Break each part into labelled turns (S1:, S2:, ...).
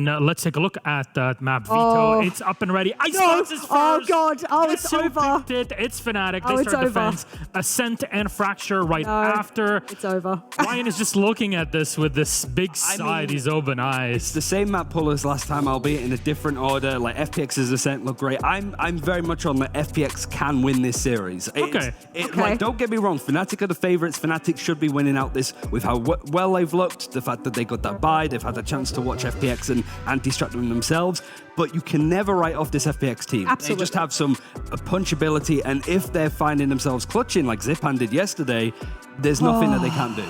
S1: And let's take a look at that map. Veto, it's up and ready. Icebox is first.
S2: Oh, God. Oh, it's
S1: Guess who
S2: over.
S1: picked it? It's FNATIC. They
S2: Oh, it's
S1: start
S2: over.
S1: defense. Ascent and Fracture right
S2: No,
S1: after.
S2: It's over.
S1: Ryan is just looking at this with this big sigh, these open eyes.
S3: It's the same map pool as last time, albeit in a different order. Like FPX's Ascent look great. I'm very much on the FPX can win this series.
S1: Okay.
S3: Like, don't get me wrong, FNATIC are the favorites. FNATIC should be winning out this with how well they've looked, the fact that they got that bye, they've had a chance to watch FPX and anti-strat them themselves. But you can never write off this FPX team.
S2: Absolutely.
S3: They just have some punchability, and if they're finding themselves clutching like Zipan did yesterday, there's nothing that they can't do.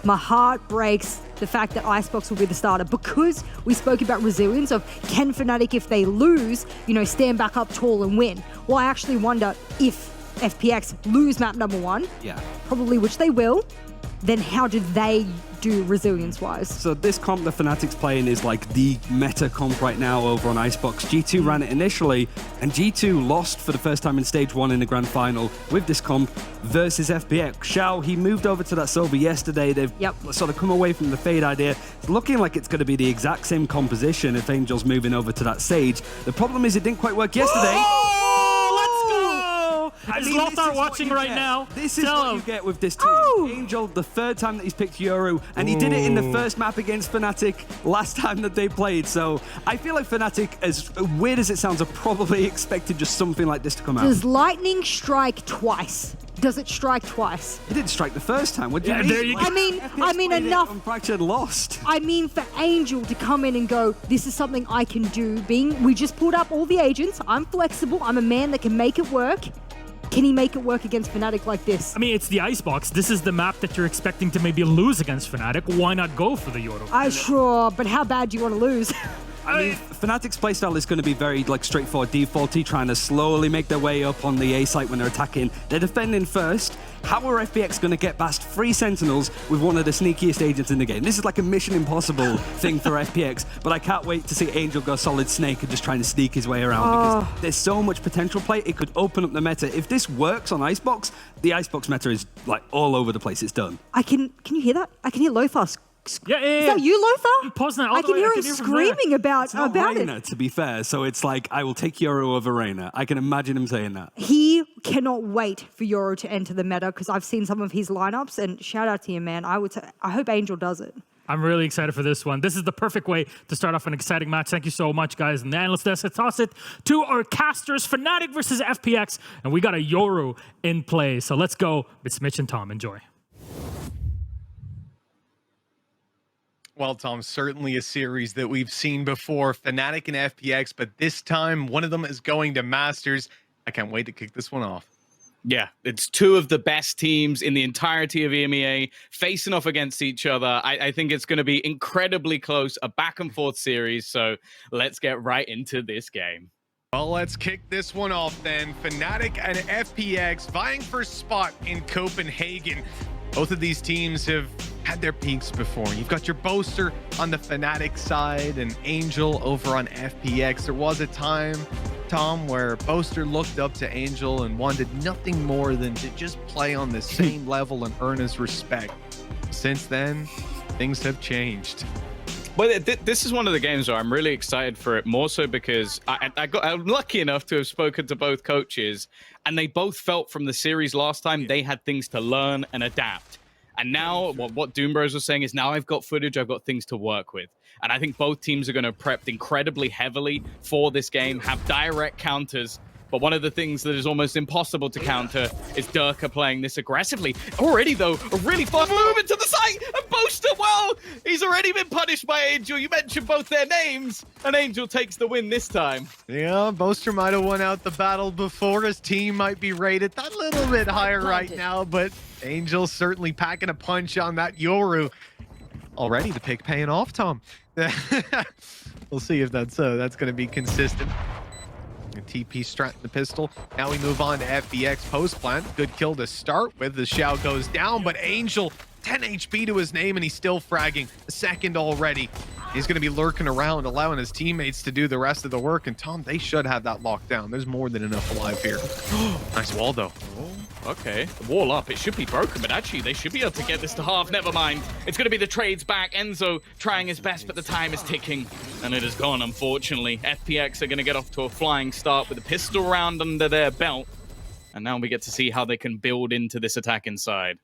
S2: My heart breaks the fact that Icebox will be the starter because we spoke about resilience of can FNATIC, if they lose, stand back up tall and win. Well, I actually wonder if FPX lose map number 1, probably, which they will, then how do they do resilience-wise?
S3: So this comp the FNATIC's playing is like the meta comp right now over on Icebox. G2 ran it initially, and G2 lost for the first time in Stage 1 in the Grand Final with this comp versus FPX. Xiao, he moved over to that Silver yesterday. They've sort of come away from the Fade idea. It's looking like it's going to be the exact same composition if Angel's moving over to that Sage. The problem is it didn't quite work yesterday.
S1: Is Lothar watching right now?
S3: This is what you get with this team. Angel, the third time that he's picked Yoru, and he did it in the first map against FNATIC last time that they played. So I feel like FNATIC, as weird as it sounds, are probably expected just something like this to come out.
S2: Does lightning strike twice? Does it strike twice?
S3: It didn't strike the first time. What do you mean?
S1: There you go.
S2: I mean enough.
S3: Fractured lost.
S2: I mean for Angel to come in and go, this is something I can do. We just pulled up all the agents. I'm flexible. I'm a man that can make it work. Can he make it work against FNATIC like this?
S1: I mean, it's the Icebox. This is the map that you're expecting to maybe lose against FNATIC. Why not go for the Yoru?
S2: Sure, but how bad do you want to lose?
S3: I mean, FNATIC's playstyle is going to be very straightforward, defaulty, trying to slowly make their way up on the A site when they're attacking. They're defending first. How are FPX going to get past 3 Sentinels with one of the sneakiest agents in the game? This is like a Mission Impossible thing for FPX, but I can't wait to see Angel go solid snake and just trying to sneak his way around because there's so much potential play. It could open up the meta. If this works on Icebox, the Icebox meta is like all over the place. It's done.
S2: Can you hear that? I can hear Lothar.
S1: Yeah.
S2: Is that you, Lothar?
S1: Pause now.
S2: I can hear him screaming about
S3: Reina,
S2: it.
S3: to be fair, so it's like, I will take Yoru over Reina. I can imagine him saying that.
S2: He cannot wait for Yoru to enter the meta because I've seen some of his lineups, and shout out to you, man. I hope Angel does it.
S1: I'm really excited for this one. This is the perfect way to start off an exciting match. Thank you so much, guys. And then let's toss it to our casters. FNATIC versus FPX, and we got a Yoru in play. So let's go. It's Mitch and Tom. Enjoy.
S4: Well, Tom, certainly a series that we've seen before, FNATIC and FPX, but this time one of them is going to Masters. I can't wait to kick this one off.
S5: Yeah, it's 2 of the best teams in the entirety of EMEA facing off against each other. I think it's going to be incredibly close, a back-and-forth series, so let's get right into this game.
S4: Well, let's kick this one off then. FNATIC and FPX vying for a spot in Copenhagen. Both of these teams have had their peaks before. You've got your Boaster on the FNATIC side and Angel over on FPX. There was a time, Tom, where Boaster looked up to Angel and wanted nothing more than to just play on the same level and earn his respect. Since then, things have changed.
S5: But this is one of the games where I'm really excited for it, more so because I'm lucky enough to have spoken to both coaches, and they both felt from the series last time they had things to learn and adapt. And now what Doombros was saying is now I've got footage, I've got things to work with. And I think both teams are going to prep incredibly heavily for this game, have direct counters. But one of the things that is almost impossible to counter is Durka playing this aggressively. Already, though, a really fast movement to the site. And Boaster, well, he's already been punished by Angel. You mentioned both their names. And Angel takes the win this time.
S4: Yeah, Boaster might have won out the battle before. His team might be rated that little bit higher right now. But Angel certainly packing a punch on that Yoru. Already the pick paying off, Tom. We'll see if that's going to be consistent. TP strat the pistol. Now we move on to FPX post plant. Good kill to start with. The Xiao goes down, but Angel 10 HP to his name, and he's still fragging. The second already. He's going to be lurking around, allowing his teammates to do the rest of the work. And Tom, they should have that locked down. There's more than enough alive here. Nice wall, though.
S5: Okay, the wall up. It should be broken, but actually they should be able to get this to half. Never mind. It's going to be the trades back. Enzo trying his best, but the time is ticking, and it is gone, unfortunately. FPX are going to get off to a flying start with a pistol round under their belt, and now we get to see how they can build into this attack inside.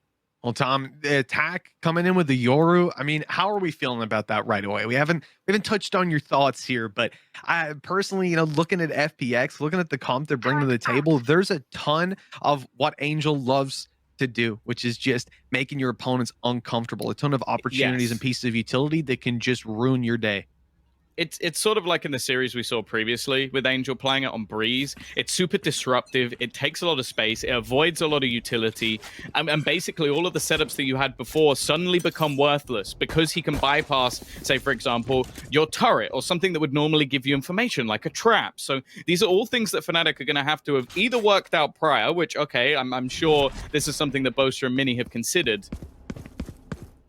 S4: Well, Tom, the attack coming in with the Yoru, I mean, how are we feeling about that right away? We haven't touched on your thoughts here, but I personally, looking at FPX, looking at the comp they're bringing to the table, there's a ton of what Angel loves to do, which is just making your opponents uncomfortable. A ton of opportunities and pieces of utility that can just ruin your day.
S5: It's sort of like in the series we saw previously with Angel playing it on Breeze. It's super disruptive. It takes a lot of space. It avoids a lot of utility. And basically all of the setups that you had before suddenly become worthless because he can bypass, say, for example, your turret or something that would normally give you information like a trap. So these are all things that Fnatic are going to have either worked out prior, which, okay, I'm sure this is something that Boaster and Mini have considered.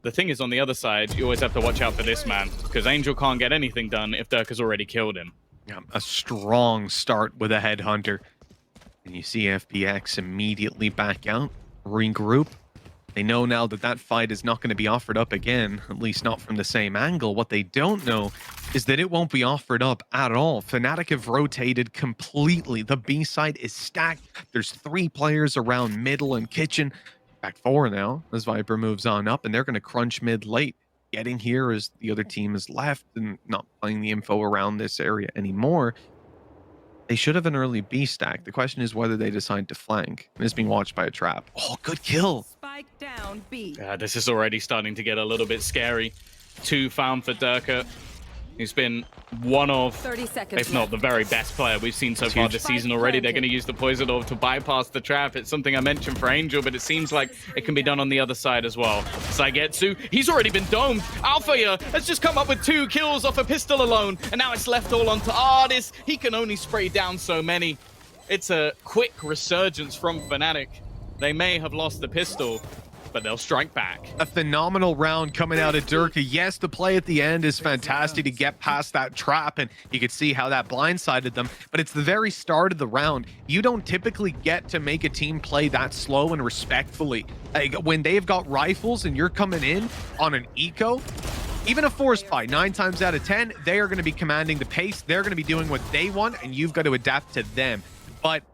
S5: The thing is, on the other side, you always have to watch out for this man, because Angel can't get anything done if Dirk has already killed him.
S4: Yeah, a strong start with a headhunter. And you see FPX immediately back out, regroup. They know now that that fight is not going to be offered up again, at least not from the same angle. What they don't know is that it won't be offered up at all. Fnatic have rotated completely. The B side is stacked. There's 3 players around middle and kitchen. Back 4 now as Viper moves on up, and they're going to crunch mid late. Getting here as the other team is left and not playing the info around this area anymore. They should have an early B stack. The question is whether they decide to flank. And it's being watched by a trap. Oh, good kill.
S6: Spike down B.
S5: This is already starting to get a little bit scary. 2 found for Durka. He's been one of,
S6: 30 seconds
S5: if not the very best player we've seen so far this season already. They're going to use the Poison Orb to bypass the trap. It's something I mentioned for Angel, but it seems like it can be done on the other side as well. Saigetsu, he's already been domed. Alpha has just come up with 2 kills off a pistol alone, and now it's left all onto Ardis. He can only spray down so many. It's a quick resurgence from Fnatic. They may have lost the pistol, but they'll strike back.
S4: A phenomenal round coming out of Durka. Yes, the play at the end is fantastic to get past that trap, and you could see how that blindsided them, but it's the very start of the round. You don't typically get to make a team play that slow and respectfully. Like, when they've got rifles and you're coming in on an eco, even a force fight, 9 times out of 10, they are going to be commanding the pace. They're going to be doing what they want, and you've got to adapt to them.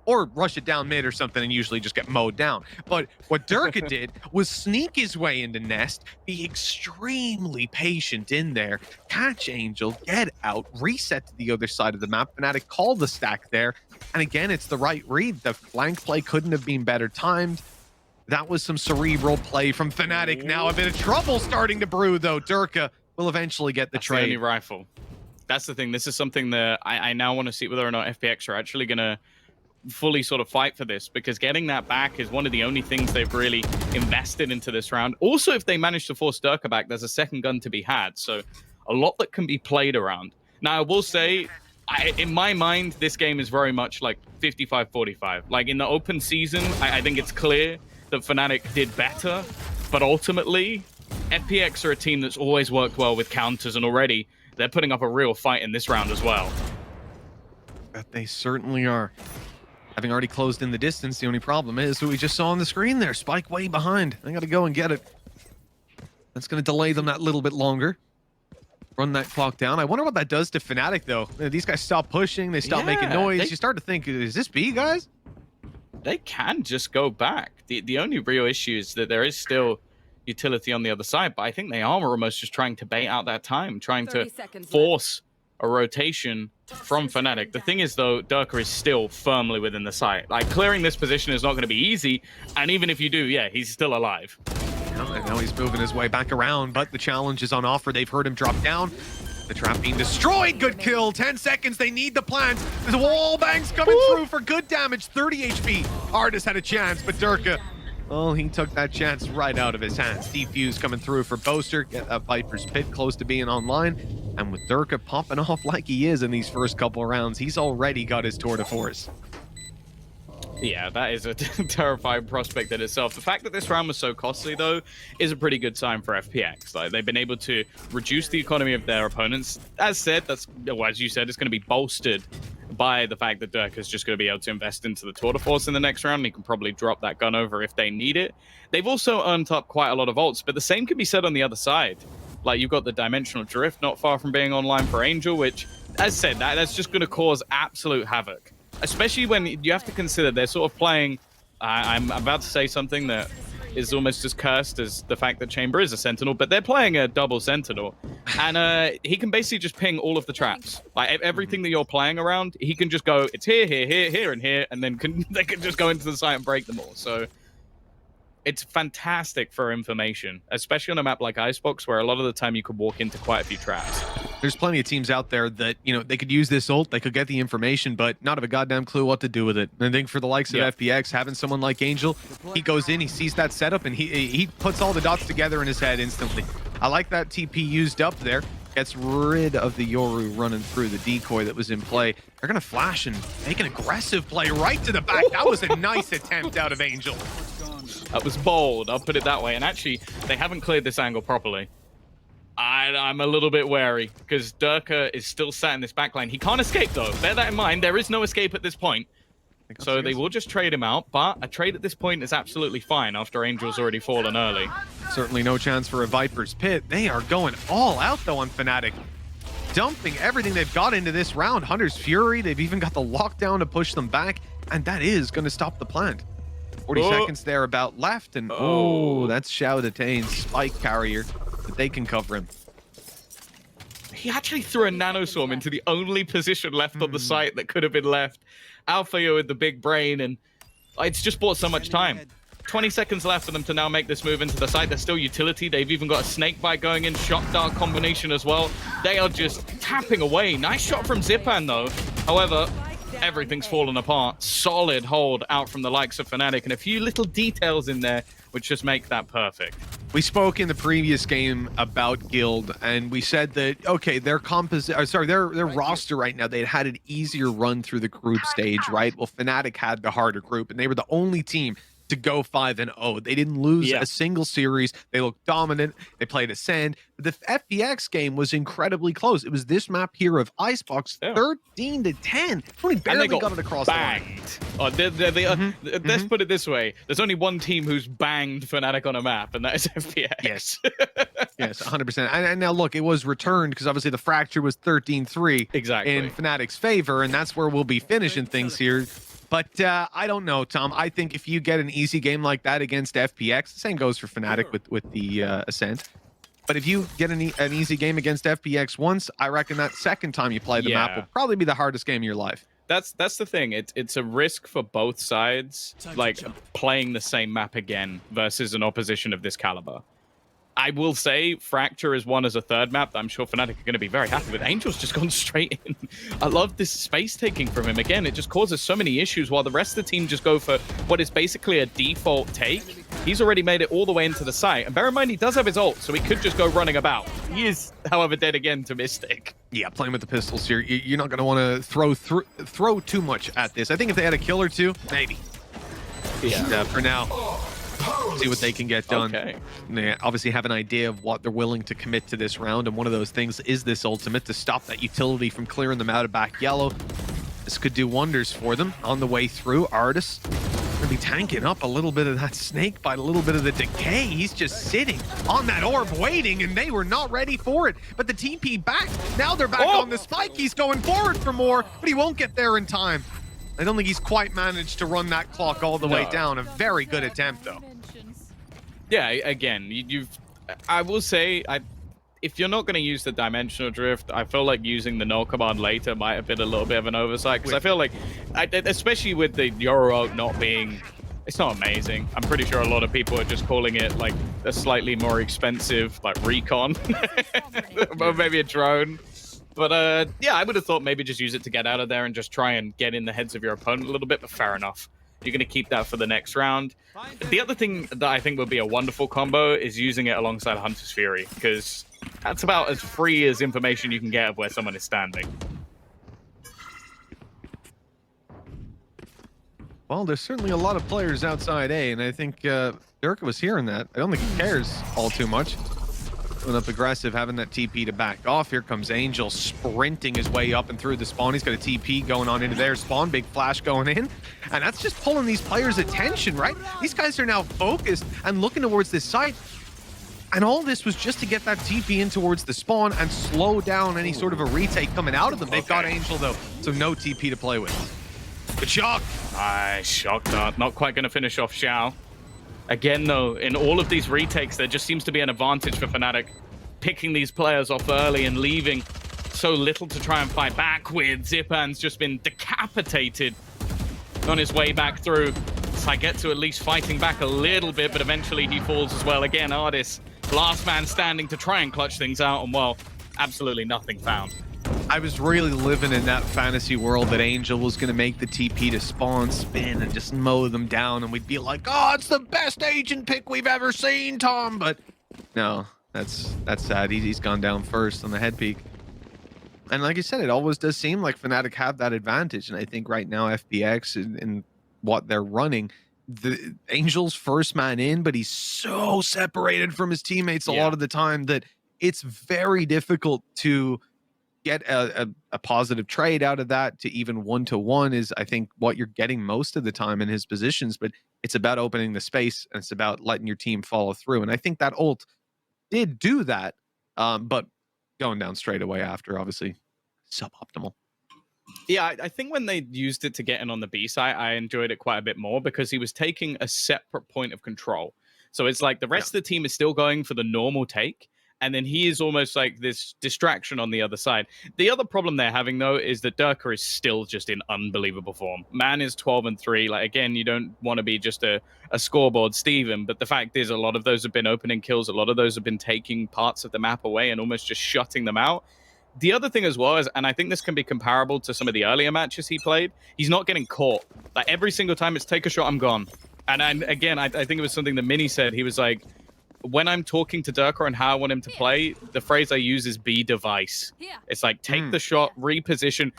S4: Or rush it down mid or something and usually just get mowed down. But what Durka did was sneak his way into Nest, be extremely patient in there, catch Angel, get out, reset to the other side of the map. Fnatic call the stack there. And again, it's the right read. The flank play couldn't have been better timed. That was some cerebral play from Fnatic. Now a bit of trouble starting to brew, though. Durka will eventually get the trade.
S5: The only rifle. That's the thing. This is something that I now want to see whether or not FPX are actually going to fully sort of fight for this, because getting that back is one of the only things they've really invested into this round. Also, if they manage to force Durka back, there's a second gun to be had, so a lot that can be played around. Now, I will say, in my mind, this game is very much like 55-45. Like, in the open season, I think it's clear that Fnatic did better, but ultimately, FPX are a team that's always worked well with counters, and already they're putting up a real fight in this round as well.
S4: But they certainly are. Having already closed in the distance, the only problem is what we just saw on the screen there. Spike way behind. They got to go and get it. That's going to delay them that little bit longer. Run that clock down. I wonder what that does to Fnatic, though. These guys stop pushing. They stop making noise. You start to think, is this B, guys?
S5: They can just go back. The only real issue is that there is still utility on the other side, but I think they are almost just trying to bait out that time, trying to force a rotation from Fnatic. The thing is, though, Durka is still firmly within the site. Like, clearing this position is not going to be easy, and even if you do, yeah, he's still alive.
S4: And now he's moving his way back around, but the challenge is on offer. They've heard him drop down. The trap being destroyed. Good kill. 10 seconds. They need the plants. There's wall bangs coming through for good damage. 30 HP. Artist had a chance, but Durka, well, he took that chance right out of his hands. Defuse coming through for Boaster. Get that Viper's Pit close to being online. And with Durka popping off like he is in these first couple of rounds, he's already got his tour de force.
S5: Yeah, that is a terrifying prospect in itself. The fact that this round was so costly, though, is a pretty good sign for FPX. Like, they've been able to reduce the economy of their opponents. As said, well, as you said, it's going to be bolstered by the fact that Dirk is just going to be able to invest into the Tour de Force in the next round. He can probably drop that gun over if they need it. They've also earned up quite a lot of ults, but the same can be said on the other side. Like, you've got the Dimensional Drift not far from being online for Angel, which, as said, that's just going to cause absolute havoc. Especially when you have to consider they're sort of playing... I'm about to say something that is almost as cursed as the fact that Chamber is a Sentinel, but they're playing a double Sentinel. And he can basically just ping all of the traps. Like, everything that you're playing around, he can just go, it's here, here, here, here, and here, and then they can just go into the site and break them all. So it's fantastic for information, especially on a map like Icebox, where a lot of the time you could walk into quite a few traps.
S4: There's plenty of teams out there that, you know, they could use this ult, they could get the information, but not have a goddamn clue what to do with it. And I think for the likes of FPX, having someone like Angel, he goes in, he sees that setup, and he puts all the dots together in his head instantly. I like that TP used up there. Gets rid of the Yoru running through the decoy that was in play. They're going to flash and make an aggressive play right to the back. That was a nice attempt out of Angel.
S5: That was bold, I'll put it that way. And actually, they haven't cleared this angle properly. I'm a little bit wary, because Durka is still sat in this backline. He can't escape, though. Bear that in mind. There is no escape at this point. So they will just trade him out, but a trade at this point is absolutely fine after Angel's already fallen early.
S4: Certainly no chance for a Viper's Pit. They are going all out, though, on FNATIC. Dumping everything they've got into this round. Hunter's Fury, they've even got the lockdown to push them back, and that is going to stop the plant. 40 seconds there about left, and that's Xiao Detain's Spike Carrier, but they can cover him.
S5: He actually threw a nanoswarm into the only position left on the site that could have been left. Alphayo with the big brain, and it's just bought so much time. 20 seconds left for them to now make this move into the site. They're still utility. They've even got a snake bite going in, shock dart combination as well. They are just tapping away. Nice shot from Zipan, though. However, everything's fallen apart. Solid hold out from the likes of FNATIC, and a few little details in there which just make that perfect.
S4: We spoke in the previous game about Guild, and we said that, okay, their roster right now, they had an easier run through the group stage, right? Well, FNATIC had the harder group, and they were the only team to go 5-0. They didn't lose a single series. They looked dominant. They played Ascend. The FPX game was incredibly close. It was this map here of Icebox, 13-10. Only barely got it across
S5: banged. Let's put it this way. There's only one team who's banged FNATIC on a map, and that is FPX.
S4: Yes. Yes, 100%. And now, look, it was returned because obviously the fracture was 13-3 in FNATIC's favor, and that's where we'll be finishing things here. But I don't know, Tom. I think if you get an easy game like that against FPX, the same goes for FNATIC with the Ascent. But if you get an easy game against FPX once, I reckon that second time you play the map will probably be the hardest game of your life.
S5: That's the thing. It's a risk for both sides, like playing the same map again versus an opposition of this caliber. I will say Fracture is one as a third map that I'm sure FNATIC are going to be very happy with. Angel's just gone straight in. I love this space taking from him. Again, it just causes so many issues while the rest of the team just go for what is basically a default take. He's already made it all the way into the site. And bear in mind, he does have his ult, so he could just go running about. He is, however, dead again to Mystic.
S4: Yeah, playing with the pistols here, you're not going to want to throw too much at this. I think if they had a kill or two, maybe. Yeah, for now. See what they can get done. They obviously have an idea of what they're willing to commit to this round, and one of those things is this ultimate to stop that utility from clearing them out of back yellow. This could do wonders for them on the way through. Artis going to be tanking up a little bit of that snake bite, a little bit of the decay. He's just sitting on that orb waiting, and they were not ready for it. But the TP back. Now they're back on the spike. He's going forward for more, but he won't get there in time. I don't think he's quite managed to run that clock all the way down. A very good attempt, though.
S5: Yeah, again, I will say, if you're not going to use the Dimensional Drift, I feel like using the null command later might have been a little bit of an oversight, because I feel like, especially with the Yoru not being, it's not amazing. I'm pretty sure a lot of people are just calling it like a slightly more expensive, like recon, or maybe a drone. But yeah, I would have thought maybe just use it to get out of there and just try and get in the heads of your opponent a little bit, but fair enough. You're going to keep that for the next round. The other thing that I think would be a wonderful combo is using it alongside Hunter's Fury, because that's about as free as information you can get of where someone is standing.
S4: Well, there's certainly a lot of players outside A, and I think Dirk was hearing that. I don't think he cares all too much. Going up aggressive, having that TP to back off. Here comes Angel sprinting his way up and through the spawn. He's got a TP going on into their spawn. Big flash going in. And that's just pulling these players' attention, right? These guys are now focused and looking towards this site. And all this was just to get that TP in towards the spawn and slow down any sort of a retake coming out of them. They've got Angel, though, so no TP to play with. Good shock.
S5: Nice shock dart. Not quite going to finish off Xiao. Again, though, in all of these retakes, there just seems to be an advantage for FNATIC, picking these players off early and leaving so little to try and fight back with. Zipan's just been decapitated on his way back through. Saigetsu at least fighting back a little bit, but eventually he falls as well. Again, Ardis, last man standing to try and clutch things out, and well, absolutely nothing found.
S4: I was really living in that fantasy world that Angel was going to make the TP to spawn, spin, and just mow them down, and we'd be like, oh, it's the best agent pick we've ever seen, Tom. But no, that's sad. He's gone down first on the head peak. And like I said, it always does seem like FNATIC have that advantage, and I think right now FPX and what they're running, the Angel's first man in, but he's so separated from his teammates a lot of the time that it's very difficult to get a positive trade out of that. To even 1-to-1 is, I think, what you're getting most of the time in his positions, but it's about opening the space and it's about letting your team follow through. And I think that ult did do that, but going down straight away after, obviously suboptimal.
S5: Yeah, I think when they used it to get in on the B side, I enjoyed it quite a bit more because he was taking a separate point of control. So it's like the rest of the team is still going for the normal take, and then he is almost like this distraction on the other side. The other problem they're having, though, is that Durka is still just in unbelievable form. Man is 12-3. Like, again, you don't want to be just a scoreboard Steven, but the fact is a lot of those have been opening kills. A lot of those have been taking parts of the map away and almost just shutting them out. The other thing as well is, and I think this can be comparable to some of the earlier matches he played, he's not getting caught. Like, every single time it's take a shot, I'm gone. And again, I think it was something that Mini said. He was like, when I'm talking to Durka and how I want him to play, the phrase I use is be device. It's like, take the shot, reposition.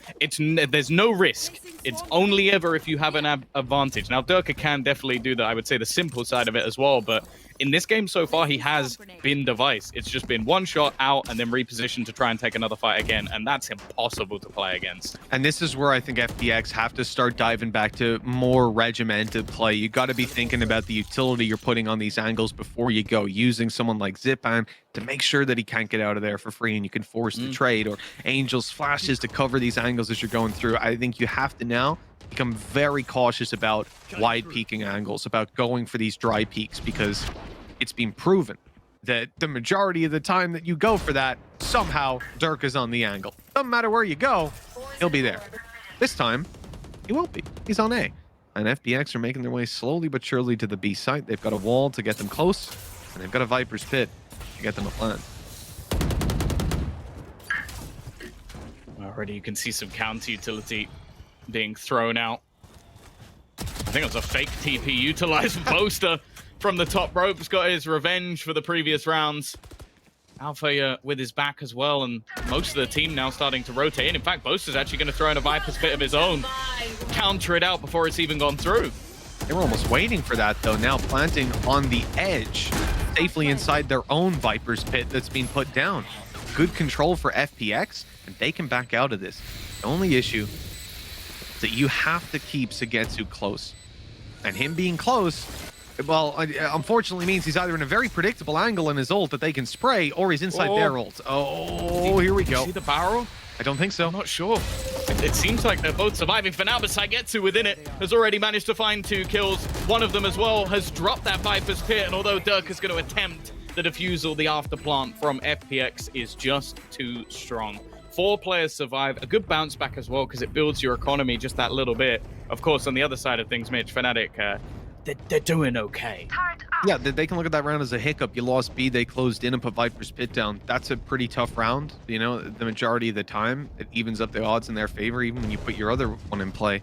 S5: There's no risk. It's only ever if you have an advantage. Now, Durka can definitely do that, I would say, the simple side of it as well, but in this game so far, he has been device. It's just been one shot out and then reposition to try and take another fight again, and that's impossible to play against.
S4: And this is where I think FPX have to start diving back to more regimented play. You got to be thinking about the utility you're putting on these angles before you go, using someone like Zipan to make sure that he can't get out of there for free and you can force the trade, or Angel's flashes to cover these angles as you're going through. I think you have to now become very cautious about wide peaking angles, about going for these dry peaks, because it's been proven that the majority of the time that you go for that, somehow Durka's on the angle. Doesn't matter where you go, he'll be there. This time, he won't be. He's on A. And FPX are making their way slowly but surely to the B site. They've got a wall to get them close, and they've got a Viper's Pit to get them a plant.
S5: Already you can see some counter utility being thrown out. I think it was a fake TP utilized Boaster from the top ropes, got his revenge for the previous rounds. Alpha with his back as well, and most of the team now starting to rotate in. In fact, Boaster's actually going to throw in a Viper's Pit of his own, counter it out before it's even gone through.
S4: They were almost waiting for that, though, now planting on the edge, safely inside their own Viper's Pit that's been put down. Good control for FPX, and they can back out of this. The only issue is that you have to keep Saigetsu close. And him being close, well, unfortunately means he's either in a very predictable angle in his ult that they can spray, or he's inside their ult. Oh, here we go.
S5: See the barrel?
S4: I don't think so.
S5: I'm not sure. It seems like they're both surviving for now, but Saigetsu within it has already managed to find 2 kills. One of them as well has dropped that Viper's Pit, and although Dirk is going to attempt the defusal, the afterplant from FPX is just too strong. 4 players survive. A good bounce back as well, because it builds your economy just that little bit. Of course, on the other side of things, Mitch, FNATIC, they're doing okay.
S4: Yeah, they can look at that round as a hiccup. You lost B, they closed in and put Viper's Pit down. That's a pretty tough round. You know, the majority of the time, it evens up the odds in their favor, even when you put your other one in play.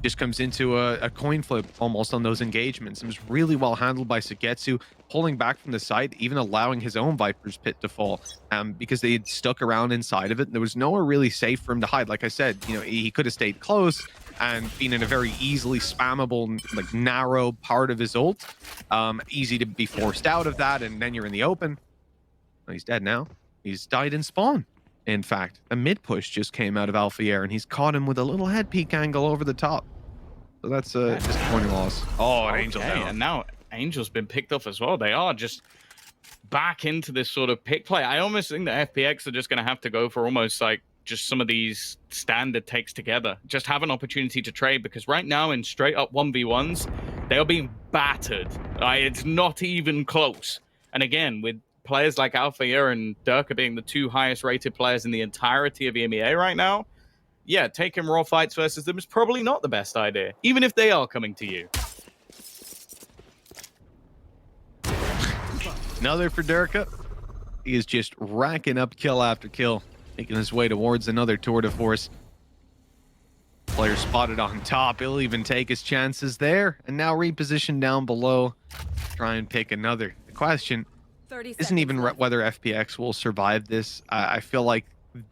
S4: Just comes into a coin flip almost on those engagements. It was really well handled by Saigetsu, pulling back from the side, even allowing his own Viper's Pit to fall, because they had stuck around inside of it. There was nowhere really safe for him to hide. Like I said, you know, he could have stayed close and been in a very easily spammable, like, narrow part of his ult. Easy to be forced out of that, and then you're in the open. Oh, he's dead now. He's died in spawn. In fact, a mid push just came out of Alpha Air, and he's caught him with a little head peek angle over the top. So that's a disappointing loss. Oh, an Angel down.
S5: And now Angel's been picked off as well. They are just back into this sort of pick play. I almost think that FPX are just going to have to go for almost like just some of these standard takes together. Just have an opportunity to trade, because right now in straight up 1v1s, they are being battered. It's not even close. And again, with players like Alpha and Durka being the 2 highest rated players in the entirety of EMEA right now, yeah, taking raw fights versus them is probably not the best idea, even if they are coming to you.
S4: Another for Durka. He is just racking up kill after kill, making his way towards another tour de force. Player spotted on top. He'll even take his chances there, and now reposition down below. Try and pick another. The question isn't even whether FPX will survive this. I feel like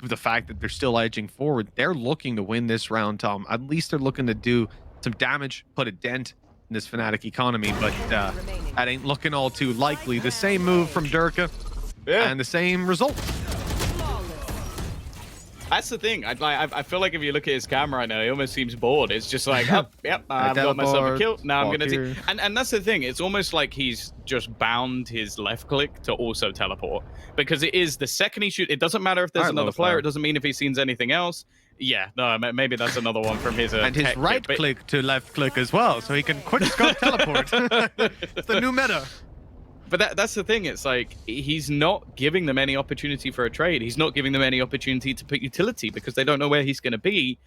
S4: the fact that they're still edging forward, they're looking to win this round, Tom. At least they're looking to do some damage, put a dent in this Fnatic economy, but that ain't looking all too likely. The same move from Durka, and the same result.
S5: That's the thing. I feel like if you look at his camera right now, he almost seems bored. It's just like, oh, yep, I've got myself a kill. Now I'm going to... And that's the thing. It's almost like he's just bound his left click to also teleport. Because it is the second he shoots... It doesn't matter if there's another player. It doesn't mean if he sees anything else. Yeah, no, maybe that's another one from his...
S4: and his right click to left click as well, so he can quick scope teleport. It's the new meta.
S5: But that's the thing. It's like he's not giving them any opportunity for a trade. He's not giving them any opportunity to put utility because they don't know where he's going to be.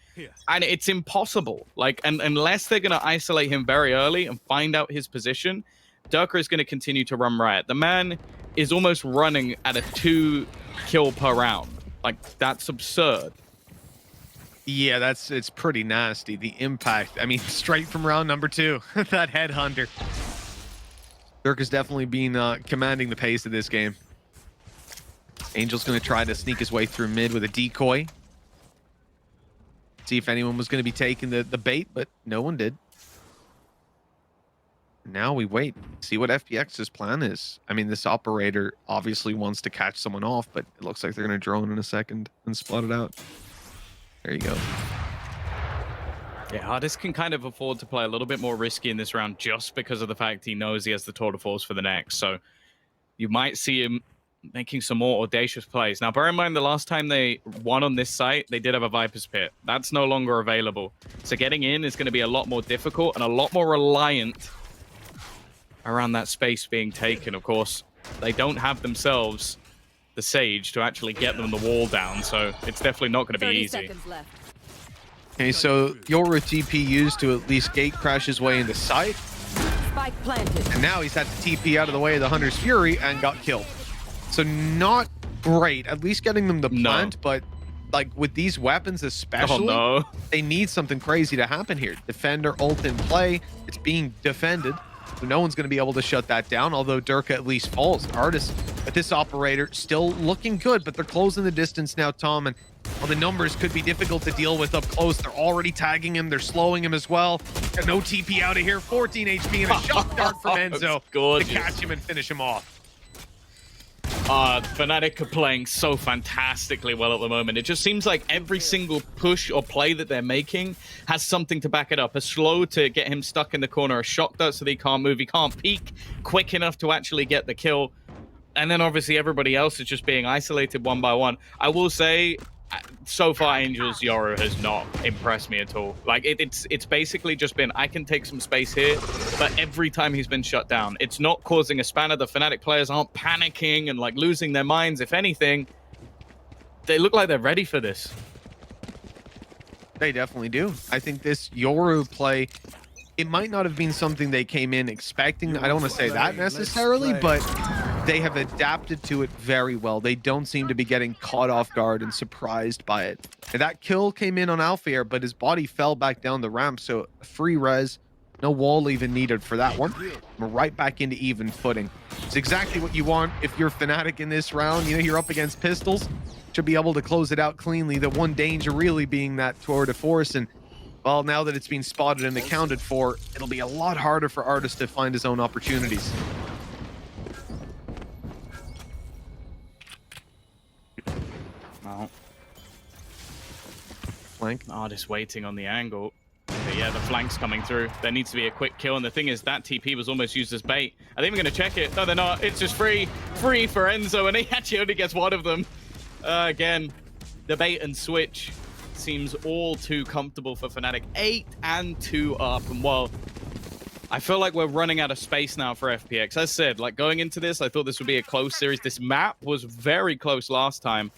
S5: And it's impossible. Like, and unless they're going to isolate him very early and find out his position, Durka is going to continue to run riot. The man is almost running at a 2 kill per round. Like, that's absurd.
S4: Yeah, it's pretty nasty. The impact. I mean, straight from round number 2, that headhunter. Durka's definitely been commanding the pace of this game. Angel's going to try to sneak his way through mid with a decoy. See if anyone was going to be taking the bait, but no one did. Now we wait. See what FPX's plan is. I mean, this operator obviously wants to catch someone off, but it looks like they're going to drone in a second and spot it out. There you go.
S5: Yeah, Artist can kind of afford to play a little bit more risky in this round just because of the fact he knows he has the tour de force for the next. So you might see him making some more audacious plays. Now, bear in mind, the last time they won on this site, they did have a Viper's Pit. That's no longer available. So getting in is going to be a lot more difficult and a lot more reliant around that space being taken. Of course, they don't have themselves the Sage to actually get them the wall down, so it's definitely not going to be easy.
S4: Okay, so Yoru TP used to at least gate crash his way into sight.
S6: Spike planted.
S4: And now he's had to TP out of the way of the Hunter's Fury and got killed. So not great, at least getting them the plant, but like with these weapons especially, they need something crazy to happen here. Defender ult in play, it's being defended. So no one's going to be able to shut that down, although Durka at least falls. Artist, but this operator still looking good, but they're closing the distance now, Tom, and well, the numbers could be difficult to deal with up close. They're already tagging him. They're slowing him as well. Got no TP out of here. 14 HP and a shock dart from Enzo to catch him and finish him off.
S5: Fnatic are playing so fantastically well at the moment. It just seems like every single push or play that they're making has something to back it up. A slow to get him stuck in the corner, a shock dart so that he can't move. He can't peek quick enough to actually get the kill. And then obviously everybody else is just being isolated one by one. I will say, so far, Angel's Yoru has not impressed me at all. Like, it's basically just been, I can take some space here, but every time he's been shut down, it's not causing a spanner. The Fnatic players aren't panicking and, like, losing their minds. If anything, they look like they're ready for this.
S4: They definitely do. I think this Yoru play, it might not have been something they came in expecting. I don't want to say that necessarily, but they have adapted to it very well. They don't seem to be getting caught off guard and surprised by it. And that kill came in on Alpha Air, but his body fell back down the ramp, so free res, no wall even needed for that one. We're right back into even footing. It's exactly what you want if you're Fnatic in this round. You know, you're up against pistols. Should be able to close it out cleanly. The one danger really being that tour de force, and well, now that it's been spotted and accounted for, it'll be a lot harder for Artist to find his own opportunities. flank.
S5: Artist waiting on the angle. But yeah, the flank's coming through. There needs to be a quick kill, and the thing is that TP was almost used as bait. Are they even going to check it? No, they're not. It's just free for Enzo, and he actually only gets one of them. Again, the bait and switch seems all too comfortable for Fnatic. 8 and 2 up, and well, I feel like we're running out of space now for FPX. As I said, like going into this, I thought this would be a close series. This map was very close last time.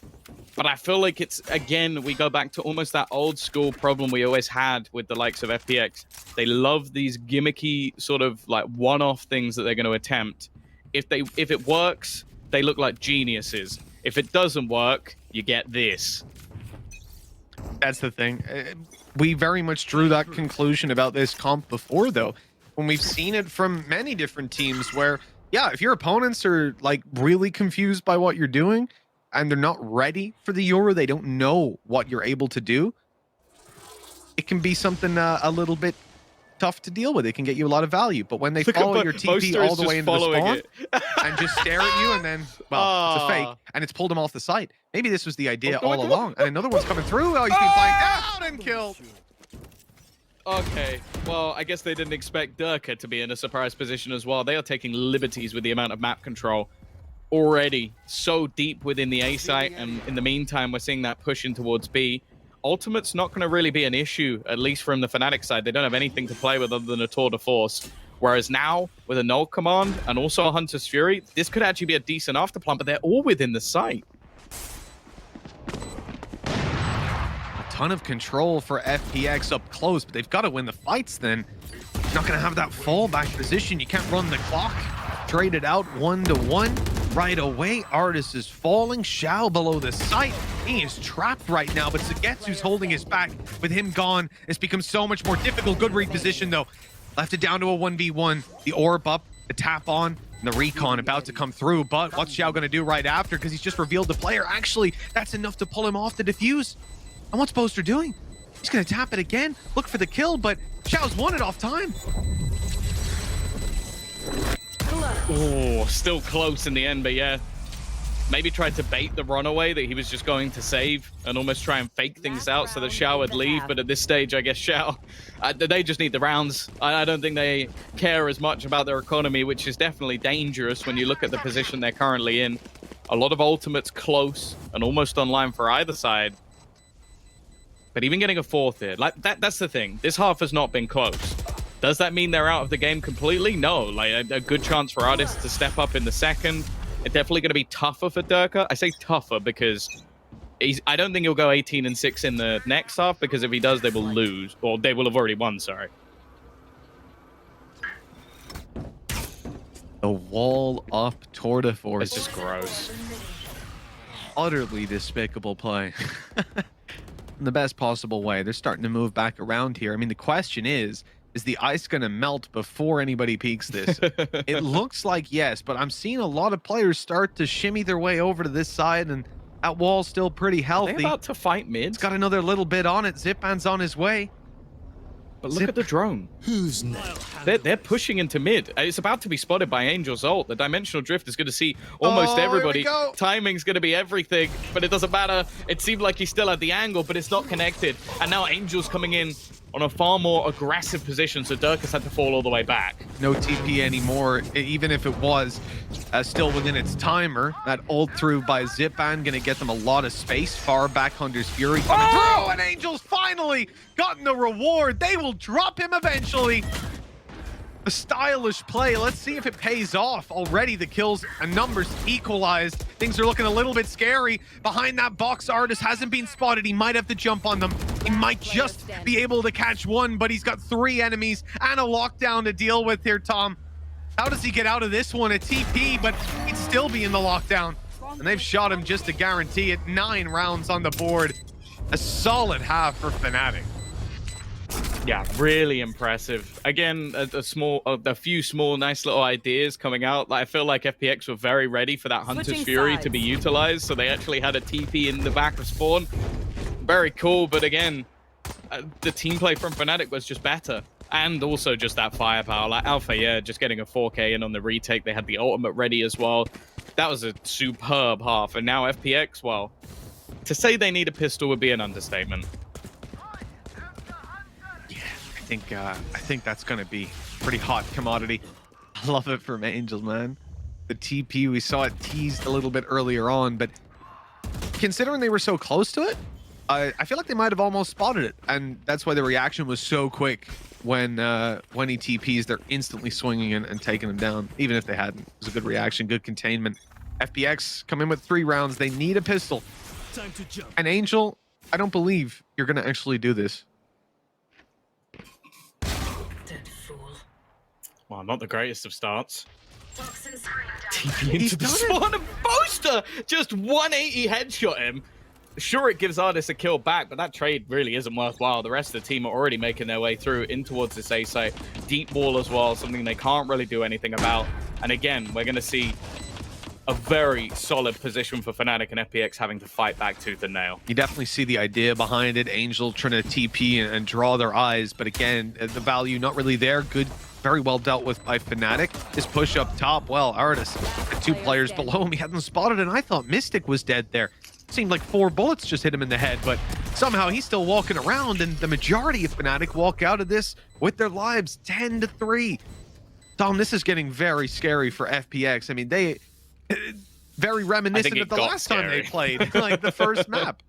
S5: But I feel like it's, again, we go back to almost that old school problem we always had with the likes of FPX. They love these gimmicky sort of like one-off things that they're going to attempt. If it works, they look like geniuses. If it doesn't work, you get this.
S4: That's the thing. We very much drew that conclusion about this comp before, though, when we've seen it from many different teams where, yeah, if your opponents are like really confused by what you're doing, and they're not ready for the Euro, they don't know what you're able to do, it can be something a little bit tough to deal with. It can get you a lot of value. But when they follow your TP all the way into the spawn and just stare at you and then, well, it's a fake, and it's pulled him off the site. Maybe this was the idea all along. And another one's coming through. Oh, he's being flanked out and killed.
S5: Okay, well, I guess they didn't expect Durka to be in a surprise position as well. They are taking liberties with the amount of map control. Already so deep within the A site, and in the meantime, we're seeing that push in towards B. Ultimate's not going to really be an issue, at least from the Fnatic side. They don't have anything to play with other than a tour de force. Whereas now, with a null command and also a Hunter's Fury, this could actually be a decent afterplant, but they're all within the site.
S4: A ton of control for FPX up close, but they've got to win the fights then. You're not going to have that fallback position. You can't run the clock. Trade it out 1-to-1. Right away, Artis is falling. Shao below the site. He is trapped right now, but Sugetsu's holding his back. With him gone, it's become so much more difficult. Good reposition, though. Left it down to a 1v1. The orb up, the tap on, and the recon about to come through. But what's Shao going to do right after? Because he's just revealed the player. Actually, that's enough to pull him off the defuse. And what's Boaster doing? He's going to tap it again. Look for the kill, but Shao's won it off time.
S5: Oh, still close in the end, but yeah. Maybe tried to bait the runaway that he was just going to save and almost try and fake things out so that Shao would leave. But at this stage, I guess Shao, they just need the rounds. I don't think they care as much about their economy, which is definitely dangerous when you look at the position they're currently in. A lot of ultimates close and almost online for either side. But even getting a fourth here, like that's the thing. This half has not been close. Does that mean they're out of the game completely? No, like a good chance for Artis to step up in the second. It's definitely going to be tougher for Durka. I say tougher because I don't think he'll go 18-6 in the next half, because if he does, they will lose. Or they will have already won, sorry.
S4: The wall up tour de force.
S5: It's just gross.
S4: Utterly despicable play. In the best possible way. They're starting to move back around here. I mean, the question is the ice going to melt before anybody peeks this? It looks like yes, but I'm seeing a lot of players start to shimmy their way over to this side, and that wall's still pretty healthy.
S5: Are they about to fight mid?
S4: It's got another little bit on it. Zipman's on his way.
S5: But look at the drone.
S7: Who's next?
S5: They're pushing into mid. It's about to be spotted by Angel's ult. The dimensional drift is going to see almost everybody. Timing's going to be everything, but it doesn't matter. It seemed like he still had the angle, but it's not connected. And now Angel's coming in on a far more aggressive position, so Durka's had to fall all the way back.
S4: No TP anymore, even if it was still within its timer. That ult through by Zipman going to get them a lot of space. Far back, Hunter's Fury coming through, and Angel's finally gotten the reward. They will drop him eventually. A stylish play. Let's see if it pays off. Already the kills and numbers equalized. Things are looking a little bit scary. Behind that box, Artis hasn't been spotted. He might have to jump on them. He might just be able to catch one, but he's got 3 enemies and a lockdown to deal with here, Tom. How does he get out of this one? A TP, but he'd still be in the lockdown. And they've shot him just to guarantee it. 9 rounds on the board. A solid half for Fnatic.
S5: Yeah, really impressive. Again, a few small, nice little ideas coming out. Like, I feel like FPX were very ready for that Hunter's Fury to be utilized, so they actually had a TP in the back of spawn. Very cool, but again, the team play from Fnatic was just better. And also just that firepower. Like Alpha, yeah, just getting a 4K in on the retake. They had the ultimate ready as well. That was a superb half. And now FPX, well, to say they need a pistol would be an understatement.
S4: think that's going to be pretty hot commodity. I love it from Angel, man. The TP, we saw it teased a little bit earlier on, but considering they were so close to it, I feel like they might have almost spotted it, and that's why the reaction was so quick when he TPs. They're instantly swinging and taking him down, even if they hadn't. It was a good reaction, good containment. FPX come in with 3 rounds. They need a pistol.
S3: Time to jump.
S4: And Angel, I don't believe you're going to actually do this.
S6: Dead fool.
S5: Well, not the greatest of starts.
S6: Toxins
S5: TP
S4: He's
S5: into the
S4: done it.
S5: spawn and Boaster just 180 headshot him. Sure, it gives Artis a kill back, but that trade really isn't worthwhile. The rest of the team are already making their way through in towards this A site. Deep wall as well, something they can't really do anything about. And again, we're going to see a very solid position for FNATIC and FPX having to fight back tooth and nail.
S4: You definitely see the idea behind it. Angel trying to TP and draw their eyes, but again, the value not really there. Good, very well dealt with by FNATIC. His push up top, well, Artis had 2 players below him. He hadn't spotted, and I thought Mystic was dead there. Seemed like 4 bullets just hit him in the head, but somehow he's still walking around, and the majority of FNATIC walk out of this with their lives 10-3. Tom, this is getting very scary for FPX. I mean, they very reminiscent of the last time they played, like the first map.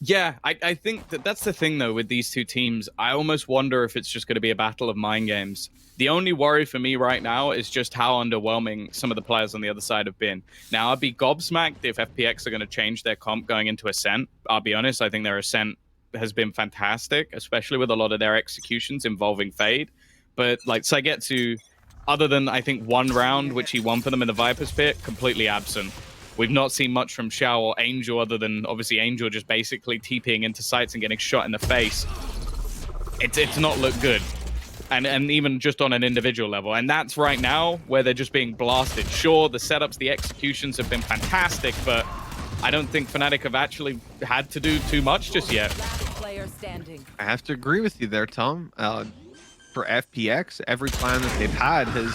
S5: Yeah, I think that's the thing, though, with these two teams. I almost wonder if it's just going to be a battle of mind games. The only worry for me right now is just how underwhelming some of the players on the other side have been. Now, I'd be gobsmacked if FPX are going to change their comp going into Ascent. I'll be honest, I think their Ascent has been fantastic, especially with a lot of their executions involving Fade. But, like, Saigetsu, other than, I think, 1 round, which he won for them in the Viper's Pit, completely absent. We've not seen much from Xiao or Angel, other than obviously Angel just basically TPing into sites and getting shot in the face. It's not looked good, and even just on an individual level. And that's right now where they're just being blasted. Sure, the setups, the executions have been fantastic, but I don't think FNATIC have actually had to do too much just yet.
S6: last player standing.
S4: I have to agree with you there, Tom. For FPX, every plan that they've had has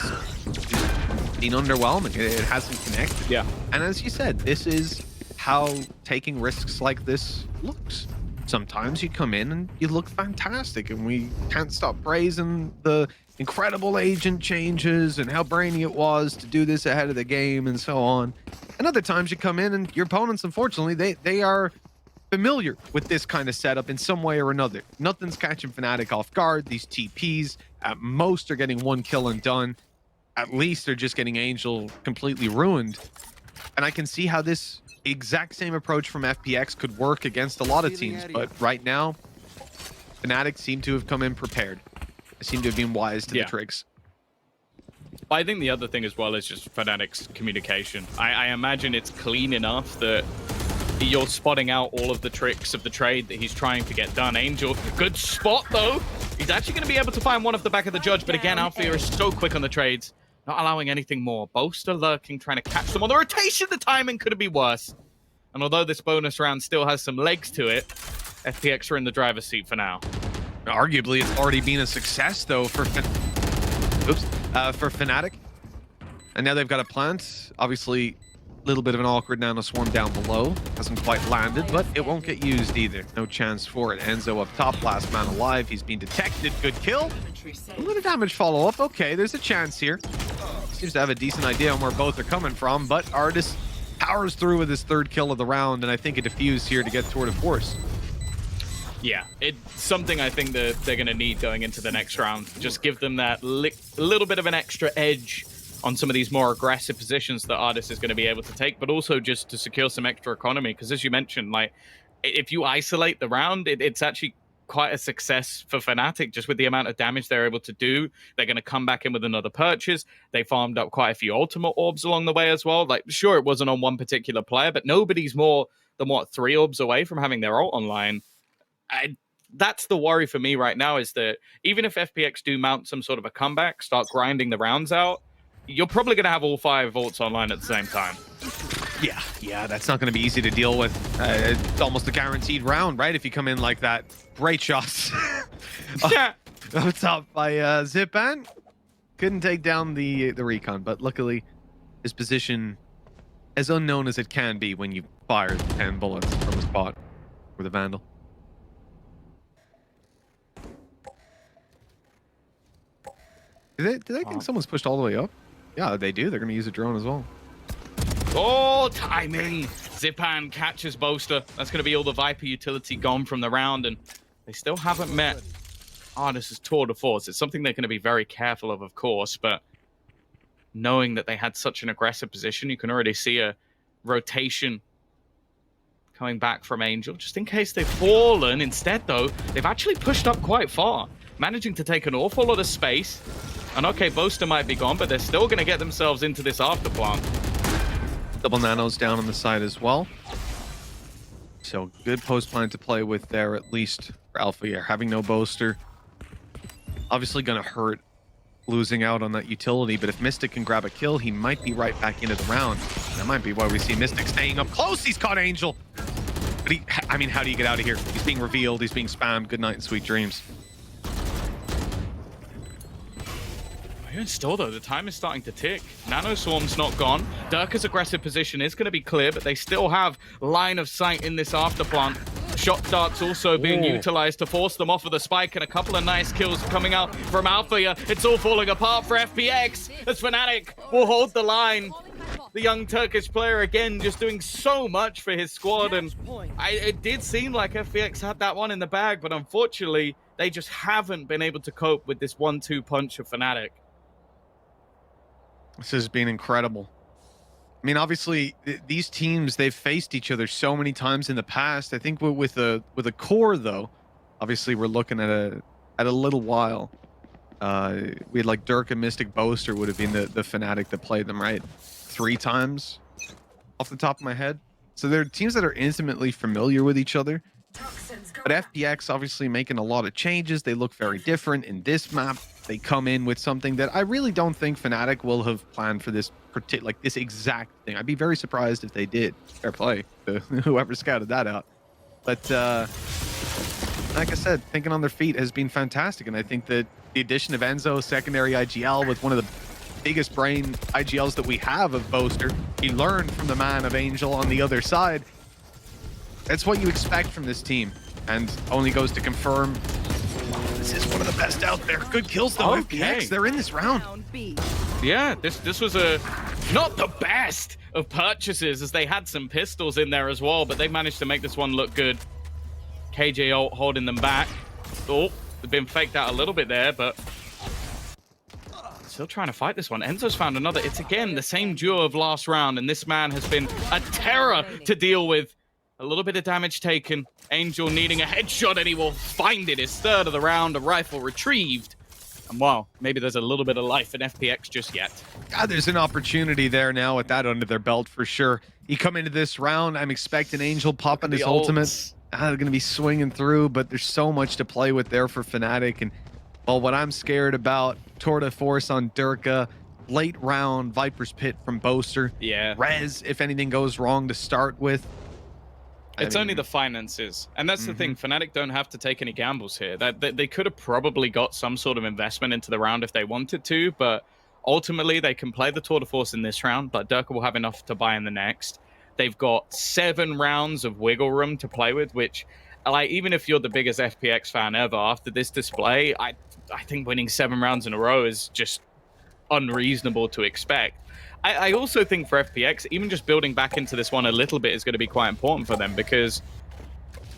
S4: been underwhelming. It hasn't connected.
S5: Yeah.
S4: And as you said, this is how taking risks like this looks. Sometimes you come in and you look fantastic, and we can't stop praising the incredible agent changes and how brainy it was to do this ahead of the game and so on. And other times you come in and your opponents, unfortunately, they are familiar with this kind of setup in some way or another. Nothing's catching FNATIC off guard. These TPs, at most, are getting 1 kill and done. At least they're just getting Angel completely ruined. And I can see how this exact same approach from FPX could work against a lot of teams. But right now, FNATIC seem to have come in prepared. They seem to have been wise to the tricks.
S5: I think the other thing as well is just FNATIC's communication. I imagine it's clean enough that you're spotting out all of the tricks of the trade that he's trying to get done. Angel, good spot though. He's actually going to be able to find one off the back of the judge, but again, Alfia is so quick on the trades, not allowing anything more. Boaster lurking, trying to catch them on the rotation. The timing couldn't be worse. And although this bonus round still has some legs to it, FPX are in the driver's seat for now.
S4: Arguably, it's already been a success though for FNATIC. And now they've got a plant. Obviously, a little bit of an awkward nano swarm down below. Hasn't quite landed, but it won't get used either. No chance for it. Enzo up top, last man alive. He's been detected. Good kill. A little damage follow-up. Okay, there's a chance here. Seems to have a decent idea on where both are coming from, but Artis powers through with his 3rd kill of the round, and I think a defuse here to get toward a force.
S5: Yeah, it's something I think that they're going to need going into the next round. Just give them that little bit of an extra edge on some of these more aggressive positions that Artis is going to be able to take, but also just to secure some extra economy. Because as you mentioned, like, if you isolate the round, it's actually quite a success for FNATIC, just with the amount of damage they're able to do. They're going to come back in with another purchase. They farmed up quite a few ultimate orbs along the way as well. Like, sure, it wasn't on one particular player, but nobody's more than, what, 3 orbs away from having their ult online. That's the worry for me right now, is that even if FPX do mount some sort of a comeback, start grinding the rounds out, you're probably going to have all 5 ults online at the same time.
S4: Yeah, that's not going to be easy to deal with. It's almost a guaranteed round, right? If you come in like that. Great shots.
S5: Yeah.
S4: Up top by Zipan. Couldn't take down the recon, but luckily his position as unknown as it can be when you fire 10 bullets from a spot with a Vandal. Do they think someone's pushed all the way up? Yeah, they do. They're going to use a drone as well.
S5: Oh, timing! Zipan catches Boaster. That's going to be all the Viper utility gone from the round, and they still haven't met Artis' tour de force. It's something they're going to be very careful of course, but knowing that they had such an aggressive position, you can already see a rotation coming back from Angel, just in case they've fallen. Instead, though, they've actually pushed up quite far, managing to take an awful lot of space. And okay, Boaster might be gone, but they're still going to get themselves into this after plant.
S4: Double nanos down on the side as well. So good post plant to play with there, at least for Alpha. Yeah, having no Boaster, obviously going to hurt losing out on that utility, but if Mystic can grab a kill, he might be right back into the round. That might be why we see Mystic staying up close. He's caught Angel. But I mean, how do you get out of here? He's being revealed. He's being spammed. Good night and sweet dreams.
S5: Even still, though, the time is starting to tick. Nano Swarm's not gone. Durka's aggressive position is going to be clear, but they still have line of sight in this after plant. Shot darts also being utilized to force them off of the spike, and a couple of nice kills coming out from Alpha here. It's all falling apart for FPX as FNATIC will hold the line. The young Turkish player, again, just doing so much for his squad, and it did seem like FPX had that one in the bag, but unfortunately, they just haven't been able to cope with this 1-2 punch of FNATIC.
S4: This has been incredible. I mean, obviously, these teams, they've faced each other so many times in the past. I think with a core, though, obviously we're looking at a little while. We had like Durka, Mystic, Boaster would have been the FNATIC that played them, right? 3 times off the top of my head. So they're teams that are intimately familiar with each other. But FPX obviously making a lot of changes. They look very different in this map. They come in with something that I really don't think FNATIC will have planned for this this exact thing. I'd be very surprised if they did. Fair play to whoever scouted that out. But like I said, thinking on their feet has been fantastic. And I think that the addition of Enzo, secondary IGL, with one of the biggest brain IGLs that we have of Boaster, he learned from the man of Angel on the other side. That's what you expect from this team, and only goes to confirm this is one of the best out there. Good kills though, FPX. They're in this round.
S5: Yeah, this was not the best of purchases, as they had some pistols in there as well, but they managed to make this one look good. KJ ult holding them back. Oh, they've been faked out a little bit there, but still trying to fight this one. Enzo's found another. It's again the same duo of last round, and this man has been a terror to deal with. A little bit of damage taken. Angel needing a headshot, and he will find it. His third of the round, a rifle retrieved. And wow, maybe there's a little bit of life in FPX just yet.
S4: God, there's an opportunity there now with that under their belt for sure. You come into this round, I'm expecting Angel popping his ultimate. They're going to be swinging through, but there's so much to play with there for FNATIC. And well, what I'm scared about, tour de force on Durka, late round Viper's Pit from Boaster.
S5: Yeah.
S4: Rez, if anything goes wrong to start with.
S5: It's only the finances. And that's the thing. FNATIC don't have to take any gambles here. They could have probably got some sort of investment into the round if they wanted to, but ultimately they can play the tour de force in this round, but Durka will have enough to buy in the next. They've got 7 rounds of wiggle room to play with, which, like, even if you're the biggest FPX fan ever, after this display, I think winning 7 rounds in a row is just unreasonable to expect. I also think for FPX, even just building back into this one a little bit is going to be quite important for them, because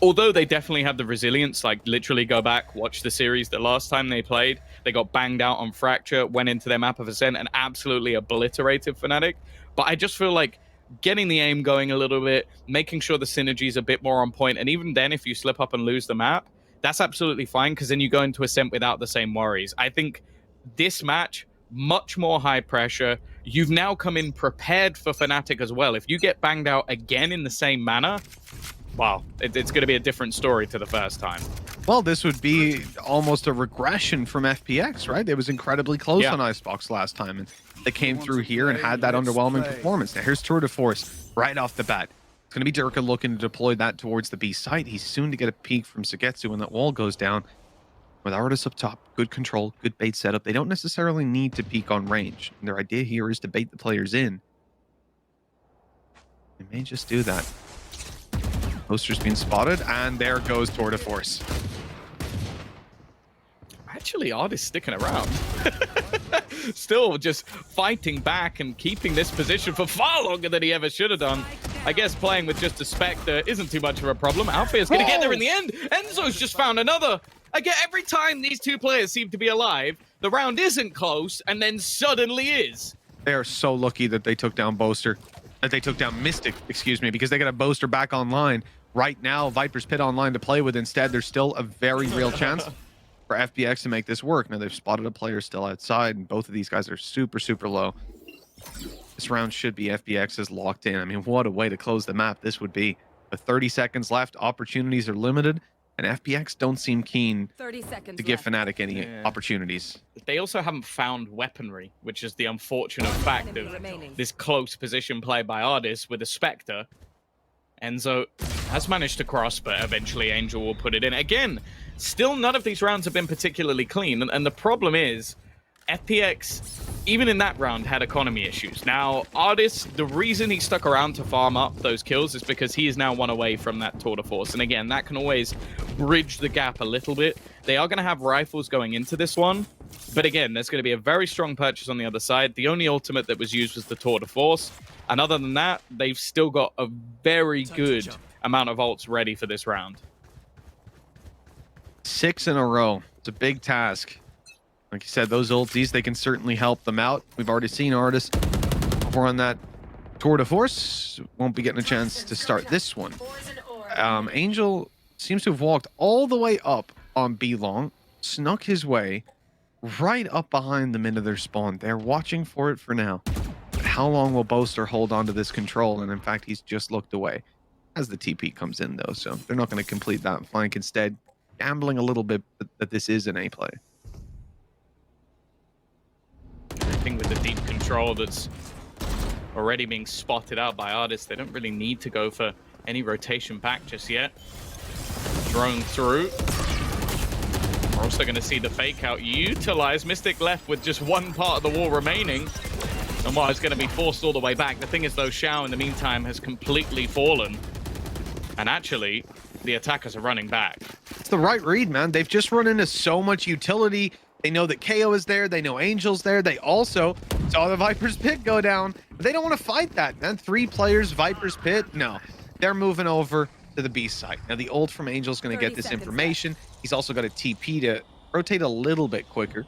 S5: although they definitely have the resilience, like literally go back, watch the series the last time they played, they got banged out on Fracture, went into their map of Ascent and absolutely obliterated FNATIC. But I just feel like getting the aim going a little bit, making sure the synergy is a bit more on point, and even then if you slip up and lose the map, that's absolutely fine, because then you go into Ascent without the same worries. I think this match, much more high pressure. You've now come in prepared for FNATIC as well. If you get banged out again in the same manner, wow, it's going to be a different story to the first time.
S4: Well, this would be almost a regression from FPX, right? It was incredibly close on Icebox last time, and they came through here and had that underwhelming performance. Now here's tour de force right off the bat. It's going to be Durka looking to deploy that towards the B site. He's soon to get a peek from Sugetsu when that wall goes down. With Artis up top, good control, good bait setup. They don't necessarily need to peek on range. And their idea here is to bait the players in. They may just do that. Poster's being spotted, and there goes tour de force.
S5: actually, Artist sticking around. Still just fighting back and keeping this position for far longer than he ever should have done. I guess playing with just a Spectre isn't too much of a problem. Alfea's going to get there in the end. Enzo's just found another. Again, every time these two players seem to be alive, the round isn't close, and then suddenly is.
S4: They are so lucky that they took down Boaster. That they took down Mystic, excuse me, because they got a Boaster back online. Right now, Viper's Pit online to play with. Instead, there's still a very real chance for FPX to make this work. Now, they've spotted a player still outside, and both of these guys are super, super low. This round should be FPX's locked in. I mean, what a way to close the map this would be. With 30 seconds left, opportunities are limited, and FPX don't seem keen
S6: 30 seconds
S4: to give
S6: left.
S4: FNATIC any opportunities.
S5: They also haven't found weaponry, which is the unfortunate fact of this close position play by Ardis with a Spectre. Enzo has managed to cross, but eventually Angel will put it in. Again, still none of these rounds have been particularly clean, and the problem is FPX, even in that round, had economy issues. Now, Ardis, the reason he stuck around to farm up those kills is because he is now one away from that tour de force. And again, that can always bridge the gap a little bit. They are going to have rifles going into this one. But again, there's going to be a very strong purchase on the other side. The only ultimate that was used was the tour de force. And other than that, they've still got a very good amount of ults ready for this round.
S4: 6 in a row. It's a big task. Like you said, those ultis, they can certainly help them out. We've already seen Artist over on that tour de force. Won't be getting a chance to start this one. Angel seems to have walked all the way up on B long, snuck his way right up behind them into their spawn. They're watching for it for now. But how long will Boaster hold on to this control? And in fact, he's just looked away as the TP comes in, though. So they're not going to complete that flank. Instead, gambling a little bit that this is an A play.
S5: I think with the deep control that's already being spotted out by Ardis, they don't really need to go for any rotation back just yet. Drone through. We're also going to see the fake out utilized. Mystic left with just one part of the wall remaining. And well, it's going to be forced all the way back. The thing is, though, Xiao in the meantime has completely fallen. And actually, the attackers are running back.
S4: It's the right read, man. They've just run into so much utility. They know that KO is there. They know Angel's there. They also saw the Viper's Pit go down. But they don't want to fight that, man. 3 players, Viper's Pit. No, they're moving over to the B side. Now, the ult from Angel's going to get this information. He's also got a TP to rotate a little bit quicker.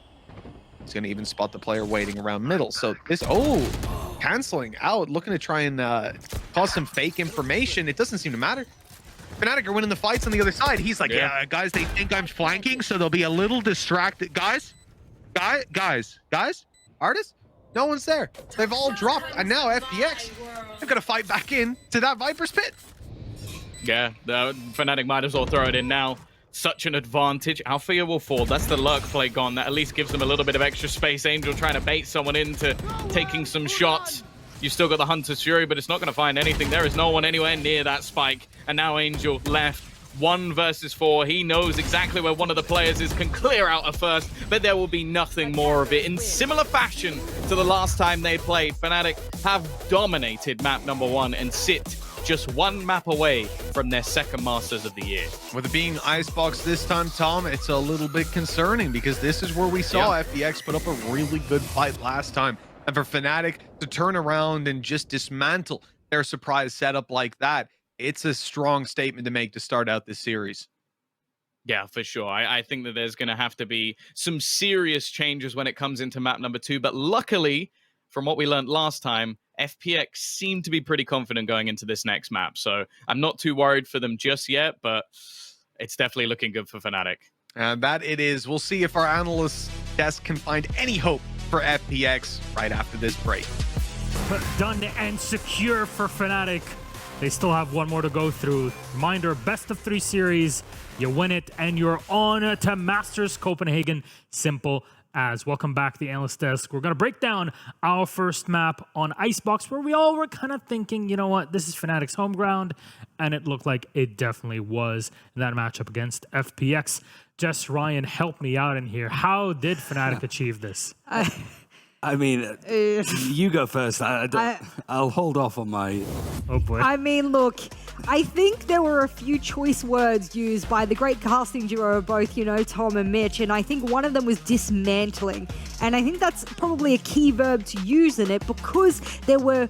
S4: He's going to even spot the player waiting around middle. So this, canceling out, looking to try and cause some fake information. It doesn't seem to matter. FNATIC are winning the fights on the other side. He's like, yeah, guys, they think I'm flanking, so they'll be a little distracted. Guys, Artist, no one's there. They've all dropped, and now FPX, they've got to fight back in to that Viper's Pit.
S5: Yeah, the FNATIC might as well throw it in now. Such an advantage. Alfea will fall. That's the lurk play gone. That at least gives them a little bit of extra space. Angel trying to bait someone into taking some shots. You've still got the Hunter's Fury, but it's not going to find anything. There is no one anywhere near that spike. And now Angel left 1 versus 4. He knows exactly where one of the players is, can clear out a first, but there will be nothing more of it. In similar fashion to the last time they played, FNATIC have dominated map number 1 and sit just 1 map away from their second Masters of the Year.
S4: With it being Icebox this time, Tom, it's a little bit concerning because this is where we saw FPX put up a really good fight last time. And for FNATIC to turn around and just dismantle their surprise setup like that, it's a strong statement to make to start out this series.
S5: Yeah, for sure. I think that there's going to have to be some serious changes when it comes into map number 2. But luckily, from what we learned last time, FPX seemed to be pretty confident going into this next map. So I'm not too worried for them just yet, but it's definitely looking good for FNATIC.
S4: And that it is. We'll see if our analyst desk can find any hope for FPX right after this break.
S1: Done and secure for FNATIC. They still have 1 more to go through. Reminder, best of 3 series. You win it, and you're on to Masters Copenhagen. Simple as. Welcome back to the analyst desk. We're going to break down our first map on Icebox, where we all were kind of thinking, you know what, this is FNATIC's home ground, and it looked like it definitely was in that matchup against FPX. Jess, Ryan, help me out in here. How did FNATIC achieve this?
S3: I mean, you go first. I'll hold off on my...
S1: Oh boy.
S2: I mean, look, I think there were a few choice words used by the great casting duo of both, Tom and Mitch, and I think one of them was dismantling. And I think that's probably a key verb to use in it because there were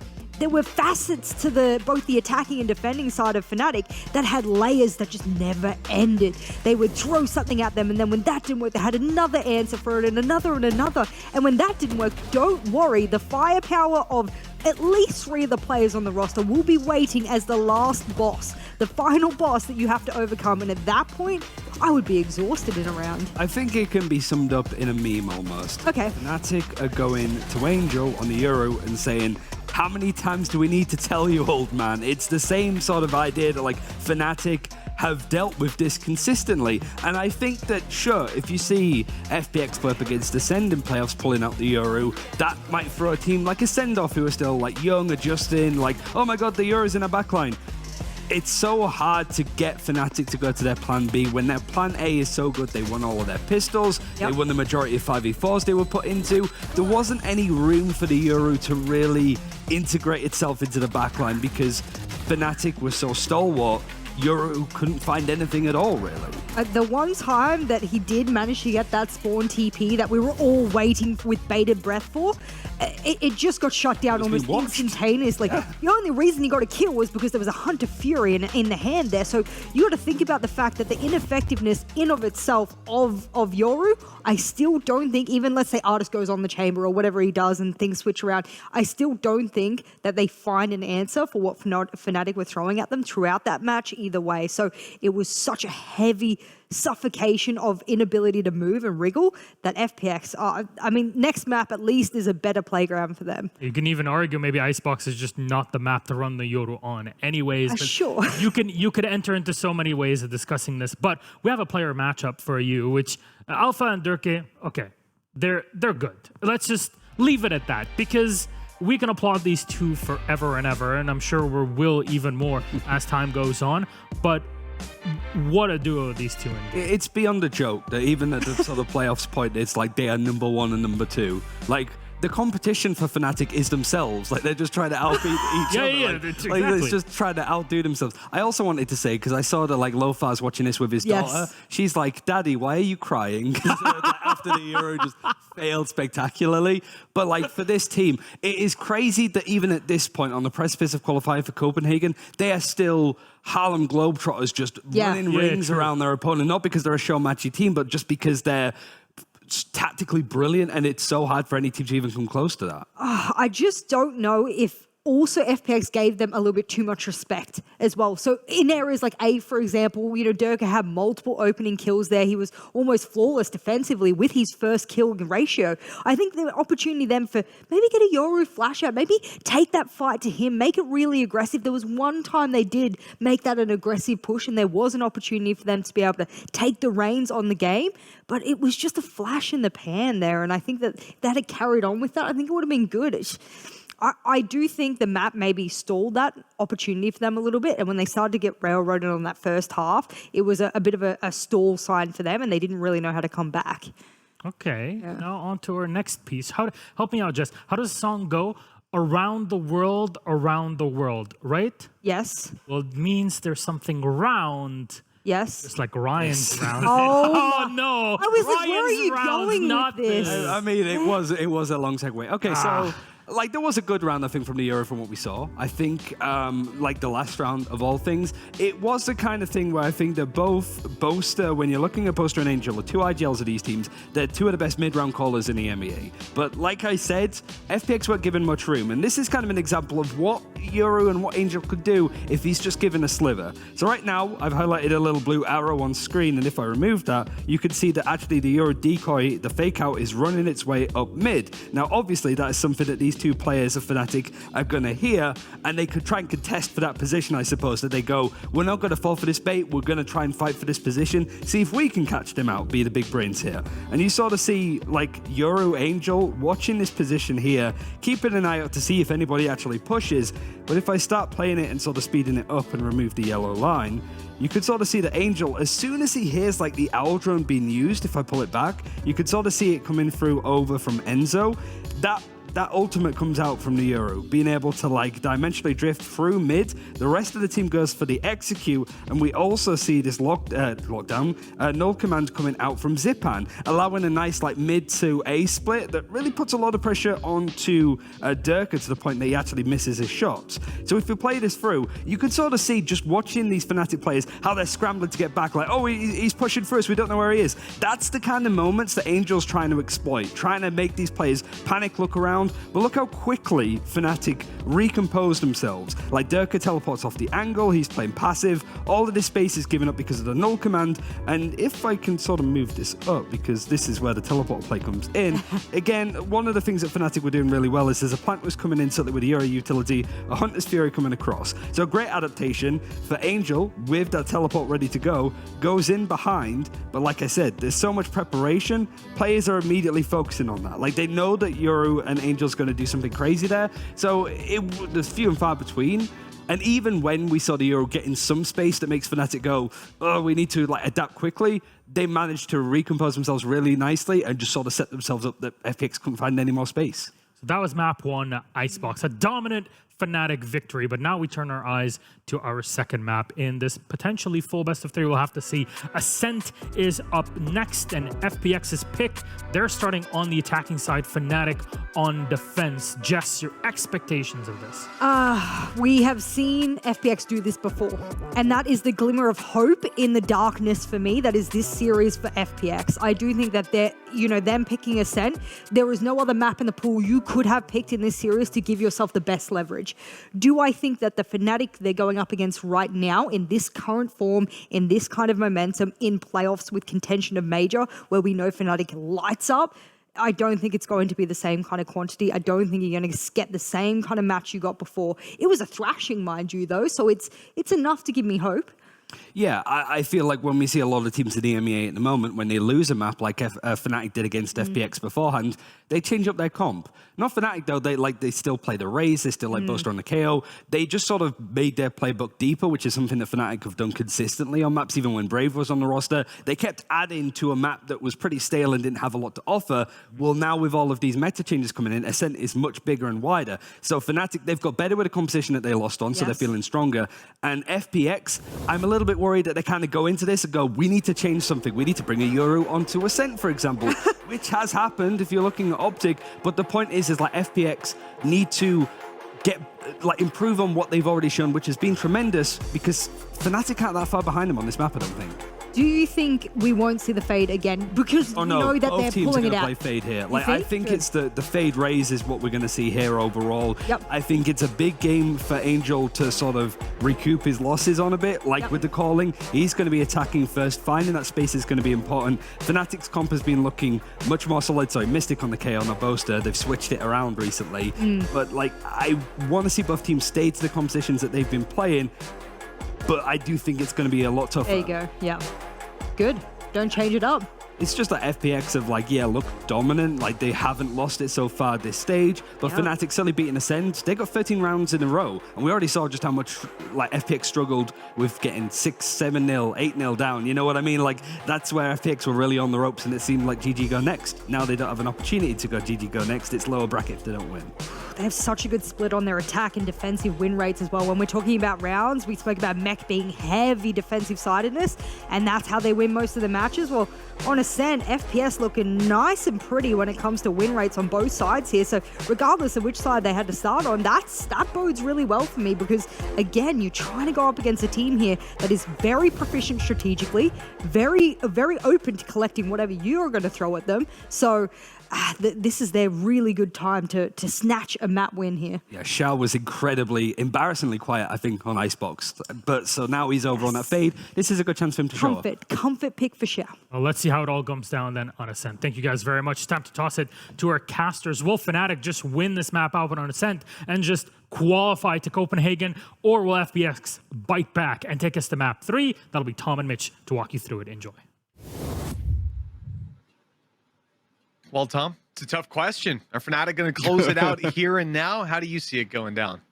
S2: facets to both the attacking and defending side of FNATIC that had layers that just never ended. They would throw something at them, and then when that didn't work, they had another answer for it, and another and another. And when that didn't work, don't worry, the firepower of at least 3 of the players on the roster will be waiting as the last boss, the final boss that you have to overcome. And at that point, I would be exhausted in a round.
S3: I think it can be summed up in a meme almost.
S2: Okay.
S3: FNATIC are going to Angel on the Euro and saying, how many times do we need to tell you, old man? It's the same sort of idea that, like, FNATIC have dealt with this consistently. And I think that, sure, if you see FPX play up against Ascend in playoffs pulling out the Euro, that might throw a team like Ascend off who are still, like, young, adjusting, like, oh my god, the Euro's in our backline. It's so hard to get FNATIC to go to their plan B when their plan A is so good. They won all of their pistols. Yep. They won the majority of 5v4s they were put into. There wasn't any room for the Euro to really integrate itself into the backline because FNATIC was so stalwart. Euro couldn't find anything at all, really.
S2: The one time that he did manage to get that spawn TP that we were all waiting with bated breath for, it just got shut down almost instantaneously. Yeah. The only reason he got a kill was because there was a Hunter Fury in the hand there. So you got to think about the fact that the ineffectiveness in of itself of Yoru, I still don't think, even let's say Artist goes on the chamber or whatever he does and things switch around, I still don't think that they find an answer for what FNATIC were throwing at them throughout that match either way. So it was such a heavy suffocation of inability to move and wriggle that FPX, I mean, next map at least is a better playground for them.
S1: You can even argue maybe Icebox is just not the map to run the Yoru on anyways. But
S2: sure.
S1: You could enter into so many ways of discussing this, but we have a player matchup for you, which Alpha and Durke, okay, they're good. Let's just leave it at that because we can applaud these two forever and ever, and I'm sure we will even more as time goes on, but what a duo these two indeed.
S3: It's beyond a joke that even at the sort of playoffs point, it's like they are number 1 and number 2. Like, the competition for FNATIC is themselves. Like, they're just trying to outbeat each other.
S1: Yeah,
S3: like,
S1: exactly.
S3: It's just trying to outdo themselves. I also wanted to say, because I saw that, like, Lofar's watching this with his daughter. She's like, Daddy, why are you crying? After the Euro just failed spectacularly. But, like, for this team, it is crazy that even at this point, on the precipice of qualifying for Copenhagen, they are still Harlem Globetrotters just running rings around their opponent. Not because they're a show-matchy team, but just because they're tactically brilliant, and it's so hard for any team to even come close to that.
S2: I just don't know if also FPX gave them a little bit too much respect as well. So in areas like A, for example, Durka had multiple opening kills there. He was almost flawless defensively with his first kill ratio. I think the opportunity then for maybe get a Yoru flash out, maybe take that fight to him, make it really aggressive. There was one time they did make that an aggressive push and there was an opportunity for them to be able to take the reins on the game, but it was just a flash in the pan there. And I think that had carried on with that. I think it would have been good. I do think the map maybe stalled that opportunity for them a little bit. And when they started to get railroaded on that first half, it was a bit of a stall sign for them and they didn't really know how to come back.
S1: Okay, now on to our next piece. Help me out, Jess. How does the song go? Around the world, right?
S2: Yes.
S1: Well, it means there's something round.
S2: Yes.
S1: It's like Ryan's round.
S2: Oh,
S1: no.
S2: I was like, where are you going with this?
S3: I mean, it was a long segue. Okay, so like there was a good round, I think, from the Euro from what we saw. I think like the last round of all things, it was the kind of thing where I think that both Boaster, when you're looking at Boaster and Angel, the two IGLs of these teams, they're two of the best mid-round callers in the EMEA. But like I said, FPX weren't given much room, and this is kind of an example of what Euro and what Angel could do if he's just given a sliver. So right now, I've highlighted a little blue arrow on screen, and if I remove that, you can see that actually the Euro decoy, the fake out, is running its way up mid. Now, obviously, that is something that these two players of FNATIC are going to hear, and they could try and contest for that position, I suppose, that they go, we're not going to fall for this bait, we're going to try and fight for this position, see if we can catch them out, be the big brains here. And you sort of see, like, Euro Angel watching this position here, keeping an eye out to see if anybody actually pushes, but if I start playing it and sort of speeding it up and remove the yellow line, you could sort of see that Angel, as soon as he hears like the owl drone being used, if I pull it back, you could sort of see it coming through over from Enzo. That ultimate comes out from the Yoru, being able to like dimensionally drift through mid. The rest of the team goes for the execute, and we also see this lockdown null command coming out from Zipan, allowing a nice like mid to A split that really puts a lot of pressure onto Durka to the point that he actually misses his shots. So if we play this through, you could sort of see just watching these Fnatic players how they're scrambling to get back, like, oh, he's pushing through us, we don't know where he is. That's the kind of moments that Angel's trying to exploit, trying to make these players panic, look around. But look how quickly Fnatic recompose themselves. Like Durka teleports off the angle, he's playing passive, all of this space is given up because of the null command, and if I can sort of move this up, because this is where the teleport play comes in, again, one of the things that Fnatic were doing really well is there's a plant was coming in certainly with the Euro utility, a Hunter's Fury coming across. So great adaptation for Angel with that teleport ready to go, goes in behind, but like I said, there's so much preparation, players are immediately focusing on that. Like they know that Yoru and Angel's going to do something crazy there, so there's few and far between. And even when we saw the Euro get in some space that makes Fnatic go, oh, we need to like adapt quickly, they managed to recompose themselves really nicely and just sort of set themselves up that FPX couldn't find any more space.
S1: So that was map 1, Icebox, a dominant Fnatic victory, but now we turn our eyes to our second map in this potentially full best of 3. We'll have to see. Ascent is up next, and FPX's pick. They're starting on the attacking side, Fnatic on defense. Jess, your expectations of this?
S2: We have seen FPX do this before, and that is the glimmer of hope in the darkness for me. That is this series for FPX. I do think that them picking Ascent, there is no other map in the pool you could have picked in this series to give yourself the best leverage. Do I think that the Fnatic they're going up against right now in this current form, in this kind of momentum, in playoffs with contention of major, where we know Fnatic lights up, I don't think it's going to be the same kind of quantity. I don't think you're going to get the same kind of match you got before. It was a thrashing, mind you, though, so it's enough to give me hope.
S3: Yeah, I feel like when we see a lot of teams in the EMEA at the moment, when they lose a map like Fnatic did against FPX beforehand, they change up their comp. Not Fnatic though, they still play the Raze, they still like Boaster on the KO. They just sort of made their playbook deeper, which is something that Fnatic have done consistently on maps, even when Brave was on the roster. They kept adding to a map that was pretty stale and didn't have a lot to offer. Well, now with all of these meta changes coming in, Ascent is much bigger and wider. So Fnatic, they've got better with the composition that they lost on, so they're feeling stronger. And FPX, I'm a little bit worried that they kind of go into this and go, we need to change something. We need to bring a Yoru onto Ascent, for example, which has happened if you're looking at Optic. But the point is like FPX need to improve on what they've already shown, which has been tremendous, because Fnatic aren't that far behind them on this map, I don't think.
S2: Do you think we won't see the fade again? Because you know that
S3: both
S2: they're
S3: teams
S2: pulling
S3: are
S2: it
S3: going to
S2: out.
S3: play fade here. I think it's the fade raise is what we're going to see here overall.
S2: Yep.
S3: I think it's a big game for Angel to sort of recoup his losses on a bit, with the calling. He's going to be attacking first. Finding that space is going to be important. Fnatic's comp has been looking much more solid. Sorry, Mystic on the KO, not Boaster. They've switched it around recently. But I want to see both teams stay to the compositions that they've been playing. But I do think it's going to be a lot tougher.
S2: There you go. Yeah. Good. Don't change it up.
S3: It's just that FPX of look dominant, they haven't lost it so far at this stage, but Fnatic certainly beating Ascent. They got 13 rounds in a row, and we already saw just how much FPX struggled with getting 6-0, 7-0, 8-0 down. You know what I mean? That's where FPX were really on the ropes, and it seemed like GG go next. Now they don't have an opportunity to go GG go next. It's lower bracket if they don't win.
S2: They have such a good split on their attack and defensive win rates as well. When we're talking about rounds, we spoke about Mech being heavy defensive sidedness, and that's how they win most of the matches. Well, on Ascent, FPS looking nice and pretty when it comes to win rates on both sides here. So regardless of which side they had to start on, that bodes really well for me, because again, you're trying to go up against a team here that is very proficient strategically, very open to collecting whatever you're going to throw at them. So this is their really good time to snatch a map win here.
S3: Yeah, Shao was embarrassingly quiet, I think, on Icebox. But so now he's over on that fade. This is a good chance for him to show up.
S2: Comfort pick for Shao.
S1: Well, let's see how it all comes down then on Ascent. Thank you guys very much. It's time to toss it to our casters. Will Fnatic just win this map out on Ascent and just qualify to Copenhagen, or will FPX bite back and take us to map 3? That'll be Tom and Mitch to walk you through it. Enjoy.
S4: Well, Tom, it's a tough question. Are Fnatic going to close it out here and now? How do you see it going down?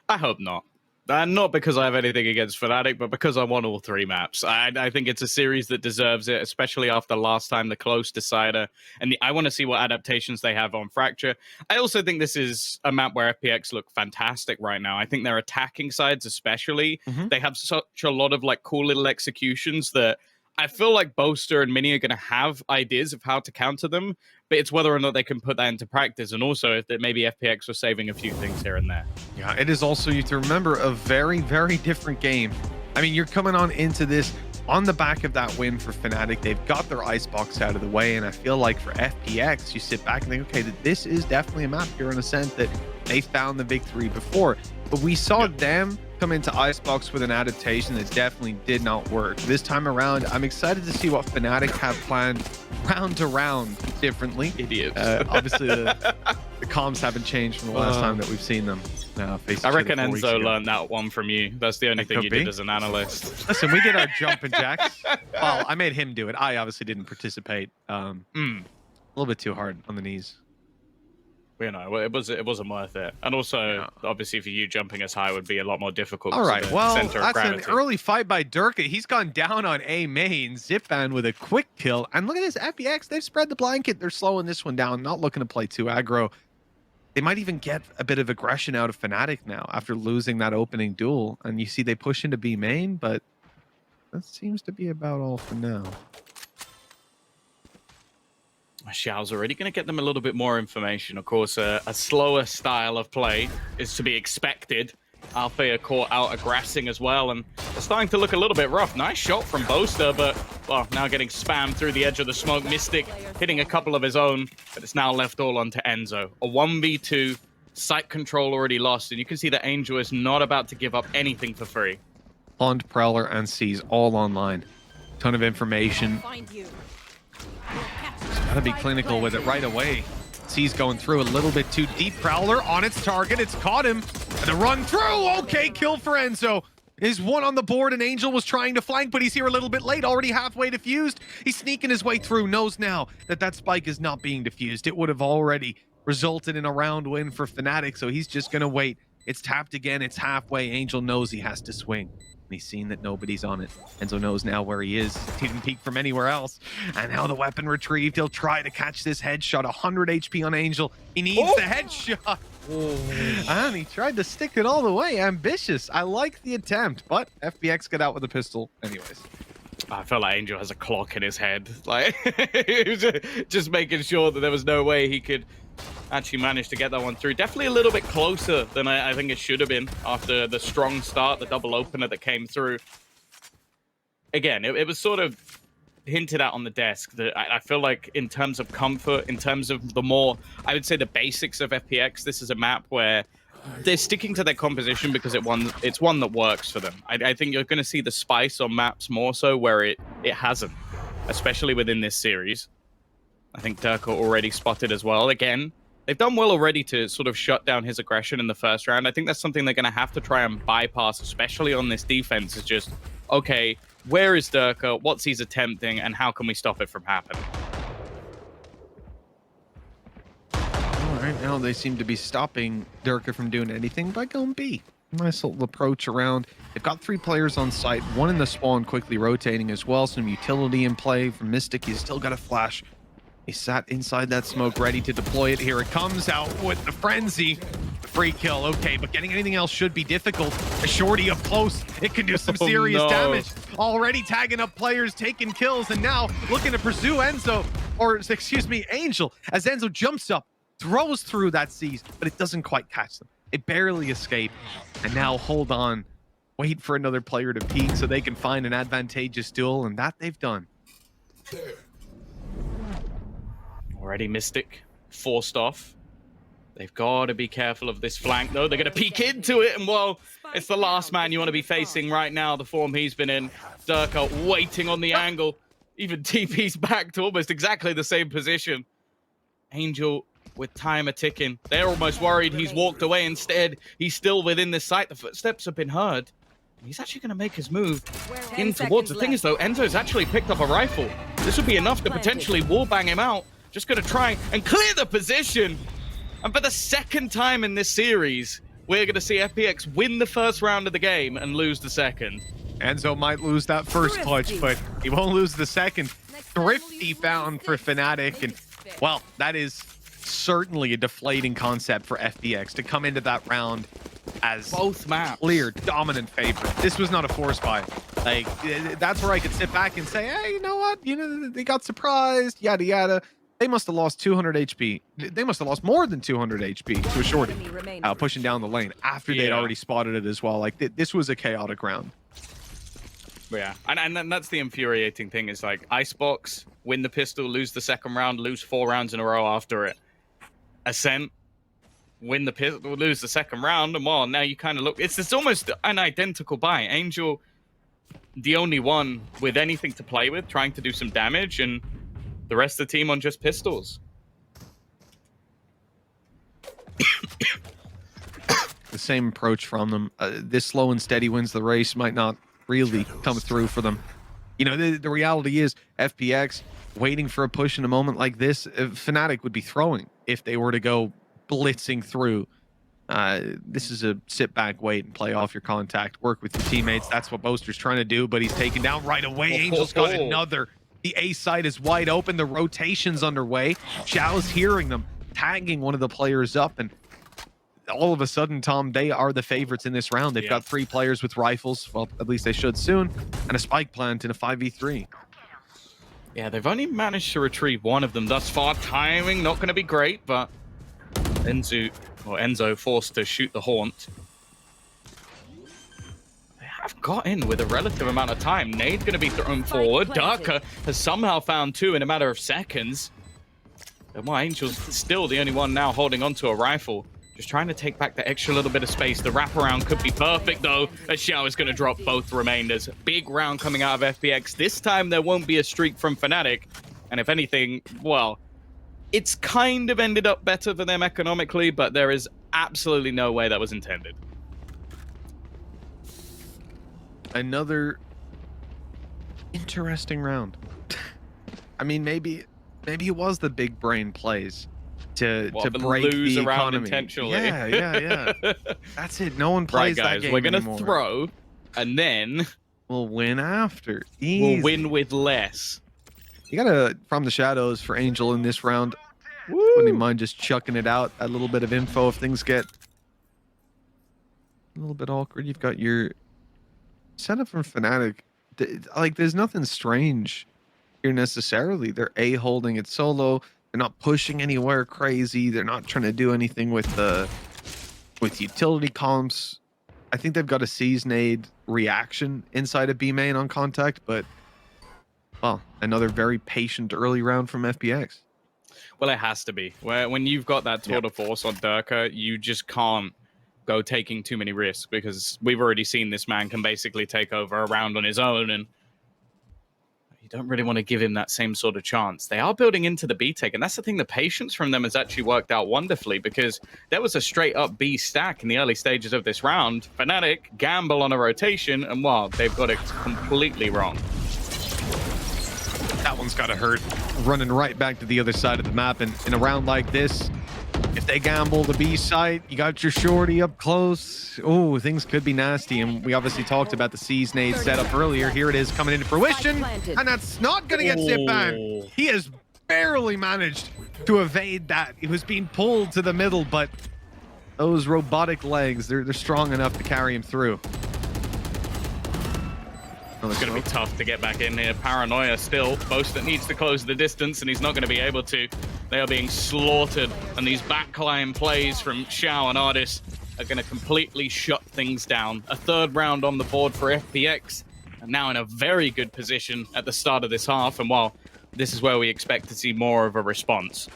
S5: I hope not. Not because I have anything against Fnatic, but because I want all 3 maps. I think it's a series that deserves it, especially after last time, the close decider. And I want to see what adaptations they have on Fracture. I also think this is a map where FPX look fantastic right now. I think their attacking sides especially, they have such a lot of like cool little executions that I feel like Boaster and Mini are going to have ideas of how to counter them, but it's whether or not they can put that into practice, and also if that maybe FPX was saving a few things here and there.
S4: Yeah, it is also, you have to remember, a very, very different game. I mean, you're coming on into this on the back of that win for Fnatic. They've got their icebox out of the way, and I feel like for FPX, you sit back and think, okay, this is definitely a map here in a sense that they found the victory before. But we saw them come into Icebox with an adaptation that definitely did not work. This time around, I'm excited to see what Fnatic have planned round to round differently.
S5: Idiots.
S4: Obviously, the comms haven't changed from the last time that we've seen them face each
S5: I
S4: other
S5: reckon
S4: 4 weeks
S5: Enzo
S4: ago.
S5: learned that one from you. That's the only thing
S4: could
S5: you
S4: be.
S5: did as an analyst.
S4: Listen, we did our jumping jacks. Well, I made him do it. I obviously didn't participate. A little bit too hard on the knees.
S5: You know, it wasn't worth it. And also, obviously, for you, jumping as high would be a lot more difficult.
S4: All right, well,
S5: center of
S4: that's
S5: gravity.
S4: an early fight by Durka. He's gone down on A main. Zipban with a quick kill. And look at this, FPX, they've spread the blanket. They're slowing this one down, not looking to play too aggro. They might even get a bit of aggression out of Fnatic now after losing that opening duel. And you see they push into B main, but that seems to be about all for now.
S5: Xiao's already going to get them a little bit more information. Of course, a slower style of play is to be expected. Althea caught out aggressing as well, and it's starting to look a little bit rough. Nice shot from Boaster, but, well, now getting spammed through the edge of the smoke. Mystic hitting a couple of his own, but it's now left all onto Enzo. A 1v2, site control already lost, and you can see that Angel is not about to give up anything for free.
S4: Pond, Prowler, and C's all online. Ton of information.
S6: Find you.
S4: Gotta be clinical with it right away. C's going through a little bit too deep. Prowler on its target. It's caught him. And the run through. Okay, kill for Enzo. Is one on the board, and Angel was trying to flank, but he's here a little bit late, already halfway diffused. He's sneaking his way through, knows now that that spike is not being diffused. It would have already resulted in a round win for Fnatic, so he's just gonna wait. It's tapped again, it's halfway. Angel knows he has to swing. And he's seen that nobody's on it. Enzo knows now where he is. He didn't peek from anywhere else. And now the weapon retrieved. He'll try to catch this headshot. 100 HP on Angel. He needs the headshot. And he tried to stick it all the way. Ambitious. I like the attempt, but FPX got out with a pistol anyways.
S5: I felt like Angel has a clock in his head. Like, he was just making sure that there was no way he could actually manage to get that one through. Definitely a little bit closer than I think it should have been after the strong start, the double opener that came through. Again, it was sort of hinted at on the desk that I feel like in terms of comfort, in terms of the more, I would say the basics of FPX, this is a map where they're sticking to their composition because it's one that works for them. I think you're going to see the spice on maps more so where it hasn't, especially within this series. I think Durka already spotted as well. Again, they've done well already to sort of shut down his aggression in the first round. I think that's something they're going to have to try and bypass, especially on this defense, is just, okay, where is Durka? What's he's attempting? And how can we stop it from happening?
S4: Right now they seem to be stopping Durka from doing anything by going B. Nice little approach around. They've got 3 players on site, one in the spawn quickly rotating as well. Some utility in play from Mystic. He's still got a flash. He sat inside that smoke ready to deploy it. Here it comes out with the frenzy. The free kill, okay, but getting anything else should be difficult. A shorty up close, it can do some serious damage. Already tagging up players, taking kills, and now looking to pursue Enzo, or excuse me, Angel, as Enzo jumps up, throws through that seize, but it doesn't quite catch them. It barely escaped. And now hold on, wait for another player to peek so they can find an advantageous duel, and that they've done.
S5: Already Mystic forced off. They've got to be careful of this flank, though. They're going to peek into it, and well, it's the last man you want to be facing right now, the form he's been in. Durka waiting on the angle. Even TP's back to almost exactly the same position. Angel with timer ticking. They're almost worried he's walked away. Instead, he's still within the site. The footsteps have been heard. He's actually going to make his move in towards. The thing is, though, Enzo's actually picked up a rifle. This would be enough to potentially wallbang him out. Just going to try and clear the position. And for the second time in this series, we're going to see FPX win the first round of the game and lose the second.
S4: Enzo might lose that first clutch, but he won't lose the second. Thrifty found for FNATIC, and well, that is certainly a deflating concept for FPX to come into that round as
S5: Both maps.
S4: clear dominant favorite. This was not a force buy. Like, that's where I could sit back and say, hey, you know what? You know, they got surprised, yada yada. They must have lost 200 HP. They must have lost more than 200 HP to a shorty pushing down the lane after they'd already spotted it as well. Like, this was a chaotic round.
S5: Yeah, and that's the infuriating thing is like Icebox, win the pistol, lose the second round, lose 4 rounds in a row after it. Ascent, win the pistol, lose the second round, and well, now you kind of look, it's almost an identical buy. Angel, the only one with anything to play with, trying to do some damage, and the rest of the team on just pistols.
S4: The same approach from them. This slow and steady wins the race might not really come through for them. You know, the reality is FPX waiting for a push in a moment like this, FNATIC would be throwing if they were to go blitzing through. This is a sit back, wait, and play off your contact, work with your teammates. That's what Boaster's trying to do, but he's taken down right away. Angel's got another. The A side is wide open. The rotation's underway. Xiao's hearing them, tagging one of the players up, and all of a sudden, Tom, they are the favorites in this round. They've got 3 players with rifles. Well, at least they should soon. And a spike plant in a 5v3.
S5: Yeah, they've only managed to retrieve one of them thus far. Timing not going to be great, but Enzo forced to shoot the haunt. They have got in with a relative amount of time. Nade's going to be thrown forward. Darker has somehow found 2 in a matter of seconds. And well, Angel's still the only one now holding onto a rifle. Just trying to take back the extra little bit of space. The wraparound could be perfect, though, as Xiao is going to drop both remainders. Big round coming out of FPX. This time, there won't be a streak from FNATIC. And if anything, well, it's kind of ended up better for them economically, but there is absolutely no way that was intended.
S4: Another interesting round. I mean, maybe it was the big brain plays to break
S5: lose
S4: the
S5: around
S4: economy.
S5: intentionally.
S4: Yeah. That's it. No one plays
S5: Right, guys,
S4: that game
S5: we're gonna
S4: anymore.
S5: throw, and then
S4: We'll win after. Easy.
S5: we'll win with less.
S4: You gotta from the shadows for Angel in this round.
S5: Woo!
S4: Wouldn't mind just chucking it out. A little bit of info if things get a little bit awkward. You've got your setup from FNATIC. Like, there's nothing strange here necessarily. They're A holding it solo. They're not pushing anywhere crazy. They're not trying to do anything with utility comps. I think they've got a seize nade reaction inside of B main on contact, but well, another very patient early round from FPX.
S5: Well, it has to be. When you've got that tour de force on Durka, you just can't go taking too many risks, because we've already seen this man can basically take over a round on his own, and you don't really want to give him that same sort of chance. They are building into the B take, and that's the thing. The patience from them has actually worked out wonderfully, because there was a straight up B stack in the early stages of this round. FNATIC gamble on a rotation, and well, they've got it completely wrong.
S4: That one's got to hurt. Running right back to the other side of the map, and in a round like this, if they gamble the B site, you got your shorty up close. Oh, things could be nasty. And we obviously talked about the seize nade setup earlier. Here it is coming into fruition, and that's not going to get zip banned. He has barely managed to evade that. He was being pulled to the middle, but those robotic legs, they're strong enough to carry him through.
S5: It's going to be tough to get back in here. Paranoia still. Boasted needs to close the distance, and he's not going to be able to. They are being slaughtered, and these backline plays from Xiao and Ardis are going to completely shut things down. A third round on the board for FPX, and now in a very good position at the start of this half, and while this is where we expect to see more of a response.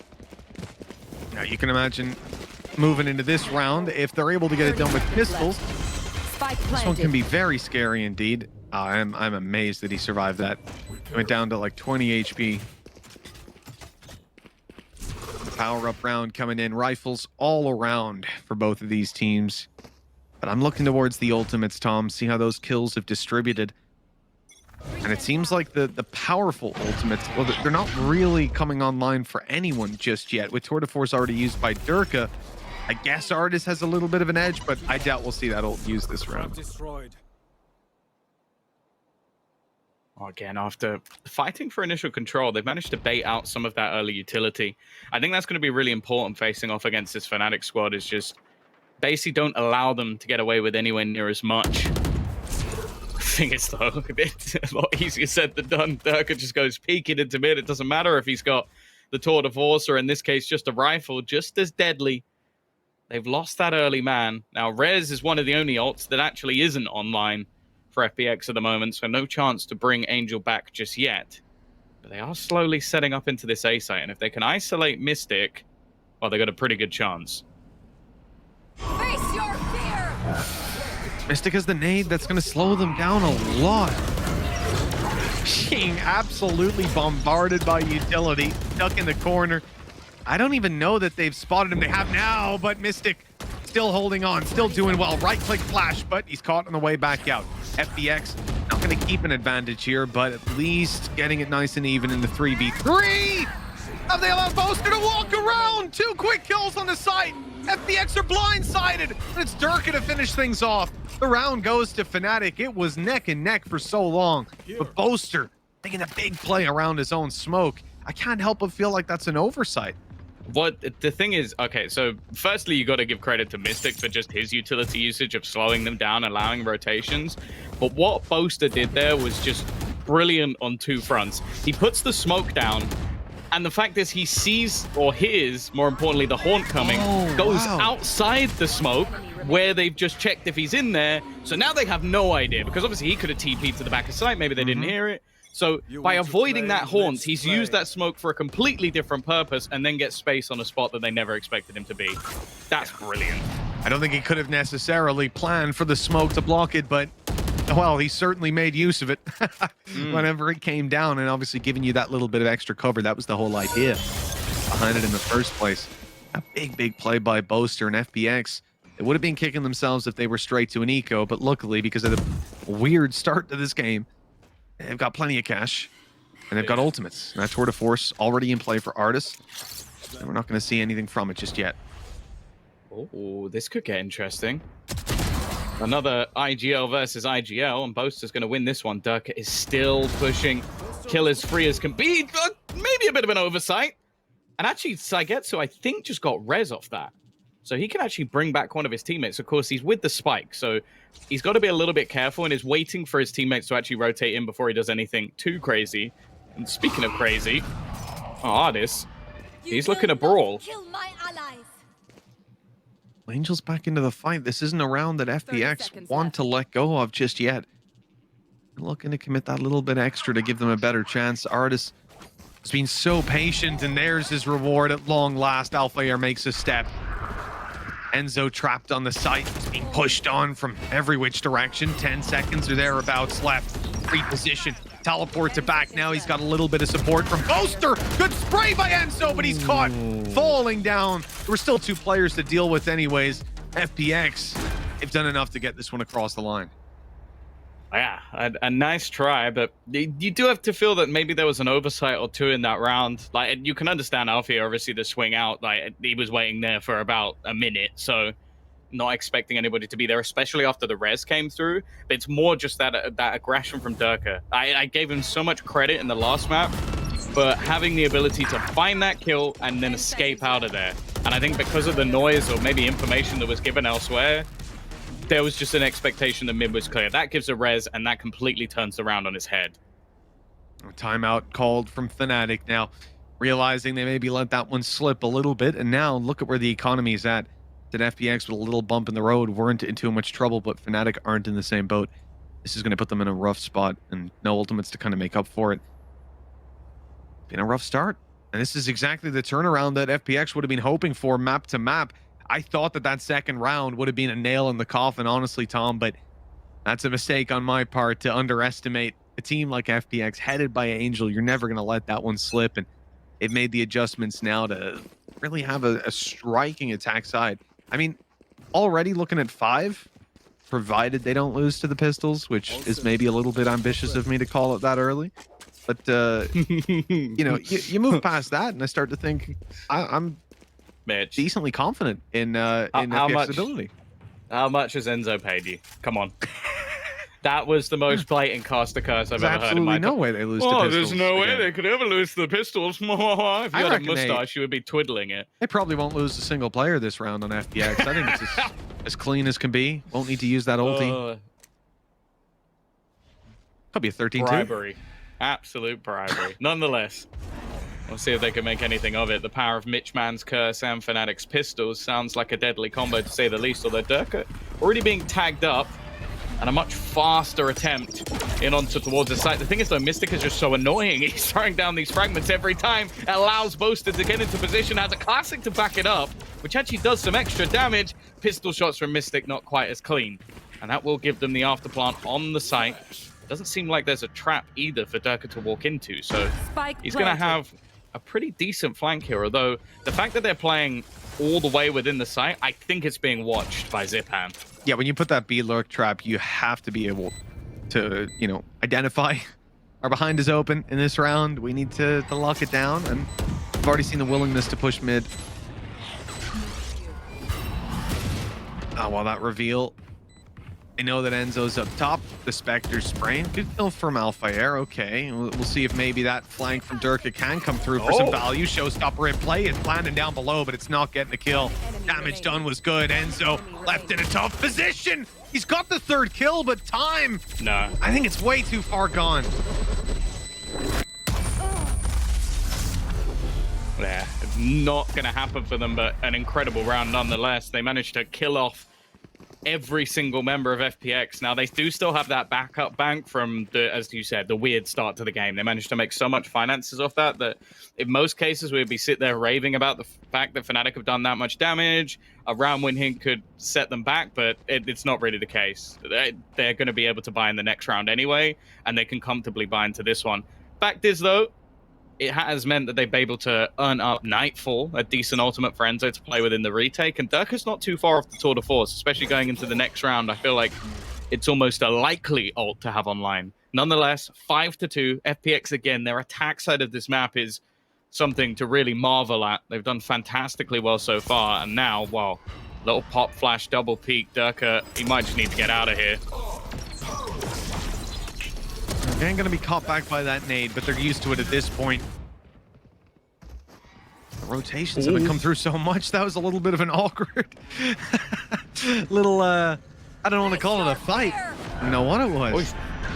S4: Now you can imagine moving into this round, if they're able to get it done with pistols, this one can be very scary indeed. I'm amazed that he survived that. Went down to like 20 HP. Power-up round coming in. Rifles all around for both of these teams. But I'm looking towards the ultimates, Tom. See how those kills have distributed. And it seems like the powerful ultimates, well, they're not really coming online for anyone just yet. With Tour de Force already used by Durka, I guess Artis has a little bit of an edge, but I doubt we'll see that ult used this round.
S5: Again, after fighting for initial control, they've managed to bait out some of that early utility. I think that's going to be really important facing off against this Fnatic squad, is just basically don't allow them to get away with anywhere near as much. The thing is, though, it's a lot easier said than done. Durka just goes peeking into mid. It doesn't matter if he's got the Tour de Force or, in this case, just a rifle, just as deadly. They've lost that early man. Now, Rez is one of the only ults that actually isn't online for FPX at the moment, so no chance to bring Angel back just yet. But they are slowly setting up into this A site, and if they can isolate Mystic, well, they got a pretty good chance.
S6: Face your fear!
S4: Mystic has the nade that's going to slow them down a lot. Being absolutely bombarded by utility, stuck in the corner. I don't even know that they've spotted him. They have now, but Mystic still holding on, still doing well. Right-click flash, but he's caught on the way back out. FPX not going to keep an advantage here, but at least getting it nice and even in the 3v3. Have they allowed Boaster to walk around? 2 quick kills on the site. FPX are blindsided, and it's Durka to finish things off. The round goes to Fnatic. It was neck and neck for so long, but Boaster making a big play around his own smoke. I can't help but feel like that's an oversight.
S5: What the thing is, okay, so firstly, you got to give credit to Mystic for just his utility usage of slowing them down, allowing rotations. But what Boaster did there was just brilliant on 2 fronts. He puts the smoke down, and the fact is he sees or hears, more importantly, the haunt coming, goes outside the smoke where they've just checked if he's in there. So now they have no idea, because obviously he could have TP'd to the back of site. Maybe they didn't hear it. So by avoiding that haunt, he's used that smoke for a completely different purpose and then gets space on a spot that they never expected him to be. That's brilliant.
S4: I don't think he could have necessarily planned for the smoke to block it, but, well, he certainly made use of it whenever it came down, and obviously giving you that little bit of extra cover. That was the whole idea behind it in the first place. A big play by Boaster and FPX. They would have been kicking themselves if they were straight to an eco, but luckily, because of the weird start to this game, they've got plenty of cash, and they've got ultimates. And that Tour de Force already in play for Artis, and we're not going to see anything from it just yet.
S5: Oh, this could get interesting. Another IGL versus IGL, and Boaster's going to win this one. Durka is still pushing. Kill as free as can be. Maybe a bit of an oversight. And actually, Saigetsu, I think, just got res off that. So he can actually bring back one of his teammates. Of course, he's with the spike, so he's got to be a little bit careful and is waiting for his teammates to actually rotate in before he does anything too crazy. And speaking of crazy, Artis, he's looking to brawl.
S6: Kill my allies.
S4: Angel's back into the fight. This isn't a round that FPX want to let go of just yet. They're looking to commit that little bit extra to give them a better chance. Artis has been so patient, and there's his reward at long last. Alpha Air makes a step. Enzo trapped on the site, being pushed on from every which direction. 10 seconds or thereabouts left. Reposition, teleport to back. Now he's got a little bit of support from Boaster. Good spray by Enzo, but he's caught falling down. There were still 2 players to deal with anyways. FPX, they've done enough to get this one across the line.
S5: Yeah, a nice try, but you do have to feel that maybe there was an oversight or 2 in that round. Like, you can understand Alfie, obviously, the swing out. Like, he was waiting there for about a minute, so not expecting anybody to be there, especially after the res came through. But it's more just that aggression from Durka. I gave him so much credit in the last map, but having the ability to find that kill and then escape out of there. And I think because of the noise or maybe information that was given elsewhere, there was just an expectation that mid was clear. That gives a res, and that completely turns around on his head.
S4: A timeout called from Fnatic now, realizing they maybe let that one slip a little bit, and now look at where the economy is at. That FPX with a little bump in the road weren't in too much trouble, but Fnatic aren't in the same boat. This is going to put them in a rough spot, and no ultimates to kind of make up for it. Been a rough start, and this is exactly the turnaround that FPX would have been hoping for map to map. I thought that second round would have been a nail in the coffin, honestly, Tom, but that's a mistake on my part to underestimate a team like FPX headed by Angel. You're never going to let that one slip, and they've made the adjustments now to really have a striking attack side. I mean, already looking at 5, provided they don't lose to the Pistols, which is maybe a little bit ambitious of me to call it that early. But, you know, you move past that, and I start to think I'm
S5: Mitch.
S4: decently confident in
S5: how
S4: FPX's
S5: much?
S4: ability.
S5: How much has Enzo paid you? Come on. That was the most blatant caster curse I've
S4: There's
S5: ever heard in
S4: absolutely
S5: my
S4: no way they lose to
S5: Oh,
S4: pistols.
S5: there's no way
S4: again.
S5: they could ever lose to the pistols. If you had a
S4: reckon
S5: mustache, you would be twiddling it.
S4: They probably won't lose a single player this round on FPX. I think it's as clean as can be. Won't need to use that ulti. Could be a 13-2.
S5: Bribery. Absolute bribery. Nonetheless, we'll see if they can make anything of it. The power of Mitch Mann's curse and FNATIC's pistols sounds like a deadly combo, to say the least, although Durka already being tagged up, and a much faster attempt in onto towards the site. The thing is, though, Mystic is just so annoying. He's throwing down these fragments every time. It allows Boaster to get into position, has a classic to back it up, which actually does some extra damage. Pistol shots from Mystic, not quite as clean. And that will give them the afterplant on the site. Doesn't seem like there's a trap either for Durka to walk into, so he's going to have a pretty decent flank here, although the fact that they're playing all the way within the site, I think it's being watched by Zipan.
S4: Yeah, when you put that B lurk trap, you have to be able to, you know, identify our behind is open in this round. We need to lock it down, and I've already seen the willingness to push mid. Oh, well, that reveal. I know that Enzo's up top. The Spectre's spraying. Good kill from Alphair. Okay, we'll see if maybe that flank from Durka can come through for some value. Showstopper in play. It's landing down below, but it's not getting the kill. Damage done was good. Enzo left in a tough position. He's got the third kill, but time.
S5: No.
S4: I think it's way too far gone.
S5: Yeah, it's not going to happen for them, but an incredible round nonetheless. They managed to kill off every single member of FPX. Now, they do still have that backup bank from the, as you said, the weird start to the game. They managed to make so much finances off that in most cases, we'd be sit there raving about the fact that FNATIC have done that much damage. A round win hint could set them back, but it's not really the case. They're going to be able to buy in the next round anyway, and they can comfortably buy into this one. Fact is, though, it has meant that they've been able to earn up Nightfall, a decent ultimate for Enzo to play within the retake, and Durka's not too far off the tour de force, especially going into the next round. I feel like it's almost a likely ult to have online. Nonetheless, 5-2, FPX again, their attack side of this map is something to really marvel at. They've done fantastically well so far, and now, well, little pop flash, double peek, Durka, he might just need to get out of here.
S4: They're going to be caught back by that nade, but they're used to it at this point. The rotations have come through so much. That was a little bit of an awkward little, I don't want to call it a fight. You know what it was?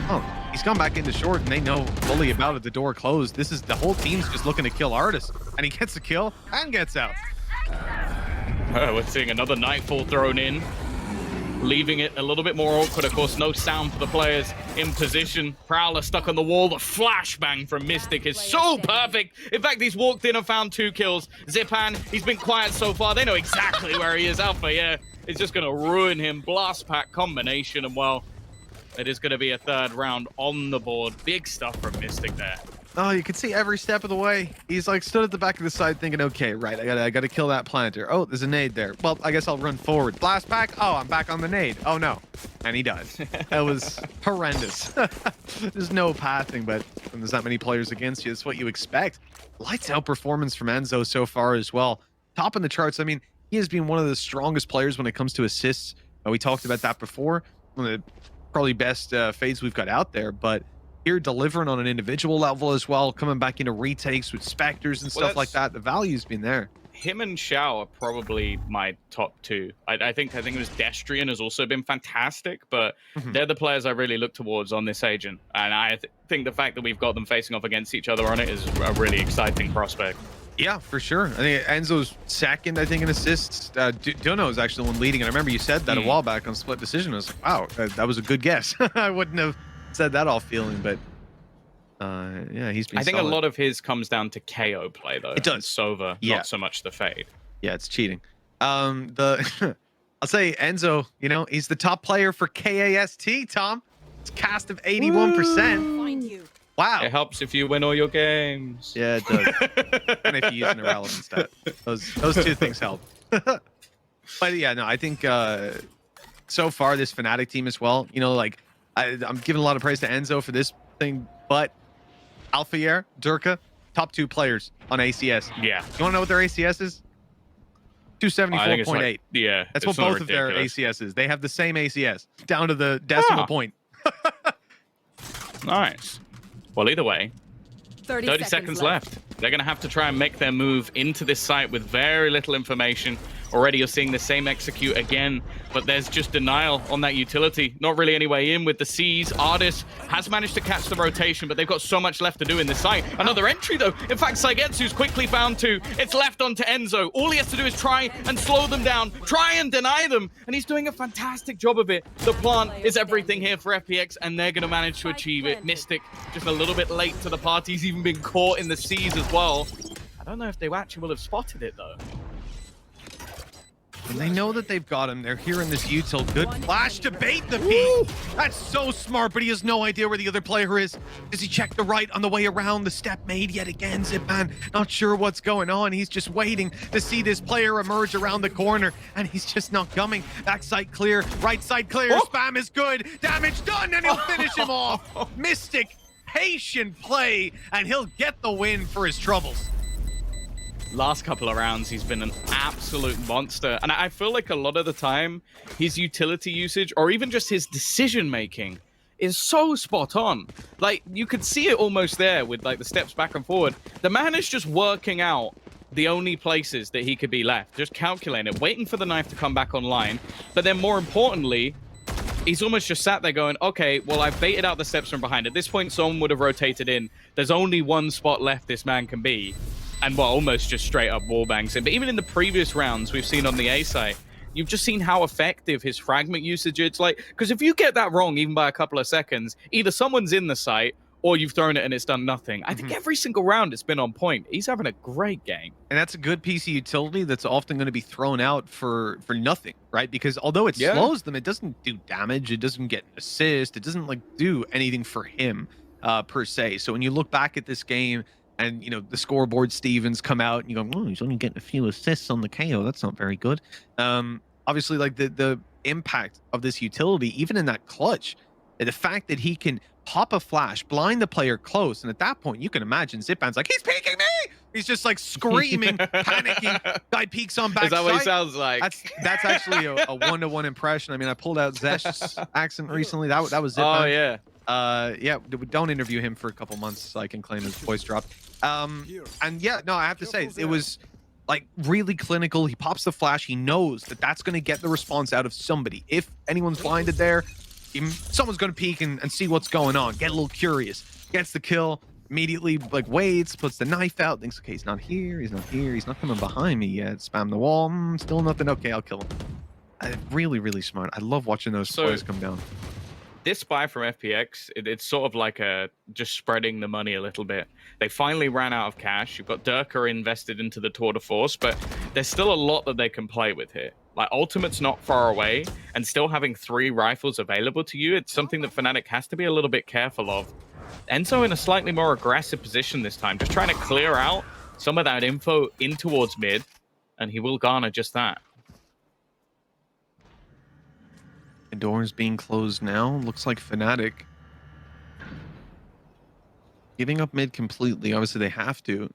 S4: Oh, he's gone back into short, and they know fully about it. The door closed. This is the whole team's just looking to kill Artis, and he gets a kill and gets out.
S5: We're seeing another Nightfall thrown in, leaving it a little bit more awkward. Of course, no sound for the players in position. Prowler stuck on the wall. The flashbang from Mystic is so perfect. In fact, he's walked in and found 2 kills. Zipan, he's been quiet so far. They know exactly where he is. Alpha, yeah, it's just going to ruin him. Blast pack combination, and well, it is going to be a third round on the board. Big stuff from Mystic there.
S4: Oh, you can see every step of the way. He's like stood at the back of the side thinking, okay, right, I gotta kill that planter. Oh, there's a nade there. Well, I guess I'll run forward. Blast pack. Oh, I'm back on the nade. Oh no. And he does. That was horrendous. There's no pathing, but when there's that many players against you, it's what you expect. Lights out performance from Enzo so far as well. Top in the charts. I mean, he has been one of the strongest players when it comes to assists. We talked about that before. One of the probably best fades we've got out there, but here delivering on an individual level as well, coming back into retakes with Spectres and stuff like that. The value's been there.
S5: Him and Shao are probably my top 2. I think it was Destrian has also been fantastic, but they're the players I really look towards on this agent. And I think the fact that we've got them facing off against each other on it is a really exciting prospect.
S4: Yeah, for sure. I think Enzo's second, I think, in assists. Dono is actually the one leading. And I remember you said that a while back on Split Decision. I was like, wow, that was a good guess. I wouldn't have said that off feeling, but yeah, he's been
S5: I think
S4: solid.
S5: a lot of his comes down to KO play, though.
S4: It does.
S5: Sova,
S4: Yeah.
S5: not so much the fade.
S4: Yeah, it's cheating. I'll say Enzo, you know, he's the top player for KAST, Tom. It's cast of 81%.
S6: Find you.
S4: Wow.
S5: It helps if you win all your games.
S4: Yeah, it does. And if you use an irrelevant stat. Those 2 things help. But yeah, no, I think so far this Fnatic team as well, you know, like I'm giving a lot of praise to Enzo for this thing, but Alphair, Durka, top 2 players on ACS.
S5: Yeah.
S4: You want to know what their ACS is? 274.8.
S5: Yeah,
S4: That's what
S5: it's not
S4: both of their
S5: ridiculous.
S4: ACS is. They have the same ACS, down to the decimal point.
S5: Nice. Well, either way, 30 seconds left. They're going to have to try and make their move into this site with very little information. Already you're seeing the same execute again, but there's just denial on that utility. Not really any way in with the C's. Artis has managed to catch the rotation, but they've got so much left to do in this site. Another entry, though. In fact, Saigetsu's quickly found two. It's left onto Enzo. All he has to do is try and slow them down, try and deny them, and he's doing a fantastic job of it. The plant is everything here for FPX, and they're going to manage to achieve it. Mystic just a little bit late to the party. He's even been caught in the C's as well. I don't know if they actually will have spotted it, though.
S4: And they know that they've got him. They're hearing this util. Good flash to bait the peek. That's so smart, but he has no idea where the other player is. Does he check the right on the way around? The step made yet again. Zipman not sure what's going on. He's just waiting to see this player emerge around the corner, and he's just not coming. Back side clear, right side clear. Spam is good. Damage done, and he'll finish him off. Mystic, patient play, and he'll get the win for his troubles.
S5: Last couple of rounds, he's been an absolute monster. And I feel like a lot of the time, his utility usage, or even just his decision-making, is so spot on. Like, you could see it almost there with, like, the steps back and forward. The man is just working out the only places that he could be left. Just calculating it, waiting for the knife to come back online. But then, more importantly, he's almost just sat there going, okay, well, I've baited out the steps from behind. At this point, someone would have rotated in. There's only one spot left this man can be. And, well, almost just straight up wallbangs him. But even in the previous rounds we've seen on the A site, you've just seen how effective his fragment usage is. Like, because if you get that wrong, even by a couple of seconds, either someone's in the site or you've thrown it and it's done nothing. I think every single round it's been on point. He's having a great game.
S4: And that's a good piece of utility that's often going to be thrown out for nothing, right? Because although it slows them, it doesn't do damage. It doesn't get an assist. It doesn't, like, do anything for him per se. So when you look back at this game, and, you know, the scoreboard Stevens come out and you go, oh, he's only getting a few assists on the KO. That's not very good. Obviously, like, the impact of this utility, even in that clutch, the fact that he can pop a flash, blind the player close. And at that point, you can imagine Zipman's like, he's peeking me. He's just like screaming, panicking. Guy peeks on back.
S5: Is that what he sounds like?
S4: That's actually a one-to-one impression. I mean, I pulled out Zesh's accent recently. That was Zipman.
S5: Oh, yeah.
S4: Yeah, don't interview him for a couple months so I can claim his voice dropped. And yeah, no, I have to say it was, like, really clinical. He pops the flash. He knows that that's going to get the response out of somebody. If anyone's blinded there, someone's going to peek and see what's going on. Get a little curious. Gets the kill. Immediately, like, waits, puts the knife out. Thinks, okay, he's not here. He's not here. He's not coming behind me yet. Spam the wall. Still nothing. Okay, I'll kill him. Really, really smart. I love watching those players come down.
S5: This buy from FPX, it's sort of like just spreading the money a little bit. They finally ran out of cash. You've got Durka invested into the Tour de Force, but there's still a lot that they can play with here. Like, Ultimate's not far away, and still having 3 rifles available to you, it's something that FNATIC has to be a little bit careful of. Enzo in a slightly more aggressive position this time, just trying to clear out some of that info in towards mid, and he will garner just that.
S4: Doors being closed now. Looks like FNATIC giving up mid completely. Obviously, they have to.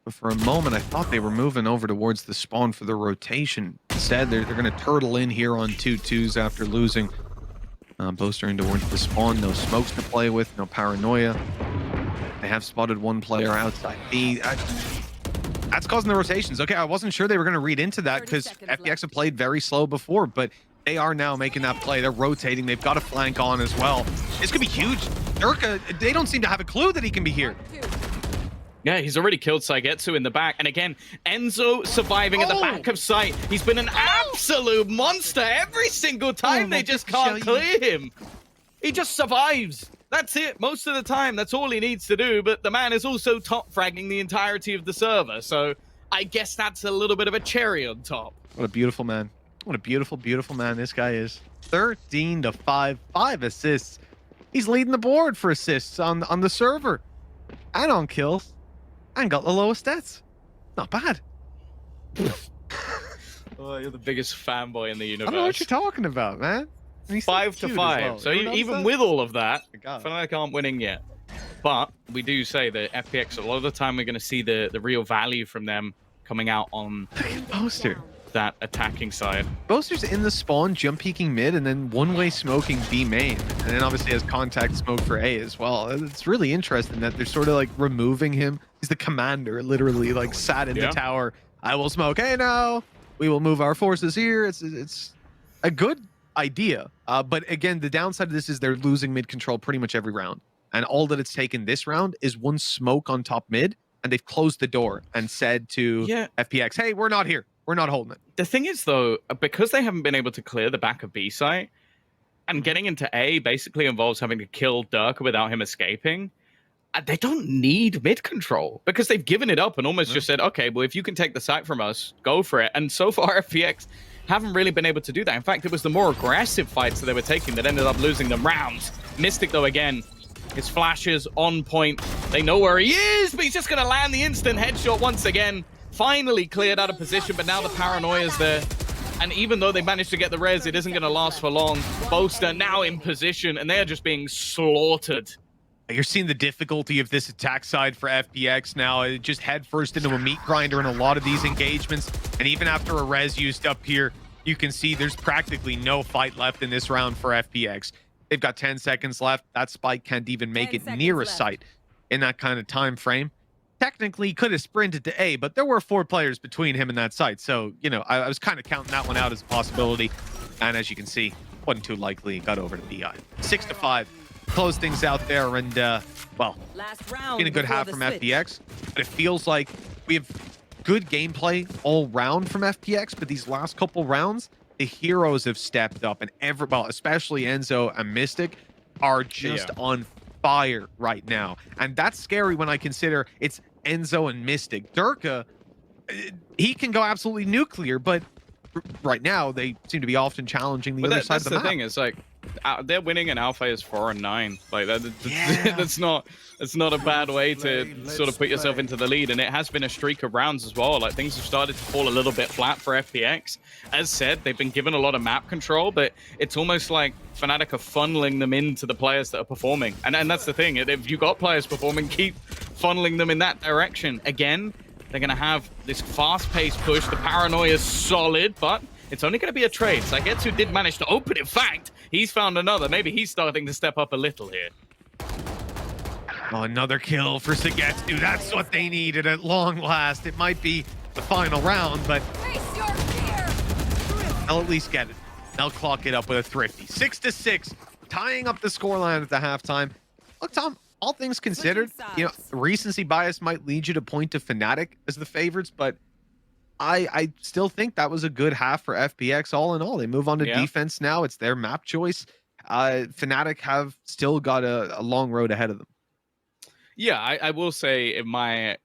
S4: But for a moment, I thought they were moving over towards the spawn for the rotation. Instead, they're going to turtle in here on 2-2s after losing. Boastering towards the spawn. No smokes to play with. No paranoia. They have spotted one player outside B. That's causing the rotations. Okay, I wasn't sure they were going to read into that because FPX have played very slow before, but they are now making that play. They're rotating. They've got a flank on as well. This could be huge. Durka, they don't seem to have a clue that he can be here.
S5: Yeah, he's already killed Saigetsu in the back. And again, Enzo surviving at the back of sight. He's been an absolute monster every single time. They just can't clear him. He just survives. That's it. Most of the time, that's all he needs to do. But the man is also top fragging the entirety of the server. So I guess that's a little bit of a cherry on top.
S4: What a beautiful man. What a beautiful, beautiful man this guy is. 13 to 5, 5 assists. He's leading the board for assists on the server. And on kills. And got the lowest stats. Not bad.
S5: Oh, you're the biggest fanboy in the universe.
S4: I don't know what you're talking about, man.
S5: 5 to 5. Well. So even with all of that, FNATIC aren't winning yet. But we do say that FPX, a lot of the time we're going to see the real value from them coming out on
S4: Poster.
S5: that attacking side.
S4: Boaster's in the spawn, jump peeking mid, and then one-way smoking B main. And then obviously has contact smoke for A as well. It's really interesting that they're sort of like removing him. He's the commander, literally like sat in the tower. I will smoke A now. We will move our forces here. It's a good idea. But again, the downside of this is they're losing mid control pretty much every round. And all that it's taken this round is one smoke on top mid, and they've closed the door and said to FPX, hey, we're not here. We're not holding it.
S5: The thing is, though, because they haven't been able to clear the back of B site, and getting into A basically involves having to kill Durka without him escaping, they don't need mid control because they've given it up and almost just said, okay, well, if you can take the site from us, go for it. And so far, FPX haven't really been able to do that. In fact, it was the more aggressive fights that they were taking that ended up losing them rounds. Mystic, though, again, his flashes on point. They know where he is, but he's just going to land the instant headshot once again. Finally cleared out of position, but now the paranoia's there. And even though they managed to get the res, it isn't going to last for long. Boaster now in position, and they are just being slaughtered.
S4: You're seeing the difficulty of this attack side for FPX now. It just head first into a meat grinder in a lot of these engagements. And even after a res used up here, you can see there's practically no fight left in this round for FPX. They've got 10 seconds left. That spike can't even make it near a site in that kind of time frame. Technically, could have sprinted to A, but there were 4 players between him and that site. So, you know, I was kind of counting that one out as a possibility. And as you can see, wasn't too likely. Got over to BI. 6-5. Close things out there. And, well, been a good half from FPX. But it feels like we have good gameplay all round from FPX. But these last couple rounds, the heroes have stepped up. And especially Enzo and Mystic are just on fire right now. And that's scary when I consider it's Enzo and Mystic. Durka, he can go absolutely nuclear, but right now they seem to be often challenging the other side of the map.
S5: That's the thing, is like they're winning and Alpha is 4-9. Like that's not a bad way to sort of put yourself into the lead. And it has been a streak of rounds as well. Like things have started to fall a little bit flat for FPX. As said, they've been given a lot of map control, but it's almost like FNATIC are funneling them into the players that are performing. And that's the thing. If you got players performing, keep funneling them in that direction. Again, they're going to have this fast-paced push. The paranoia is solid, but it's only going to be a trade. Sagetsu did manage to open. In fact, he's found another. Maybe he's starting to step up a little here.
S4: Oh, another kill for Sagetsu. That's what they needed at long last. It might be the final round, but
S6: Face your fear.
S4: they'll at least get it. They'll clock it up with a thrifty. 6-6, tying up the scoreline at the halftime. Look, Tom, all things considered, you know, recency bias might lead you to point to FNATIC as the favorites, but I still think that was a good half for FPX all in all. They move on to defense now. It's their map choice. FNATIC have still got a long road ahead of them.
S5: Yeah, I will say in my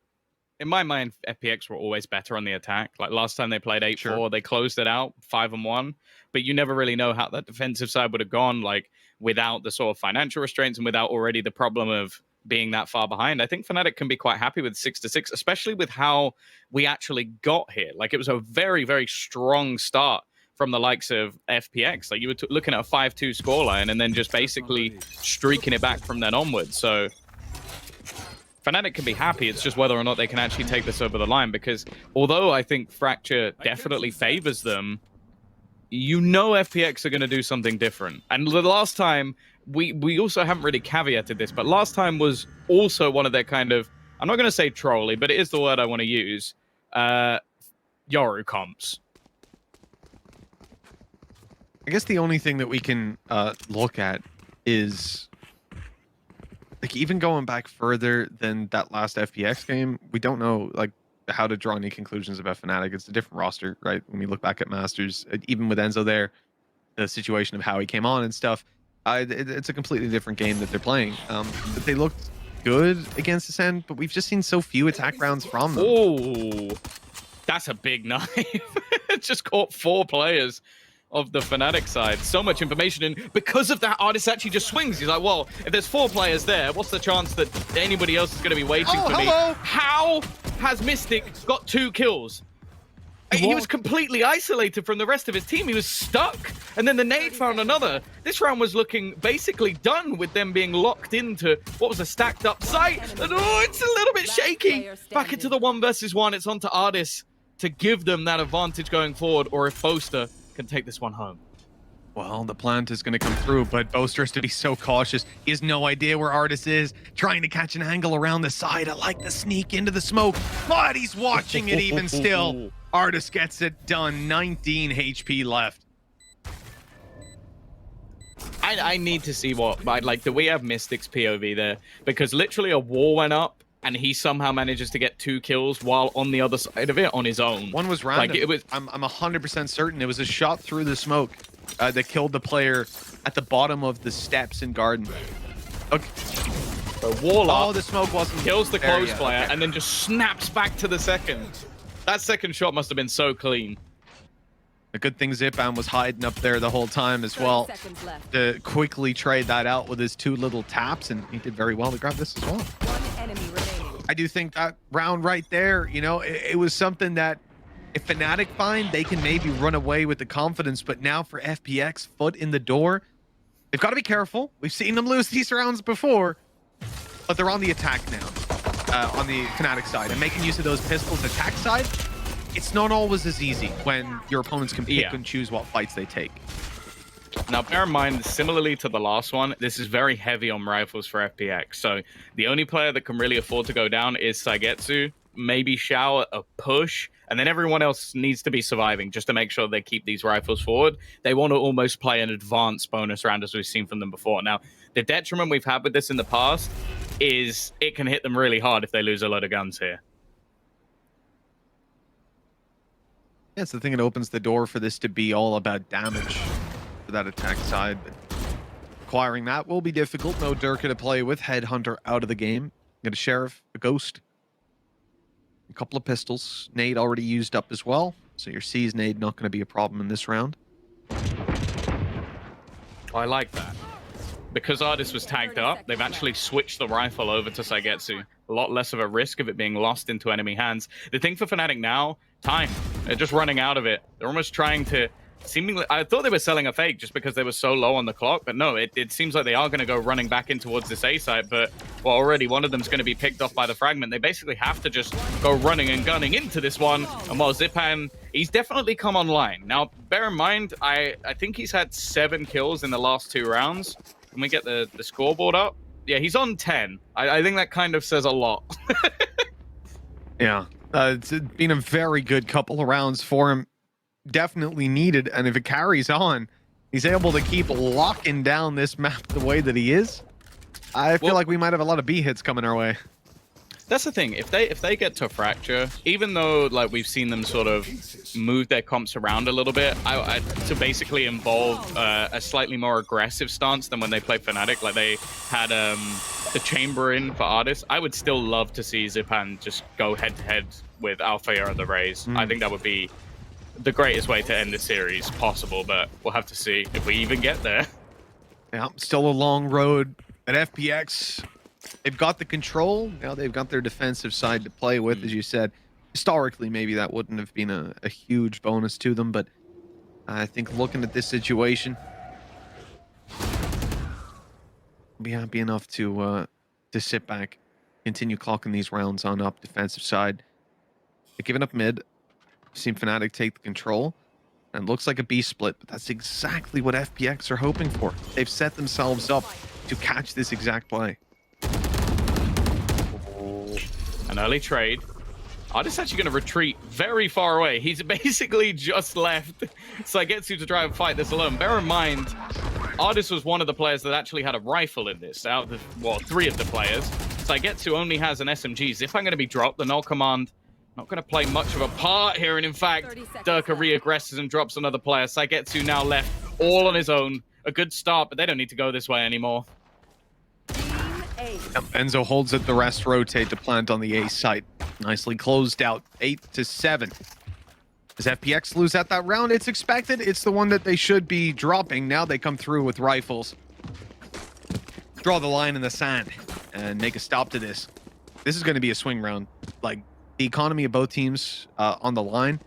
S5: mind, FPX were always better on the attack. Like last time they played 8-4, they closed it out 5-1, but you never really know how that defensive side would have gone, like without the sort of financial restraints and without already the problem of being that far behind. I think FNATIC can be quite happy with 6-6, especially with how we actually got here. Like it was a very, very strong start from the likes of FPX. Like you were looking at a 5-2 scoreline and then just basically streaking it back from then onwards. So FNATIC can be happy. It's just whether or not they can actually take this over the line, because although I think Fracture definitely favors them, you know FPX are going to do something different. And the last time, we also haven't really caveated this, but last time was also one of their kind of, I'm not going to say trolly, but it is the word I want to use, Yoru comps.
S4: I guess the only thing that we can look at is, like, even going back further than that last FPX game, we don't know, like, how to draw any conclusions about FNATIC. It's a different roster, right? When we look back at Masters, even with Enzo there, the situation of how he came on and stuff, it's a completely different game that they're playing. They looked good against Ascend, but we've just seen so few attack rounds from them.
S5: Oh, that's a big knife. Just caught 4 players of the FNATIC side. So much information, and because of that, Artist actually just swings. He's like, well, if there's 4 players there, what's the chance that anybody else is going to be waiting for me? How has Mystic got 2 kills? He was completely isolated from the rest of his team. He was stuck. And then the nade found another. This round was looking basically done with them being locked into what was a stacked up site. And oh, it's a little bit shaky. Back into the 1 versus 1. It's on to Artis. to give them that advantage going forward, or if Boaster can take this one home.
S4: Well, the plant is going to come through, but Boaster has to be so cautious. He has no idea where Artis is, trying to catch an angle around the side. I like the sneak into the smoke, but he's watching it even still. Artis gets it done. 19 HP left.
S5: I need to see what, like, do we have Mystic's POV there? Because literally a wall went up, and he somehow manages to get 2 kills while on the other side of it on his own.
S4: One was random.
S5: Like, it was...
S4: I'm 100% certain it was a shot through the smoke that killed the player at the bottom of the steps in Garden. Okay.
S5: So wall up,
S4: oh, the smoke wasn't
S5: kills the
S4: there
S5: close
S4: yet.
S5: player,
S4: Okay.
S5: and then just snaps back to the second. That second shot must have been so clean.
S4: A good thing Zipan was hiding up there the whole time as well.
S6: 30 seconds left.
S4: To quickly trade that out with his 2 little taps, and he did very well to grab this as well.
S6: One enemy remaining.
S4: I do think that round right there, you know, it was something that if FNATIC find, they can maybe run away with the confidence, but now for FPX, foot in the door, they've got to be careful. We've seen them lose these rounds before, but they're on the attack now, on the FNATIC side, and making use of those pistols attack side. It's not always as easy when your opponents can pick and choose what fights they take.
S5: Now, bear in mind, similarly to the last one, this is very heavy on rifles for FPX. So the only player that can really afford to go down is Saigetsu, maybe Shao a push, and then everyone else needs to be surviving just to make sure they keep these rifles forward. They want to almost play an advanced bonus round as we've seen from them before. Now, the detriment we've had with this in the past is it can hit them really hard if they lose a lot of guns here.
S4: Yeah, it's the thing that opens the door for this to be all about damage for that attack side. But acquiring that will be difficult. No Durka to play with. Headhunter out of the game. Got a Sheriff, a Ghost, a couple of pistols. Nade already used up as well. So your C's nade not going to be a problem in this round.
S5: I like that. Because Artis was tagged up, they've actually switched the rifle over to Saigetsu. A lot less of a risk of it being lost into enemy hands. The thing for FNATIC now, time. They're just running out of it. They're almost trying to... Seemingly, I thought they were selling a fake just because they were so low on the clock, but no, it seems like they are going to go running back in towards this A site, but well, already one of them's going to be picked off by the fragment. They basically have to just go running and gunning into this one, and while Zipan, he's definitely come online. Now, bear in mind, I think he's had 7 kills in the last 2 rounds. Can we get the scoreboard up? Yeah, he's on 10. I think that kind of says a lot.
S4: Yeah, it's been a very good couple of rounds for him. Definitely needed, and if it carries on, he's able to keep locking down this map the way that he is. I feel like we might have a lot of B hits coming our way.
S5: That's the thing. If they get to Fracture, even though like we've seen them sort of move their comps around a little bit, to basically involve a slightly more aggressive stance than when they play FNATIC, like they had the chamber in for Artis, I would still love to see Zipan just go head to head with Alfea or the Rays. I think that would be the greatest way to end the series possible, but we'll have to see if we even get there.
S4: Yeah, still a long road at FPX. They've got the control. Now they've got their defensive side to play with, as you said. Historically, maybe that wouldn't have been a huge bonus to them, but I think looking at this situation, I'll be happy enough to sit back, continue clocking these rounds on up defensive side. They're giving up mid. Seen FNATIC take the control, and it looks like a B split, but that's exactly what FPX are hoping for. They've set themselves up to catch this exact play.
S5: An early trade. Artis actually going to retreat very far away. He's basically just left Saigetsu to try and fight this alone. Bear in mind, Artis was one of the players that actually had a rifle in this, out of, well, 3 of the players. Saigetsu only has an SMG. If I'm going to be dropped, the null command not going to play much of a part here, and in fact, Durka re-aggresses and drops another player. Saigetsu now left all on his own. A good start, but they don't need to go this way anymore.
S4: Enzo holds it, the rest rotate to plant on the A site. Nicely closed out, 8-7. Does FPX lose at that round? It's expected. It's the one that they should be dropping. Now they come through with rifles. Draw the line in the sand and make a stop to this. This is going to be a swing round. Like, the economy of both teams on the line.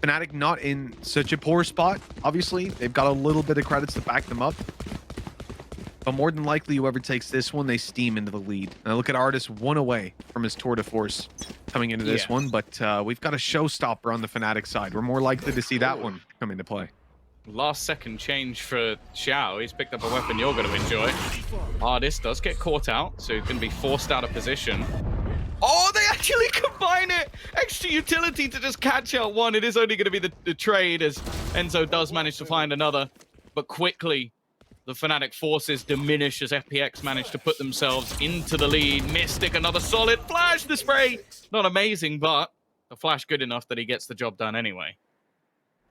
S4: FNATIC not in such a poor spot. Obviously, they've got a little bit of credits to back them up. But more than likely, whoever takes this one, they steam into the lead. And I look at Artis 1 away from his tour de force. coming into this one, but we've got a showstopper on the Fnatic side. We're more likely to see that one come into play.
S5: Last second change for Xiao. He's picked up a weapon you're going to enjoy. Artist does get caught out, so he's going to be forced out of position. Oh, they actually combine it! Extra utility to just catch out one. It is only going to be the trade, as Enzo does manage to find another. But quickly, the Fnatic forces diminish as FPX manage to put themselves into the lead. Mystic, another solid flash. The spray, not amazing, but the flash good enough that he gets the job done anyway.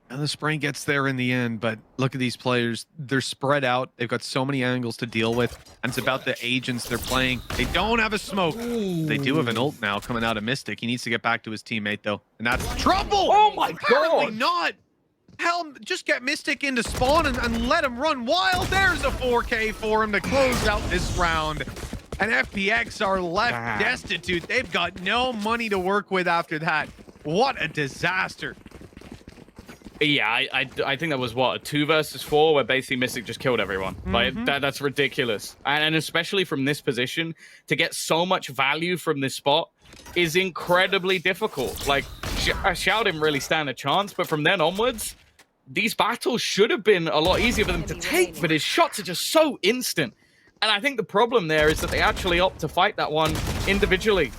S4: And the spray gets there in the end, but look at these players. They're spread out. They've got so many angles to deal with, and it's about the agents they're playing. They don't have a smoke. Ooh. They do have an ult now coming out of Mystic. He needs to get back to his teammate, though, and that's trouble!
S5: Oh my
S4: Apparently
S5: God!
S4: not! Hell, just get Mystic into spawn and let him run wild. There's a 4K for him to close out this round. And FPX are left destitute. They've got no money to work with after that. What a disaster.
S5: Yeah, I think that was, what, a 2 versus 4, where basically Mystic just killed everyone. Like, that's ridiculous. And especially from this position, to get so much value from this spot is incredibly difficult. Like, Xiao didn't really stand a chance, but from then onwards, these battles should have been a lot easier for them to take, but his shots are just so instant. And I think the problem there is that they actually opt to fight that one individually.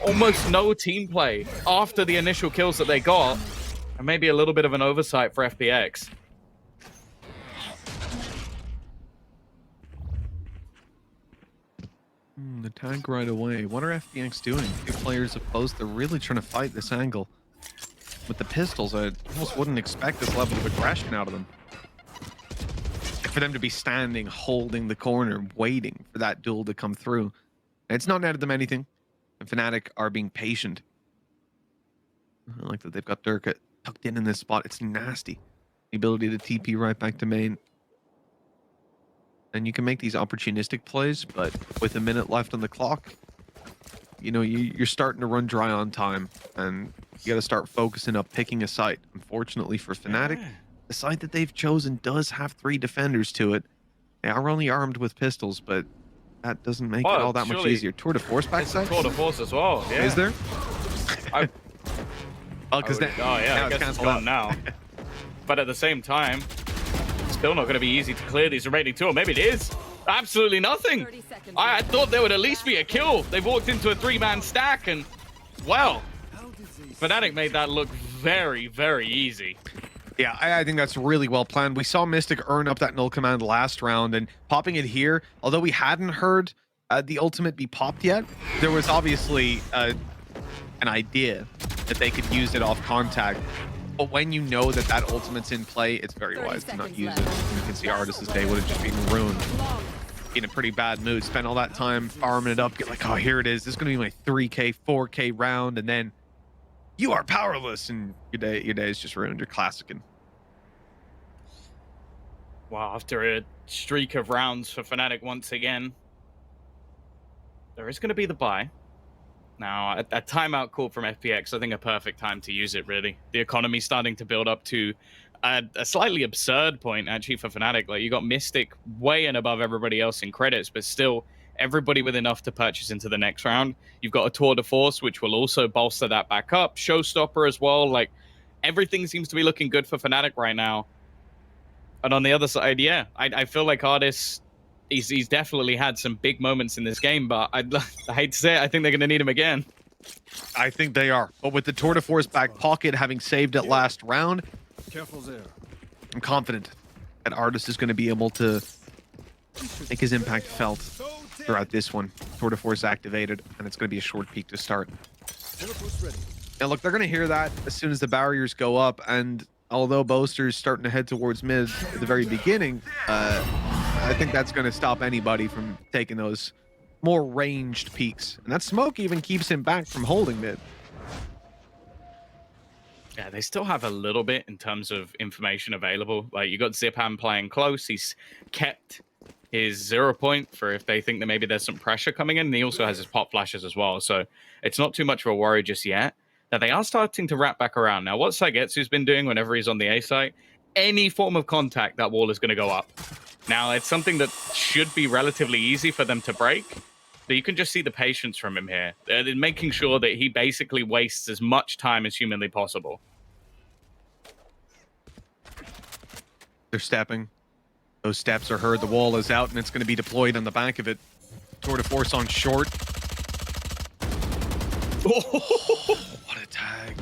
S5: Almost no team play after the initial kills that they got. And maybe a little bit of an oversight for FPX.
S4: The tag right away. What are FPX doing? 2 players opposed. They're really trying to fight this angle. With the pistols, I almost wouldn't expect this level of aggression out of them. For them to be standing, holding the corner, waiting for that duel to come through. It's not netted them anything. And Fnatic are being patient. I like that they've got Durka tucked in this spot. It's nasty. The ability to TP right back to main. And you can make these opportunistic plays, but with a minute left on the clock, you know, you're starting to run dry on time, and you got to start focusing up, picking a site. Unfortunately for Fnatic, the site that they've chosen does have 3 defenders to it. They are only armed with pistols, but that doesn't make it all that much easier. Tour de Force backside?
S5: Tour de Force as well, yeah.
S4: Is there?
S5: Oh, yeah, I guess it's gone now. But at the same time, still not going to be easy to clear these remaining 2, or maybe it is. Absolutely nothing. I thought there would at least be a kill. They've walked into a 3-man stack, and, well, Fnatic made that look very, very easy.
S4: Yeah, I think that's really well planned. We saw Mystic earn up that null command last round, and popping it here, although we hadn't heard the ultimate be popped yet, there was obviously an idea that they could use it off contact. But when you know that that ultimate's in play, it's very wise to not use it. You can see Artist's day would have just been ruined. In a pretty bad mood, spend all that time farming it up, get like, oh, here it is. This is going to be my 3K, 4K round, and then you are powerless, and your day is just ruined. You're classicing.
S5: Wow, after a streak of rounds for Fnatic once again, there is going to be the buy. Now, a timeout call from FPX, I think a perfect time to use it, really. The economy's starting to build up to a slightly absurd point, actually, for Fnatic. Like, you got Mystic way and above everybody else in credits, but still, everybody with enough to purchase into the next round. You've got a Tour de Force, which will also bolster that back up. Showstopper as well. Like, everything seems to be looking good for Fnatic right now. And on the other side, yeah, I feel like Artist... He's definitely had some big moments in this game, but I hate to say it, I think they're going to need him again.
S4: I think they are. But with the Tour de Force back pocket having saved it last round, I'm confident that Artist is going to be able to make his impact felt throughout this one. Tour de Force activated, and it's going to be a short peak to start. And look, they're going to hear that as soon as the barriers go up, and although Boaster's starting to head towards mid at the very beginning, I think that's going to stop anybody from taking those more ranged peaks. And that smoke even keeps him back from holding mid.
S5: Yeah, they still have a little bit in terms of information available. Like, you got Zipham playing close. He's kept his 0 point for if they think that maybe there's some pressure coming in. And he also has his pop flashes as well. So it's not too much of a worry just yet. Now, they are starting to wrap back around. Now, what Saigetsu's been doing whenever he's on the A site, any form of contact, that wall is going to go up. Now, it's something that should be relatively easy for them to break, But you can just see the patience from him here. Making sure that he basically wastes as much time as humanly possible.
S4: They're stepping. Those steps are heard. The wall is out, and it's going to be deployed on the back of it. Tour de force on short. Oh, what a tag.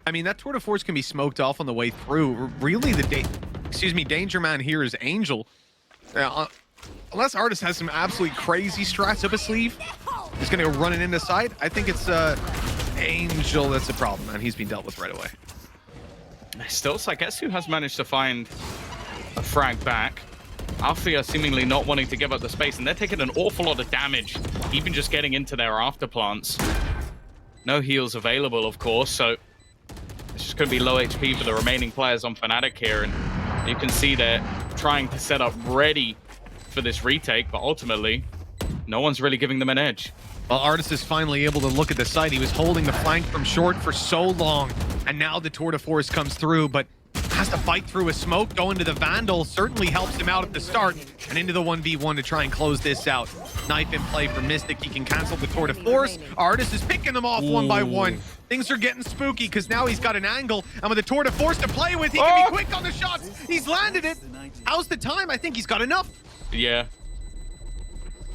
S4: I mean, that tour de force can be smoked off on the way through. Really, the danger man here is Angel. Unless Artist has some absolutely crazy strats up his sleeve, he's going to go running in the side. I think it's Angel that's the problem, man. He's been dealt with right away.
S5: Still, Saigetsu has managed to find a frag back. Alfia seemingly not wanting to give up the space, and they're taking an awful lot of damage, even just getting into their afterplants. No heals available, of course, so it's just going to be low HP for the remaining players on FNATIC here, and you can see they're trying to set up ready for this retake, but ultimately, no one's really giving them an edge.
S4: Well, Artist is finally able to look at the site. He was holding the flank from short for so long, and now the tour de force comes through, but has to fight through a smoke. Going to the Vandal certainly helps him out at the start, and into the 1v1 to try and close this out. Knife in play for Mystic. He can cancel the tour de force. Artist is picking them off one by one. Things are getting spooky because now he's got an angle, and with the tour de force to play with, he can be quick on the shots. He's landed it. How's the time? I think he's got enough.
S5: Yeah.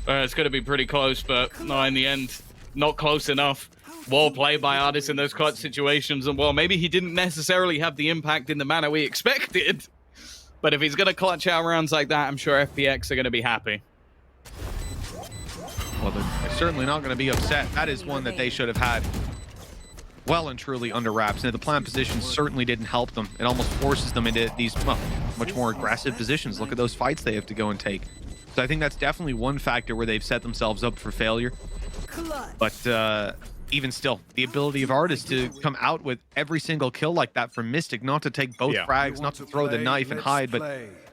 S5: It's going to be pretty close, but no, in the end, not close enough. Well played by Artist in those clutch situations, and well, maybe he didn't necessarily have the impact in the manner we expected, but if he's going to clutch out rounds like that, I'm sure FPX are going to be happy.
S4: Well, they're certainly not going to be upset. That is one that they should have had well and truly under wraps. Now, the plant position certainly didn't help them. It almost forces them into these, well, much more aggressive positions. Look at those fights they have to go and take. So I think that's definitely one factor where they've set themselves up for failure. But even still, the ability of Artist to come out with every single kill like that from Mystic, not to take both frags, not to throw the knife and hide, but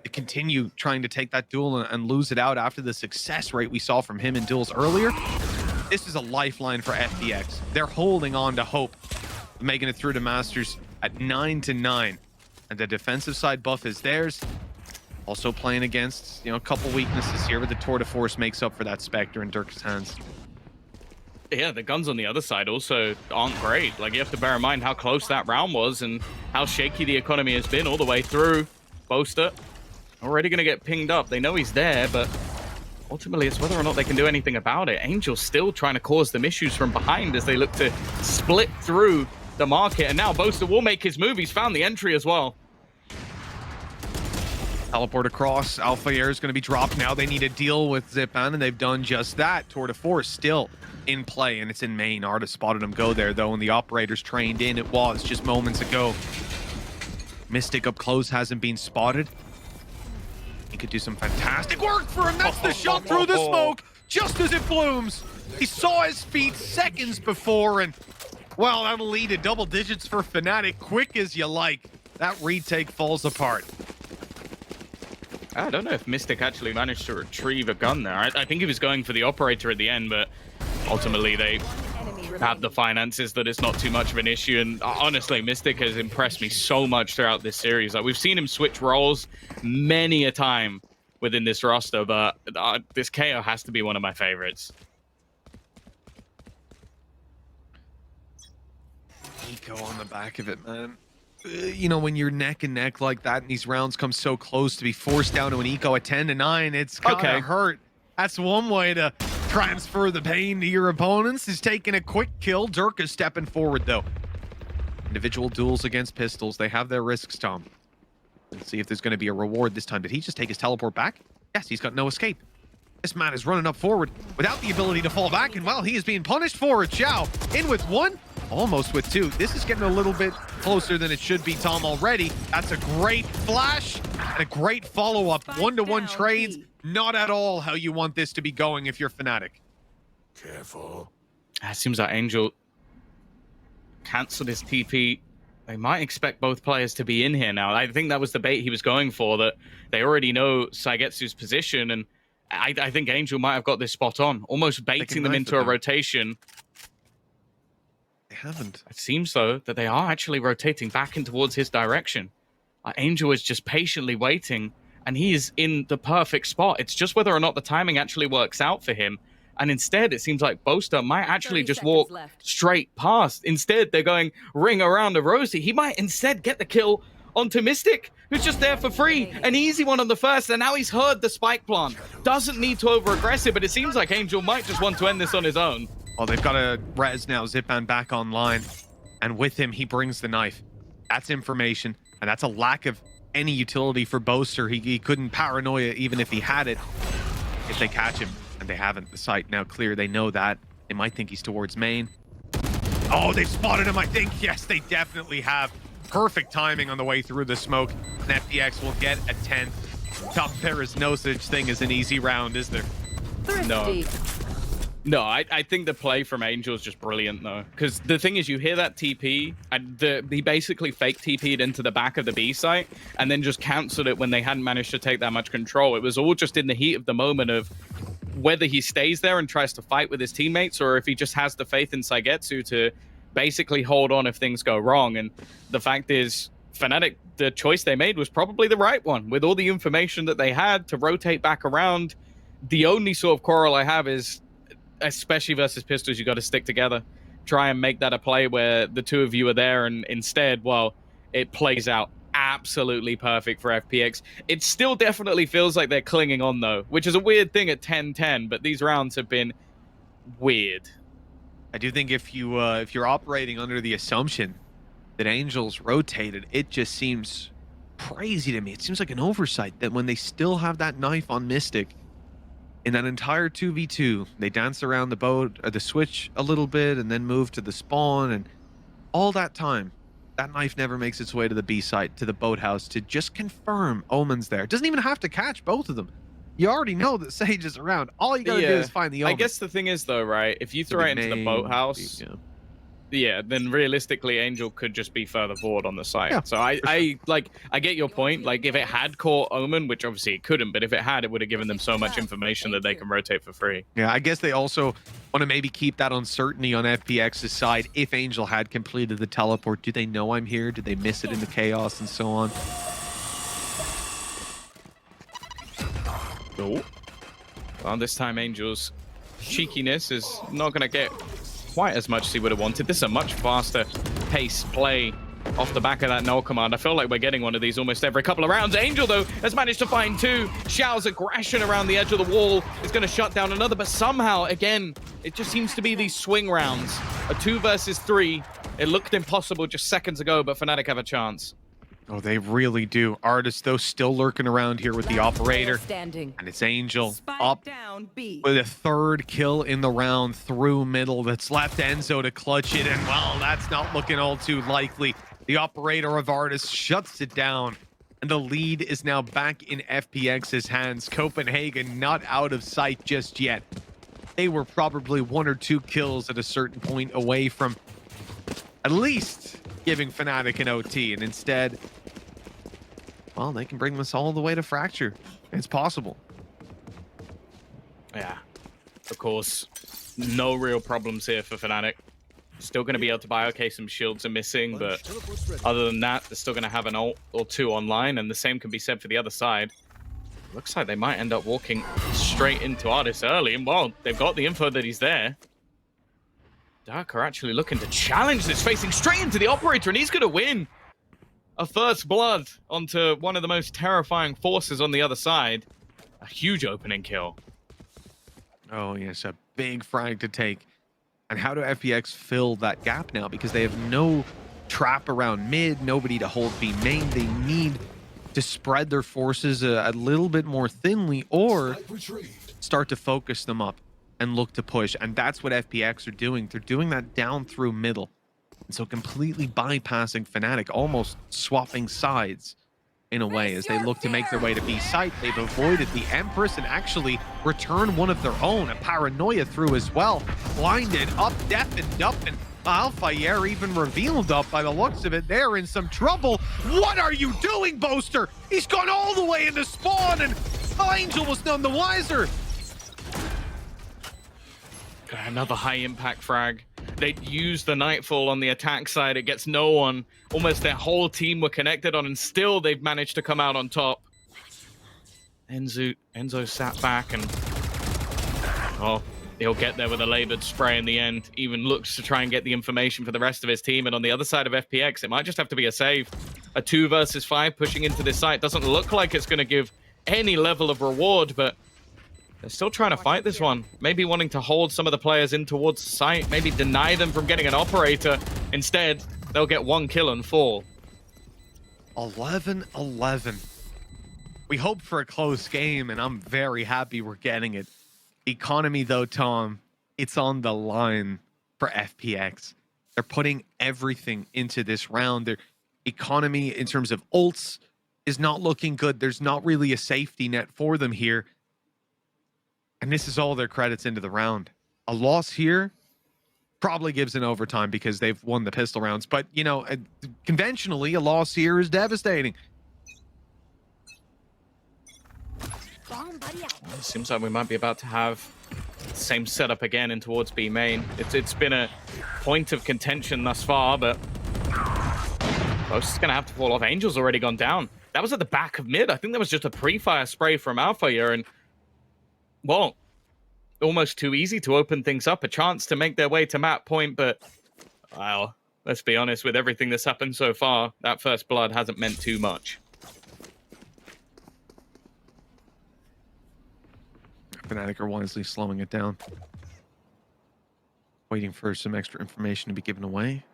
S4: to continue trying to take that duel and lose it out after the success rate we saw from him in duels earlier. This is a lifeline for FPX. They're holding on to hope of making it through to Masters at 9-9. And the defensive side buff is theirs. Also playing against, a couple weaknesses here, but the Tour de Force makes up for that Spectre in Dirk's hands.
S5: Yeah, the guns on the other side also aren't great. Like, you have to bear in mind how close that round was and how shaky the economy has been all the way through. Boaster already going to get pinged up. They know he's there, but ultimately it's whether or not they can do anything about it. Angel's still trying to cause them issues from behind as they look to split through the market. And now Boaster will make his move. He's found the entry as well.
S4: Teleport across. Alpha Air is going to be dropped now. They need to deal with Zipan, and they've done just that. Tour de Force still in play, and it's in main. Artist spotted him go there, though, and the operators trained in. It was just moments ago. Mystic up close hasn't been spotted. He could do some fantastic work for him. That's the shot through the smoke, just as it blooms. He saw his feet seconds before, and, well, that'll lead to double digits for FNATIC. Quick as you like. That retake falls apart.
S5: I don't know if Mystic actually managed to retrieve a gun there. I think he was going for the operator at the end, but ultimately they have the finances that it's not too much of an issue. And honestly, Mystic has impressed me so much throughout this series. Like, we've seen him switch roles many a time within this roster, but this KO has to be one of my favorites.
S4: Eco on the back of it, man. When you're neck and neck like that and these rounds come so close, to be forced down to an eco at 10-9, it's gotta hurt. That's one way to transfer the pain to your opponents, is taking a quick kill. Dirk is stepping forward, though. Individual duels against pistols, they have their risks, Tom. Let's see if there's going to be a reward this time. Did he just take his teleport back? Yes, he's got no escape. This man is running up forward without the ability to fall back, and well, he is being punished for it. Chow in with one, almost with two. This is getting a little bit closer than it should be, Tom, already. That's a great flash and a great follow-up. One-to-one trades, not at all how you want this to be going if you're FNATIC.
S7: Careful.
S5: It seems like Angel cancelled his TP. They might expect both players to be in here now. I think that was the bait he was going for, that they already know Saigetsu's position, and I think Angel might have got this spot on, almost baiting them into a rotation.
S4: They haven't.
S5: It seems, though, that they are actually rotating back in towards his direction. Angel is just patiently waiting, and he is in the perfect spot. It's just whether or not the timing actually works out for him. And instead, it seems like Boaster might actually
S6: 30
S5: just
S6: seconds
S5: walk
S6: left.
S5: straight past. Instead, they're going ring around the Rosie. He might instead get the kill onto Mystic, who's just there for free. An easy one on the first, and now he's heard the spike plant. Doesn't need to over-aggressive, but it seems like Angel might just want to end this on his own.
S4: Oh, they've got a res now. Zipman back online. And with him, he brings the knife. That's information. And that's a lack of any utility for Boaster. He couldn't paranoia even if he had it. If they catch him. And they haven't. The site now clear. They know that. They might think he's towards main. Oh, they've spotted him, I think. Yes, they definitely have. Perfect timing on the way through the smoke. And FPX will get a 10th. Top, there is no such thing as an easy round, is there?
S6: Thrifty.
S5: No, I think the play from Angel is just brilliant, though. Because the thing is, you hear that TP, and he basically fake TP'd into the back of the B site, and then just cancelled it when they hadn't managed to take that much control. It was all just in the heat of the moment of whether he stays there and tries to fight with his teammates, or if he just has the faith in Saigetsu to basically hold on if things go wrong. And the fact is, FNATIC, the choice they made was probably the right one. With all the information that they had to rotate back around, the only sort of quarrel I have is, especially versus pistols, you got to stick together. Try and make that a play where the two of you are there, and instead, well, it plays out absolutely perfect for FPX. It still definitely feels like they're clinging on, though, which is a weird thing at 10-10, but these rounds have been weird.
S4: I do think if you're operating under the assumption that Angels rotated, it just seems crazy to me. It seems like an oversight that when they still have that knife on Mystic, in that entire 2v2, they dance around the boat or the switch a little bit and then move to the spawn, and all that time, that knife never makes its way to the B site, to the boathouse, to just confirm Omen's there. It doesn't even have to catch both of them. You already know that Sage is around. All you gotta do is find the Omen.
S5: I guess the thing is, though, right, if you throw it into the boathouse, then realistically Angel could just be further forward on the site. Yeah, so I get your point. Like, if it had caught Omen, which obviously it couldn't, but if it had, it would have given them so much information that they can rotate for free.
S4: Yeah, I guess they also want to maybe keep that uncertainty on FPX's side. If Angel had completed the teleport, do they know I'm here? Did they miss it in the chaos and so on?
S5: Oh. Well, this time Angel's cheekiness is not going to get quite as much as he would have wanted. This is a much faster pace play off the back of that null command. I feel like we're getting one of these almost every couple of rounds. Angel, though, has managed to find two. Xiao's aggression around the edge of the wall is going to shut down another, but somehow, again, it just seems to be these swing rounds. A 2 versus 3. It looked impossible just seconds ago, but FNATIC have a chance.
S4: Oh, they really do. Artist, though, still lurking around here with the operator.
S6: Standing.
S4: And it's Angel
S6: Spike
S4: up
S6: down B.
S4: with a third kill in the round through middle. That's left Enzo to clutch it, and well, that's not looking all too likely. The operator of Artist shuts it down, and the lead is now back in FPX's hands. Copenhagen not out of sight just yet. They were probably 1 or 2 kills at a certain point away from at least giving FNATIC an OT, and instead, well, they can bring this all the way to Fracture. It's possible.
S5: Yeah, of course, no real problems here for FNATIC. Still going to be able to buy, okay, some shields are missing, but other than that, they're still going to have an ult or 2 online, and the same can be said for the other side. Looks like they might end up walking straight into Artist early, and well, they've got the info that he's there. Dark are actually looking to challenge this, facing straight into the operator, and he's going to win. A first blood onto one of the most terrifying forces on the other side. A huge opening kill.
S4: Oh, yes, a big frag to take. And how do FPX fill that gap now? Because they have no trap around mid, nobody to hold B main. They need to spread their forces a little bit more thinly, or start to focus them up and look to push. And that's what FPX are doing. They're doing that down through middle. And so completely bypassing FNATIC, almost swapping sides in a way as they look to make their way to B site. They've avoided the Empress and actually return one of their own. A paranoia through as well. Blinded, up, deafened up, and Alfayer even revealed up by the looks of it. They're in some trouble. What are you doing, Boaster? He's gone all the way into spawn, and Angel was none the wiser.
S5: Another high impact frag. They use the Nightfall on the attack side. It gets no one. Almost their whole team were connected on, and still they've managed to come out on top. Enzo sat back and he'll get there with a labored spray in the end. Even looks to try and get the information for the rest of his team. And on the other side of FPX, it might just have to be a save. A 2 versus 5 pushing into this site doesn't look like it's going to give any level of reward, but they're still trying to fight this one. Maybe wanting to hold some of the players in towards the site. Maybe deny them from getting an operator. Instead, they'll get 1 kill and fall.
S4: 11-11. We hope for a close game, and I'm very happy we're getting it. Economy, though, Tom, it's on the line for FPX. They're putting everything into this round. Their economy, in terms of ults, is not looking good. There's not really a safety net for them here. And this is all their credits into the round. A loss here probably gives an overtime because they've won the pistol rounds. But, you know, conventionally, a loss here is devastating.
S5: It seems like we might be about to have the same setup again in towards B main. It's been a point of contention thus far, but most is going to have to fall off. Angel's already gone down. That was at the back of mid. I think that was just a pre-fire spray from Alpha here, and well, almost too easy to open things up. A chance to make their way to map point, but well, let's be honest, with everything that's happened so far, that first blood hasn't meant too much.
S4: FNATIC are wisely slowing it down. Waiting for some extra information to be given away.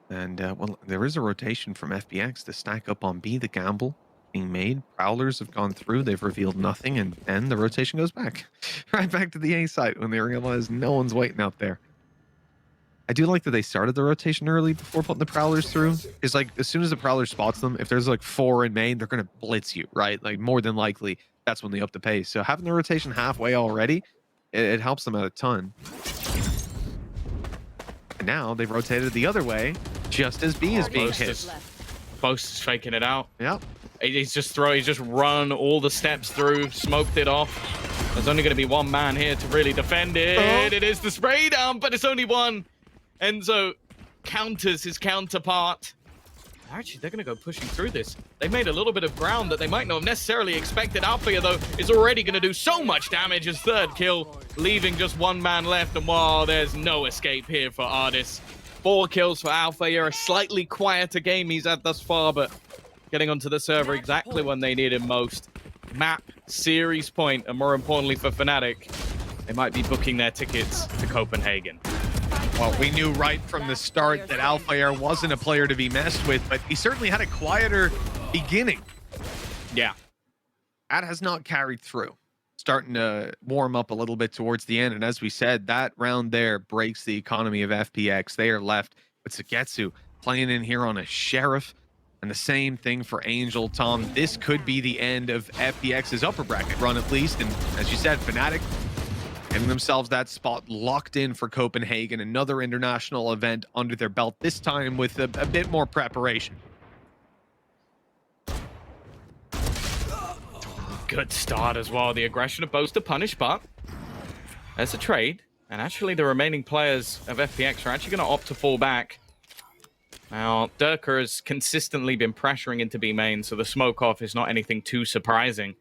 S4: And, well, there is a rotation from FPX to stack up on B. The gamble being made. Prowlers have gone through. They've revealed nothing. And then the rotation goes back. Right back to the A site when they realize no one's waiting out there. I do like that they started the rotation early before putting the Prowlers through. Because, like, as soon as the Prowler spots them, if there's, like, 4 in main, they're going to blitz you, right? Like, more than likely, that's when they up the pace. So having the rotation halfway already, it helps them out a ton. And now they've rotated the other way, just as B is being hit.
S5: Boast is faking it out.
S4: Yep.
S5: He's just run all the steps through, smoked it off. There's only going to be one man here to really defend it. Oh. It is the spray down, but it's only one. Enzo counters his counterpart. Actually, they're going to go pushing through this. They made a little bit of ground that they might not have necessarily expected. Alpha, though, is already going to do so much damage. His 3rd kill, leaving just 1 man left. And wow, there's no escape here for Ardis. 4 kills for Alpha. A slightly quieter game he's had thus far, but getting onto the server exactly when they need him most. Map, series point, and more importantly for FNATIC, they might be booking their tickets to Copenhagen.
S4: Well, we knew right from the start that Alpha Air wasn't a player to be messed with, but he certainly had a quieter beginning.
S5: Yeah.
S4: That has not carried through. Starting to warm up a little bit towards the end, and as we said, that round there breaks the economy of FPX. They are left with Sugetsu playing in here on a Sheriff, and the same thing for Angel. Tom, this could be the end of FPX's upper bracket run at least, and as you said, FNATIC getting themselves that spot locked in for Copenhagen, another international event under their belt, this time with a bit more preparation.
S5: Good start as well. The aggression of Boast to punish, but there's a trade. And actually, the remaining players of FPX are actually going to opt to fall back. Now, Durka has consistently been pressuring into B main, so the smoke off is not anything too surprising.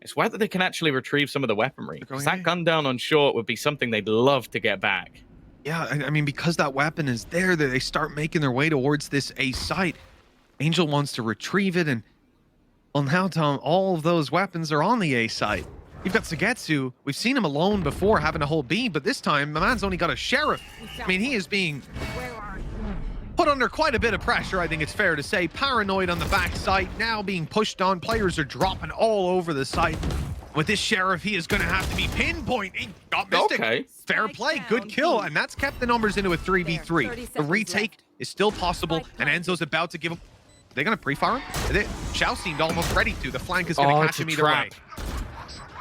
S5: It's whether they can actually retrieve some of the weaponry. Because that gun down on short would be something they'd love to get back.
S4: Yeah, I mean, because that weapon is there, they start making their way towards this A site. Angel wants to retrieve it, and well, now, Tom, all of those weapons are on the A site. You've got Sugetsu. We've seen him alone before, having to hold B, but this time, the man's only got a Sheriff. I mean, he is being put under quite a bit of pressure, I think it's fair to say. Paranoid on the back site, now being pushed on. Players are dropping all over the site. With this Sheriff, he is going to have to be pinpoint. He got Mystic.
S5: Okay.
S4: Fair play, good kill, and that's kept the numbers into a 3v3. The retake is still possible, and Enzo's about to give him... Are they going to pre-fire him? Xiao seemed almost ready to. The flank is going to catch him either way.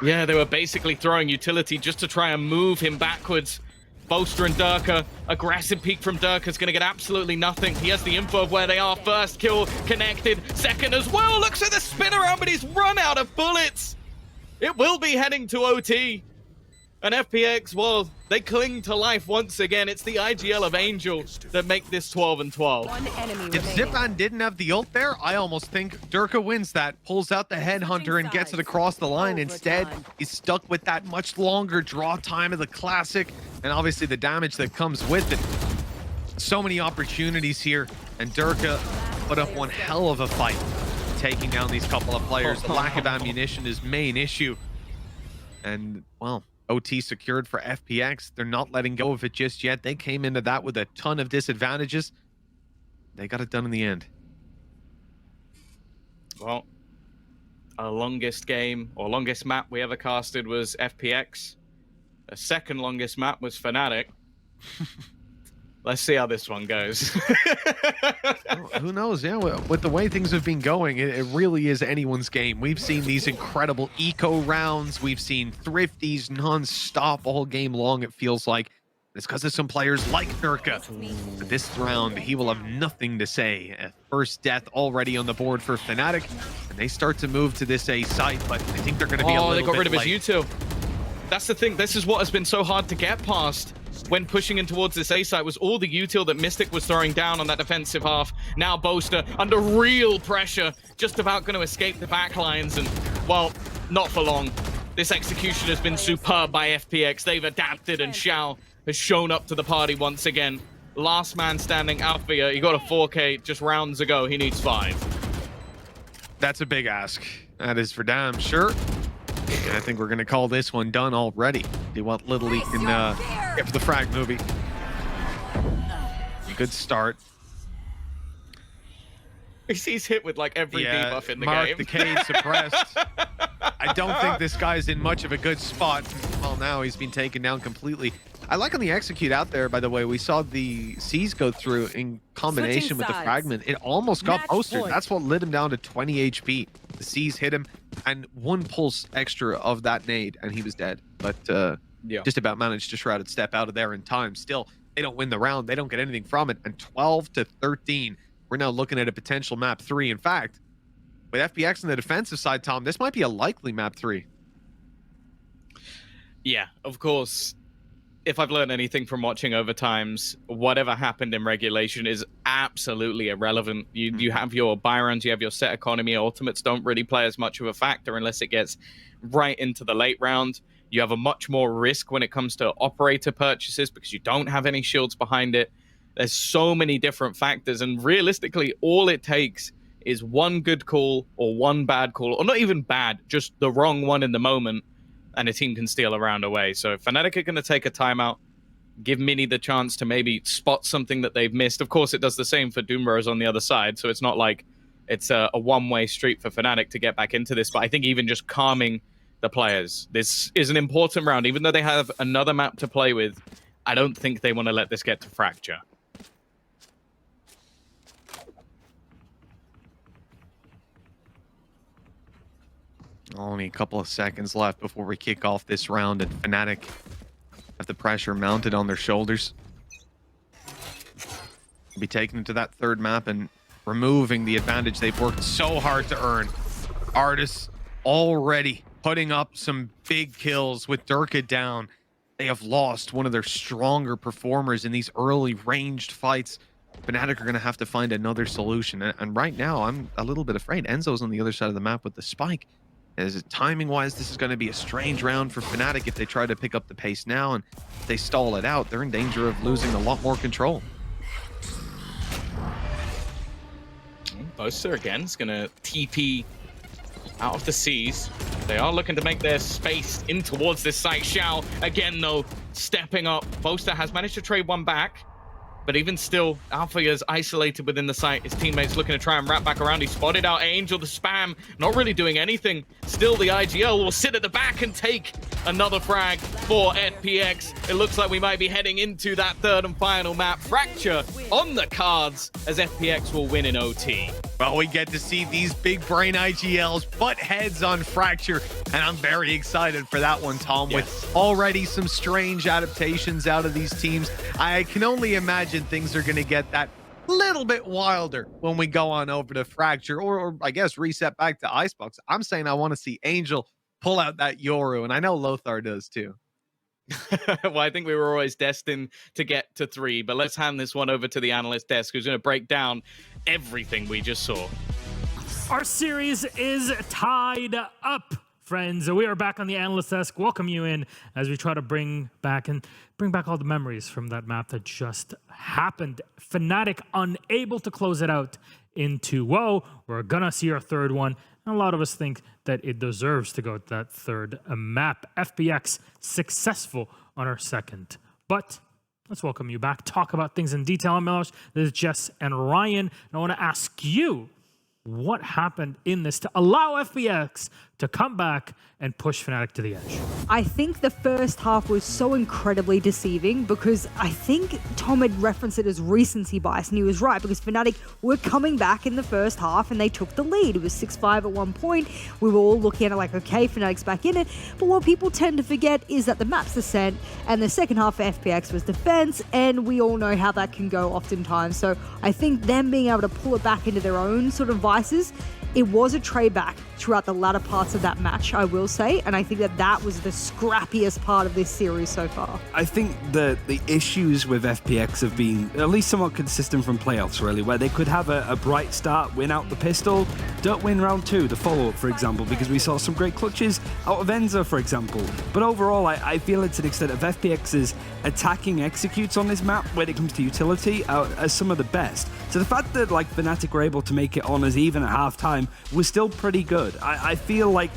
S5: Yeah, they were basically throwing utility just to try and move him backwards. Boaster and Durka. Aggressive peek from Durka is going to get absolutely nothing. He has the info of where they are. First kill connected. Second as well. Looks at the spin around, but he's run out of bullets. It will be heading to OT. And FPX, well, they cling to life once again. It's the IGL of Angel that make this 12-12.
S6: One enemy
S4: If
S6: remaining.
S4: Zipan didn't have the ult there, I almost think Durka wins that, pulls out the headhunter and gets it across the line. Instead, he's stuck with that much longer draw time of the classic, and obviously the damage that comes with it. So many opportunities here, and Durka put up one hell of a fight, taking down these couple of players. The lack of ammunition is main issue. And, well, OT secured for FPX. They're not letting go of it just yet. They came into that with a ton of disadvantages. They got it done in the end.
S5: Well, our longest game or longest map we ever casted was FPX. The second longest map was FNATIC. Let's see how this one goes.
S4: Who knows? Yeah, with the way things have been going, it really is anyone's game. We've seen these incredible eco rounds. We've seen thrifties non-stop all game long, it feels like. It's because of some players like Durka. But this round, he will have nothing to say. A first death already on the board for FNATIC, and they start to move to this A site, but I think they're going to be a little bit
S5: they got rid of his
S4: late.
S5: util. That's the thing. This is what has been so hard to get past when pushing in towards this A site, was all the util that Mystic was throwing down on that defensive half. Now Boaster under real pressure, just about going to escape the backlines, and, well, not for long. This execution has been superb by FPX. They've adapted, and Xiao has shown up to the party once again. Last man standing, Althea. He got a 4K just rounds ago. He needs 5.
S4: That's a big ask. That is for damn sure. And I think we're going to call this one done already. See what little he can get for the frag movie. Good start.
S5: He's hit with like every debuff in the
S4: Mark
S5: game.
S4: the Cade suppressed. I don't think this guy's in much of a good spot. Well, now he's been taken down completely. I like on the execute out there, by the way, we saw the C's go through in combination
S6: Switching
S4: with the
S6: sides.
S4: fragment. It almost got
S6: Match
S4: posted.
S6: point.
S4: That's what lit him down to 20 HP. The C's hit him, and one pulse extra of that nade, and he was dead. But
S5: Yeah.
S4: just about managed to Shrouded step out of there in time. Still, they don't win the round. They don't get anything from it. And 12-13, we're now looking at a potential map 3. In fact, with FPX on the defensive side, Tom, this might be a likely map 3.
S5: Yeah, of course. If I've learned anything from watching overtimes, whatever happened in regulation is absolutely irrelevant. You have your Byrons, you have your set economy. Ultimates don't really play as much of a factor unless it gets right into the late round. You have a much more risk when it comes to operator purchases because you don't have any shields behind it. There's so many different factors, and realistically, all it takes is one good call or one bad call, or not even bad, just the wrong one in the moment, and a team can steal a round away. So FNATIC are going to take a timeout, give Mini the chance to maybe spot something that they've missed. Of course, it does the same for Doomrose on the other side, so it's not like it's a one-way street for FNATIC to get back into this, but I think even just calming the players. This is an important round. Even though they have another map to play with, I don't think they want to let this get to Fracture.
S4: Only a couple of seconds left before we kick off this round, and FNATIC have the pressure mounted on their shoulders. Be taken into that third map and removing the advantage they've worked so hard to earn. Artists already putting up some big kills with Durka down. They have lost one of their stronger performers in these early ranged fights. FNATIC are going to have to find another solution. And right now, I'm a little bit afraid. Enzo's on the other side of the map with the spike. As timing-wise, this is going to be a strange round for FNATIC if they try to pick up the pace now. And if they stall it out, they're in danger of losing a lot more control.
S5: Boaster again is going to TP out of the seas. They are looking to make their space in towards this site. Xiao, again, though, stepping up. Boaster has managed to trade one back, but even still, Althea is isolated within the site. His teammates looking to try and wrap back around. He spotted out Angel, the spam, not really doing anything. Still, the IGL will sit at the back and take another frag for FPX. It looks like we might be heading into that third and final map. Fracture on the cards as FPX will win in OT.
S4: Well, we get to see these big brain IGLs butt heads on Fracture, and I'm very excited for that one, Tom.
S5: Yes.
S4: With already some strange adaptations out of these teams, I can only imagine things are going to get that little bit wilder when we go on over to Fracture, or I guess reset back to Icebox. I'm saying I want to see Angel pull out that Yoru, and I know Lothar does too.
S5: Well, I think we were always destined to get to 3, but let's hand this one over to the analyst desk, who's going to break down everything we just saw.
S1: Our series is tied up, friends. We are back on the analyst desk. Welcome you in as we try to bring back all the memories from that map that just happened. FNATIC unable to close it out in 2-0. We're gonna see our third one. And a lot of us think that it deserves to go to that third map. FPX successful on our second. But let's welcome you back. Talk about things in detail. I'm Milos. This is Jess and Ryan. And I want to ask you what happened in this to allow FPX to come back and push FNATIC to the edge.
S2: I think the first half was so incredibly deceiving because I think Tom had referenced it as recency bias, and he was right because FNATIC were coming back in the first half and they took the lead. It was 6-5 at one point. We were all looking at it like, okay, FNATIC's back in it. But what people tend to forget is that the map's Ascent and the second half for FPX was defense, and we all know how that can go oftentimes. So I think them being able to pull it back into their own sort of vices, it was a trade back throughout the latter parts of that match, I will say, and I think that that was the scrappiest part of this series so far.
S3: I think the issues with FPX have been at least somewhat consistent from playoffs, really, where they could have a bright start, win out the pistol, don't win round 2, the follow-up, for example, because we saw some great clutches out of Enzo, for example. But overall, I feel it's an extent of FPX's attacking executes on this map when it comes to utility as some of the best. So the fact that like FNATIC were able to make it on as even at halftime was still pretty good. I feel like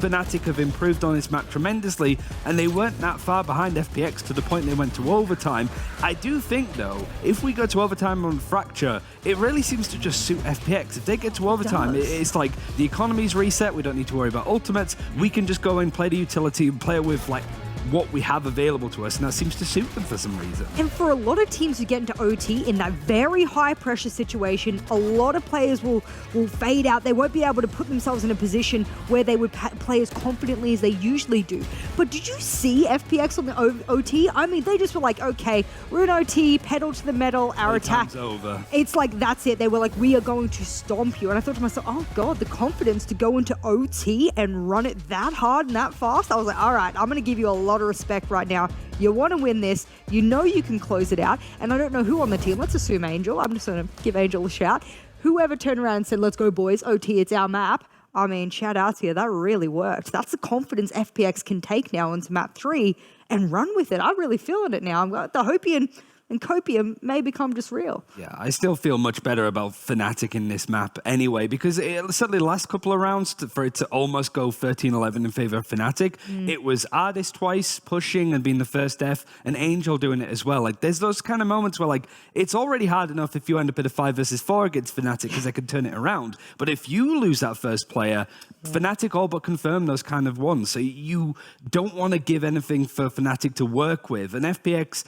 S3: FNATIC have improved on this map tremendously, and they weren't that far behind FPX to the point they went to overtime. I do think, though, if we go to overtime on Fracture, it really seems to just suit FPX. If they get to overtime, it's like the economy's reset, we don't need to worry about ultimates, we can just go and play the utility and play it with like what we have available to us, and that seems to suit them for some reason. And
S2: for a lot of teams who get into OT in that very high pressure situation, a lot of players will fade out. They won't be able to put themselves in a position where they would play as confidently as they usually do. But did you see FPX on the OT? I mean, they just were like, okay, we're in OT, pedal to the metal, our attack.
S3: Over.
S2: It's like, that's it. They were like, we are going to stomp you. And I thought to myself, oh God, the confidence to go into OT and run it that hard and that fast. I was like, all right, I'm going to give you a lot of respect right now. You want to win this. You know you can close it out. And I don't know who on the team. Let's assume Angel. I'm just going to give Angel a shout. Whoever turned around and said, let's go, boys. OT, it's our map. I mean, shout out to you. That really worked. That's the confidence FPX can take now into map 3 and run with it. I'm really feeling it now. The Hopian and Copium may become just real.
S3: Yeah, I still feel much better about FNATIC in this map anyway, because certainly the last couple of rounds, for it to almost go 13-11 in favor of FNATIC, it was Ardis twice pushing and being the first F, and Angel doing it as well. Like, there's those kind of moments where, like, it's already hard enough if you end up in a 5 versus 4 against FNATIC because they can turn it around. But if you lose that first player, FNATIC all but confirm those kind of ones. So you don't want to give anything for FNATIC to work with. And FPX,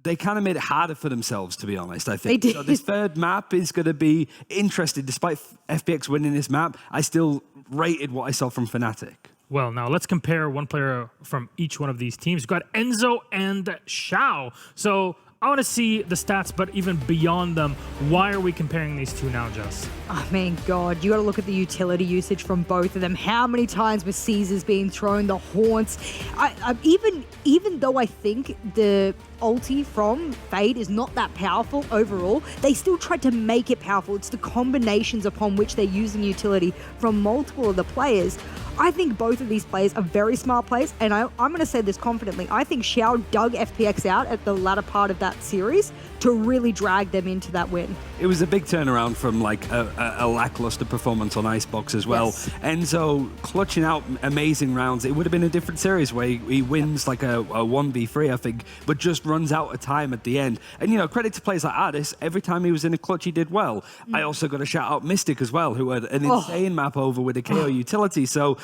S3: they kind of made it harder for themselves, to be honest, I think.
S2: They did.
S3: So this third map is going to be interesting. Despite FPX winning this map, I still rated what I saw from FNATIC.
S1: Well, now let's compare one player from each one of these teams. We've got Enzo and Xiao. So I want to see the stats, but even beyond them, why are we comparing these two now, Jess?
S2: I mean, God, you got to look at the utility usage from both of them. How many times were Caesars being thrown, the haunts? Even though I think the ulti from Fade is not that powerful overall, they still tried to make it powerful. It's the combinations upon which they're using utility from multiple of the players. I think both of these players are very smart players, and I'm going to say this confidently. I think Xiao dug FPX out at the latter part of that series to really drag them into that win.
S3: It was a big turnaround from like a lackluster performance on Icebox as well.
S2: Yes.
S3: Enzo clutching out amazing rounds. It would have been a different series where he wins like a 1v3, I think, but just runs out of time at the end. And, you know, credit to players like Ardis, every time he was in a clutch, he did well. I also got to shout out Mystic as well, who had an insane map over with a KO utility. So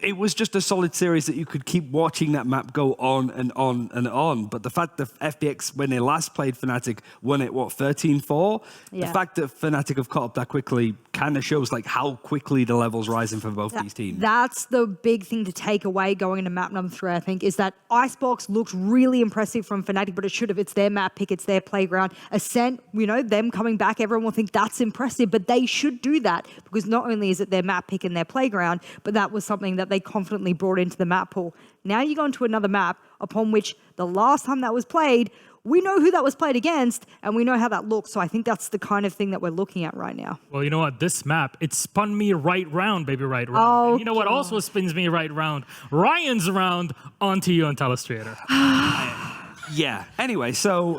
S3: it was just a solid series that you could keep watching that map go on and on and on. But the fact that FPX, when they last played FNATIC, won it, what, 13-4?
S2: Yeah.
S3: The fact that FNATIC have caught up that quickly kind of shows like how quickly the level's rising for both these teams.
S2: That's the big thing to take away going into map number 3, I think, is that Icebox looked really impressive from FNATIC, but it should have. It's their map pick, it's their playground. Ascent, you know, them coming back, everyone will think that's impressive, but they should do that because not only is it their map pick and their playground, but that was something that they confidently brought into the map pool. Now you go into another map, upon which the last time that was played, we know who that was played against, and we know how that looked. So I think that's the kind of thing that we're looking at right now.
S1: Well, you know what? This map, it spun me right round, baby, right round.
S2: Oh,
S1: And you know what also spins me right round? Ryan's round onto you on Telestrator.
S3: Yeah. Anyway, so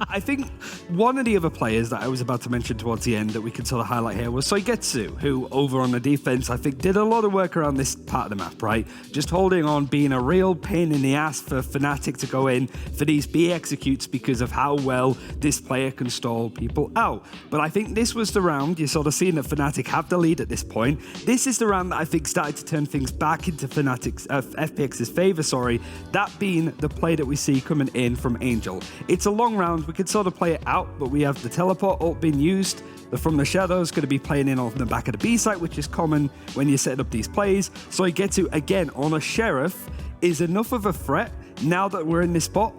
S3: I think one of the other players that I was about to mention towards the end that we could sort of highlight here was Soigetsu, who over on the defense, I think did a lot of work around this part of the map, right? Just holding on, being a real pain in the ass for FNATIC to go in for these B executes because of how well this player can stall people out. But I think this was the round, you're sort of seeing that FNATIC have the lead at this point. This is the round that I think started to turn things back into FPX's favor, that being the play that we see coming in from Angel. It's a long round, we could sort of play it out, but we have the teleport ult being used. The From the Shadows going to be playing in on the back of the B site, which is common when you're setting up these plays. So you get to, again, on a Sheriff is enough of a threat now that we're in this spot.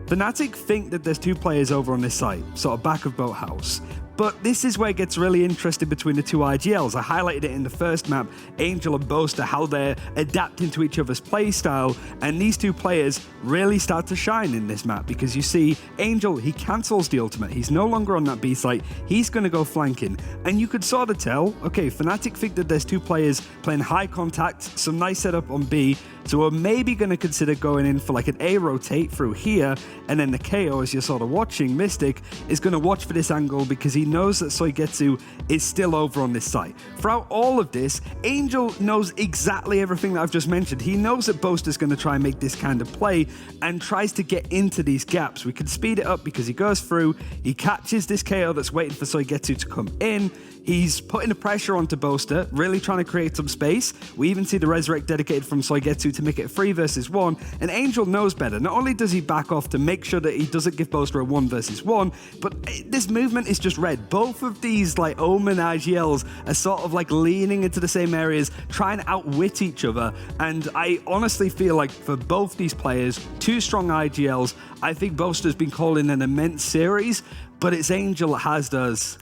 S3: FNATIC think that there's two players over on this site, sort of back of Boathouse. But this is where it gets really interesting between the two IGLs. I highlighted it in the first map, Angel and Boaster, how they're adapting to each other's play style, and these two players really start to shine in this map because you see Angel, he cancels the ultimate. He's no longer on that B site. He's going to go flanking. And you could sort of tell, okay, FNATIC think that there's two players playing high contact, some nice setup on B, so we're maybe going to consider going in for like an A rotate through here, and then the KO, as you're sort of watching, Mystic, is going to watch for this angle because he knows that Soigetsu is still over on this site. Throughout all of this, Angel knows exactly everything that I've just mentioned. He knows that Boaster's going to try and make this kind of play and tries to get into these gaps. We can speed it up because he goes through, he catches this KO that's waiting for Soigetsu to come in. He's putting the pressure onto Boaster, really trying to create some space. We even see the Resurrect dedicated from Soigetsu to make it 3 versus 1, and Angel knows better. Not only does he back off to make sure that he doesn't give Boaster a 1 versus 1, but this movement is just red. Both of these like Omen IGLs are sort of like leaning into the same areas, trying to outwit each other, and I honestly feel like for both these players, two strong IGLs, I think Boaster's been calling an immense series, but it's Angel that has those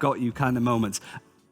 S3: got you kind of moments.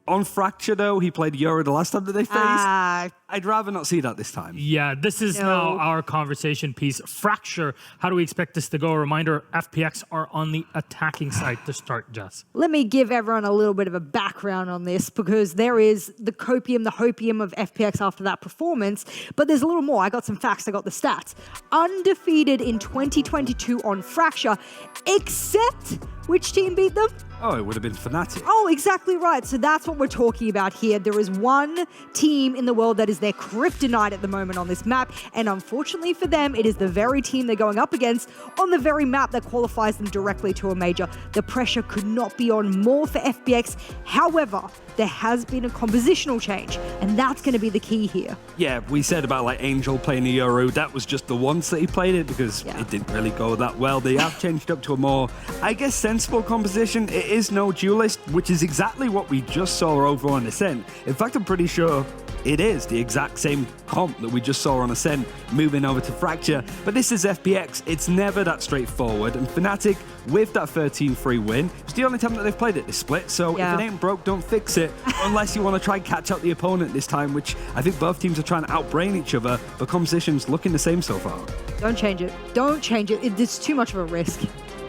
S3: On Fracture, though, he played Yoru the last time that they faced. I'd rather not see that this time.
S1: Yeah, this is now our conversation piece. Fracture, how do we expect this to go? A reminder, FPX are on the attacking side to start, Jess.
S2: Let me give everyone a little bit of a background on this because there is the copium, the hopium of FPX after that performance, but there's a little more. I got some facts, I got the stats. Undefeated in 2022 on Fracture, except which team beat them?
S3: Oh, it would have been FNATIC.
S2: Oh, exactly right. So that's what we're talking about here. There is one team in the world that is their kryptonite at the moment on this map, and unfortunately for them, it is the very team they're going up against on the very map that qualifies them directly to a major. The pressure could not be on more for FPX. However, there has been a compositional change, and that's going to be the key here.
S3: Yeah, we said about like Angel playing the Yoru, that was just the once that he played it because it didn't really go that well. They have changed up to a more, I guess, sensible composition. It is no duelist, which is exactly what we just saw over on Ascent. In fact, I'm pretty sure it is the exact same comp that we just saw on Ascent moving over to Fracture. But this is FPX. It's never that straightforward. And FNATIC, with that 13-3 win, it's the only time that they've played it this split. So if it ain't broke, don't fix it. Unless you want to try and catch out the opponent this time, which I think both teams are trying to outbrain each other. But composition's looking the same so far.
S2: Don't change it. Don't change it. It's too much of a risk.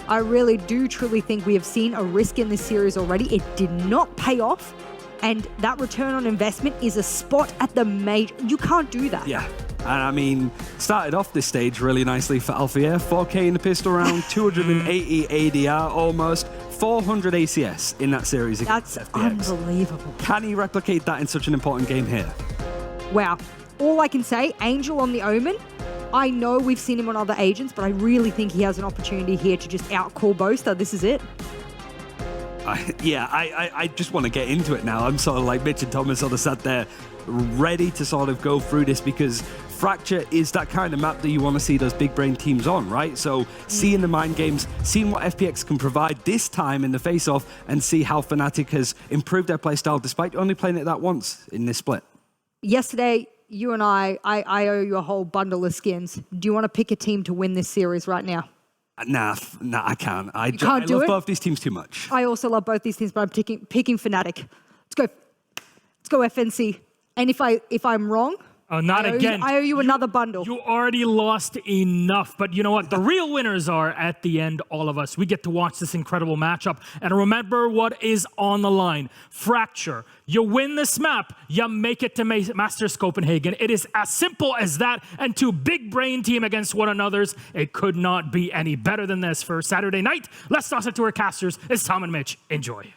S2: I really do truly think we have seen a risk in this series already. It did not pay off. And that return on investment is a spot at the major. You can't do that.
S3: Yeah. And I mean, started off this stage really nicely for Althea. 4K in the pistol round, 280 ADR almost, 400 ACS in that series against
S2: That's
S3: FPX.
S2: unbelievable.
S3: Can he replicate that in such an important game here?
S2: Wow. All I can say, Angel on the Omen. I know we've seen him on other agents, but I really think he has an opportunity here to just outcall Boaster. This is it.
S3: I just want to get into it now. I'm sort of like Mitch and Thomas sort of sat there ready to sort of go through this because Fracture is that kind of map that you want to see those big brain teams on, right? So seeing the mind games, seeing what FPX can provide this time in the face-off and see how FNATIC has improved their playstyle despite only playing it that once in this split.
S2: Yesterday, you and I owe you a whole bundle of skins. Do you want to pick a team to win this series right now?
S3: Nah, I can't. I
S2: love
S3: both these teams too much.
S2: I also love both these teams, but I'm picking FNATIC. Let's go FNC. And if I'm wrong,
S1: Oh, not again.
S2: I owe you another bundle.
S1: You already lost enough, but you know what? The real winners are at the end, all of us. We get to watch this incredible matchup. And remember what is on the line. Fracture. You win this map, you make it to Masters Copenhagen. It is as simple as that. And two big brain team against one another's. It could not be any better than this for Saturday night. Let's toss it to our casters. It's Tom and Mitch. Enjoy.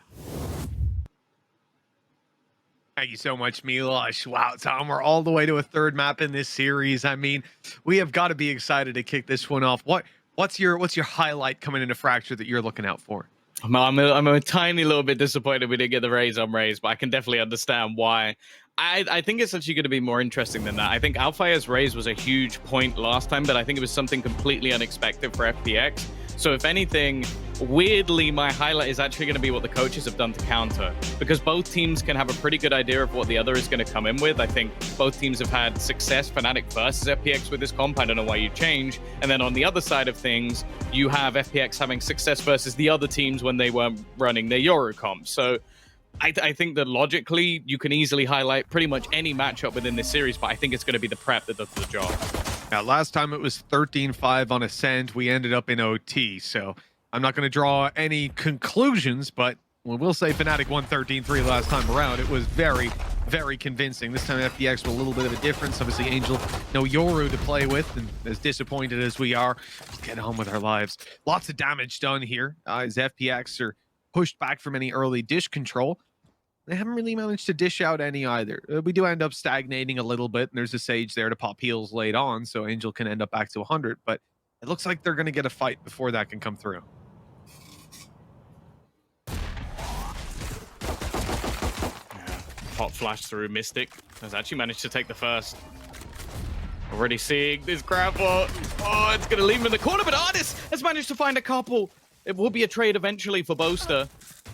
S4: Thank you so much, Milosh. Wow, Tom, we're all the way to a third map in this series. I mean, we have got to be excited to kick this one off. What's your highlight coming into Fracture that you're looking out for?
S5: I'm a tiny little bit disappointed we didn't get the raise on raise, but I can definitely understand why. I think it's actually going to be more interesting than that. I think Alpha's raise was a huge point last time, but I think it was something completely unexpected for FPX. So if anything, weirdly, my highlight is actually going to be what the coaches have done to counter, because both teams can have a pretty good idea of what the other is going to come in with. I think both teams have had success, FNATIC versus FPX with this comp. I don't know why you change. And then on the other side of things, you have FPX having success versus the other teams when they weren't running their Euro comp. So I think that logically, you can easily highlight pretty much any matchup within this series, but I think it's going to be the prep that does the job.
S4: Now, last time it was 13-5 on Ascent. We ended up in OT, so I'm not going to draw any conclusions, but we'll say FNATIC won 13-3 last time around. It was very, very convincing. This time FPX with a little bit of a difference. Obviously, Angel, no Yoru to play with, and as disappointed as we are, let's get on with our lives. Lots of damage done here as FPX are pushed back from any early dish control. They haven't really managed to dish out any either. We do end up stagnating a little bit, and there's a Sage there to pop heals late on, so Angel can end up back to 100, but it looks like they're going to get a fight before that can come through.
S5: Hot flash through Mystic has actually managed to take the first. Already seeing this grab ball. Oh, it's going to leave him in the corner, but Artis has managed to find a couple. It will be a trade eventually for Boaster.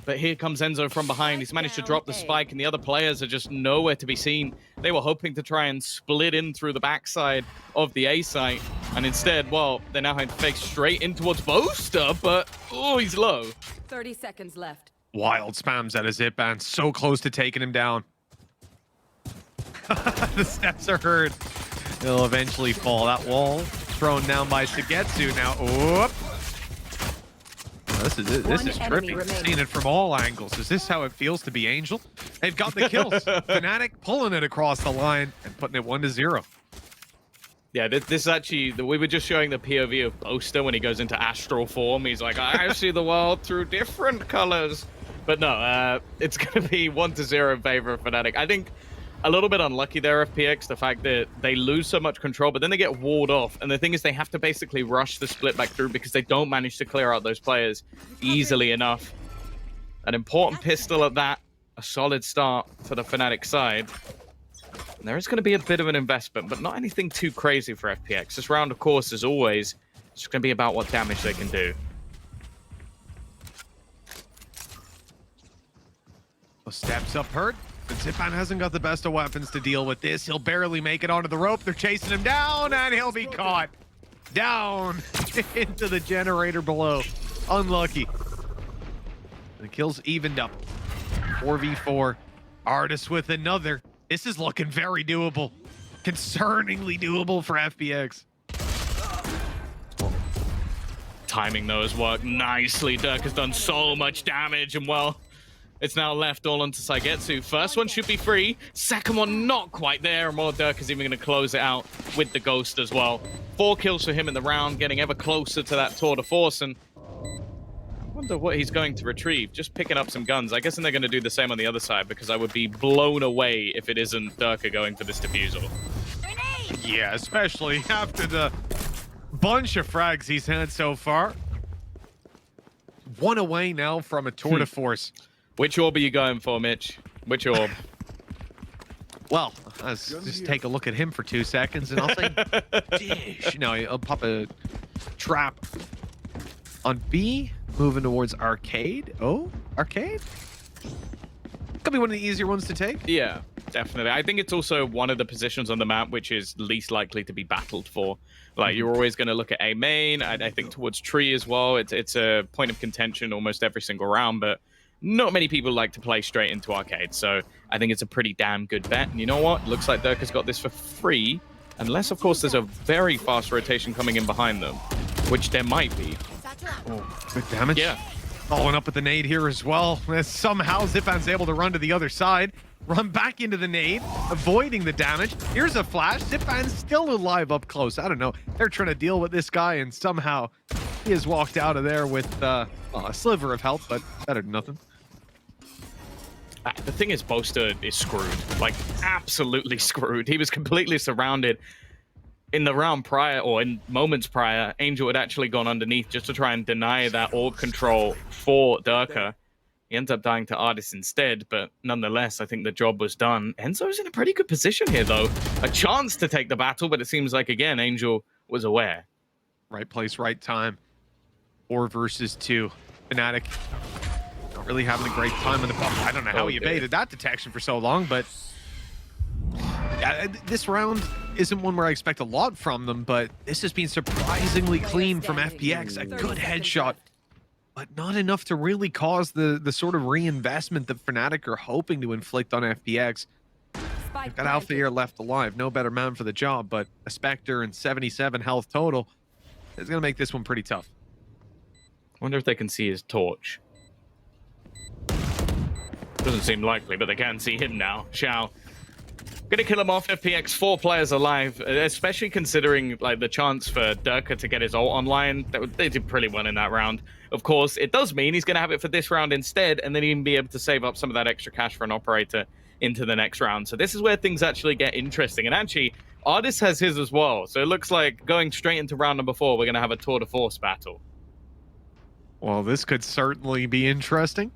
S5: But here comes Enzo from behind. He's managed to drop the spike, and the other players are just nowhere to be seen. They were hoping to try and split in through the backside of the A site. And instead, well, they're now having to fake straight in towards Boaster, but oh, he's low.
S6: 30 seconds left.
S4: Wild spams at a zip band. So close to taking him down. The steps are heard. He'll eventually fall. That wall thrown down by Sagetsu now. Whoop. This is trippy. Seeing it from all angles. Is this how it feels to be Angel? They've got the kills. FNATIC pulling it across the line and putting it 1-0.
S5: Yeah, this is actually, we were just showing the POV of Boaster when he goes into astral form. He's like, I see the world through different colors. But no, it's going to be 1-0 in favor of FNATIC. I think a little bit unlucky there, FPX, the fact that they lose so much control, but then they get walled off. And the thing is, they have to basically rush the split back through because they don't manage to clear out those players easily enough. An important pistol at that, a solid start for the FNATIC side. And there is going to be a bit of an investment, but not anything too crazy for FPX. This round, of course, as always, it's going to be about what damage they can do.
S4: Steps up hurt. But Zipan hasn't got the best of weapons to deal with this. He'll barely make it onto the rope. They're chasing him down, and he'll be caught. Down into the generator below. Unlucky. The kills evened up. 4v4. Artis with another. This is looking very doable. Concerningly doable for FPX.
S5: Timing though has worked nicely. Dirk has done so much damage, and well, it's now left all onto Sagetsu. First one should be free. Second one not quite there. And well, Dirk is even going to close it out with the Ghost as well. 4 kills for him in the round, getting ever closer to that tour de force. And I wonder what he's going to retrieve. Just picking up some guns. I guess they're going to do the same on the other side, because I would be blown away if it isn't Dirk going for this defusal.
S4: Yeah, especially after the bunch of frags he's had so far. 1 away now from a tour de force.
S5: Which orb are you going for, Mitch? Which orb?
S4: Well, let's just take a look at him for 2 seconds, and I'll say, dish. No, I'll pop a trap on B, moving towards Arcade. Oh, Arcade? Could be one of the easier ones to take.
S5: Yeah, definitely. I think it's also one of the positions on the map which is least likely to be battled for. Like, you're always going to look at A main. I think towards tree as well. It's a point of contention almost every single round, but not many people like to play straight into arcade, so I think it's a pretty damn good bet. And you know what? Looks like Dirk got this for free, unless, of course, there's a very fast rotation coming in behind them, which there might be.
S4: Oh, good damage.
S5: Yeah.
S4: Following up with the nade here as well. As somehow Zipan's able to run to the other side, run back into the nade, avoiding the damage. Here's a flash. Zipan's still alive up close. I don't know. They're trying to deal with this guy, and somehow he has walked out of there with well, a sliver of health, but better than nothing.
S5: The thing is, Boaster is screwed. Like, absolutely screwed. He was completely surrounded. In the round prior, or in moments prior, Angel had actually gone underneath just to try and deny that orb control for Durka. He ends up dying to Artis instead, but nonetheless, I think the job was done. Enzo's in a pretty good position here, though. A chance to take the battle, but it seems like, again, Angel was aware.
S4: Right place, right time. 4 versus 2. FNATIC not really having a great time in the bubble. I don't know how he evaded that detection for so long, but this round isn't one where I expect a lot from them, but this has been surprisingly clean from FPX. A good headshot, but not enough to really cause the sort of reinvestment that FNATIC are hoping to inflict on FPX. They've got Alphair left alive, no better man for the job, but a Spectre and 77 health total is going to make this one pretty tough.
S5: Wonder if they can see his torch. Doesn't seem likely, but they can see him now. Xiao gonna kill him off. FPX, 4 players alive, especially considering like the chance for Durka to get his ult online. They did pretty well in that round. Of course, it does mean he's gonna have it for this round instead, and then he can be able to save up some of that extra cash for an operator into the next round. So this is where things actually get interesting. And actually, Artis has his as well. So it looks like going straight into round number 4, we're gonna have a tour de force battle.
S4: Well, this could certainly be interesting.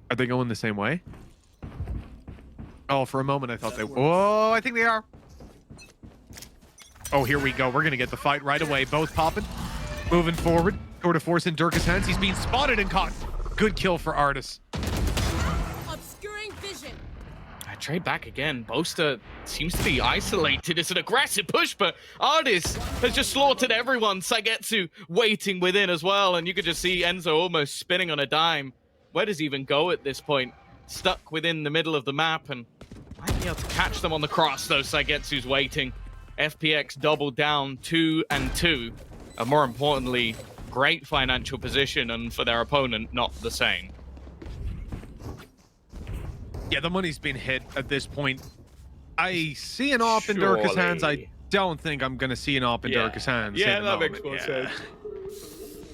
S4: Are they going the same way? Oh, for a moment I thought they... Whoa, I think they are. Oh, here we go. We're going to get the fight right away. Both popping. Moving forward. Tour de force in Durka's hands. He's being spotted and caught. Good kill for Artis.
S6: Obscuring vision.
S5: I trade back again. Boaster seems to be isolated. It's an aggressive push, but Artis has just slaughtered everyone. Saigetsu waiting within as well, and you could just see Enzo almost spinning on a dime. Where does he even go at this point? Stuck within the middle of the map, and might be able to catch them on the cross, though. Saigetsu's waiting. FPX doubled down 2 and 2. And more importantly, great financial position, and for their opponent, not the same.
S4: Yeah, the money's been hit at this point. I see an op in Durka's hands. I don't think I'm going to see an op in Durka's hands.
S5: Yeah, that makes more sense.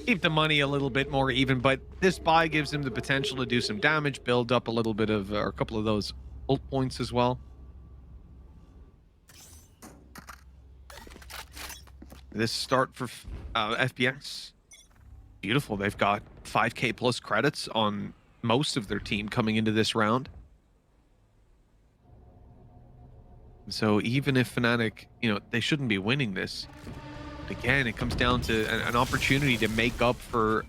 S4: Keep the money a little bit more even, but this buy gives him the potential to do some damage, build up a little bit of, or a couple of those ult points as well. This start for FPX, beautiful. They've got 5k plus credits on most of their team coming into this round. So even if FNATIC, you know, they shouldn't be winning this. Again, it comes down to an opportunity to make up for,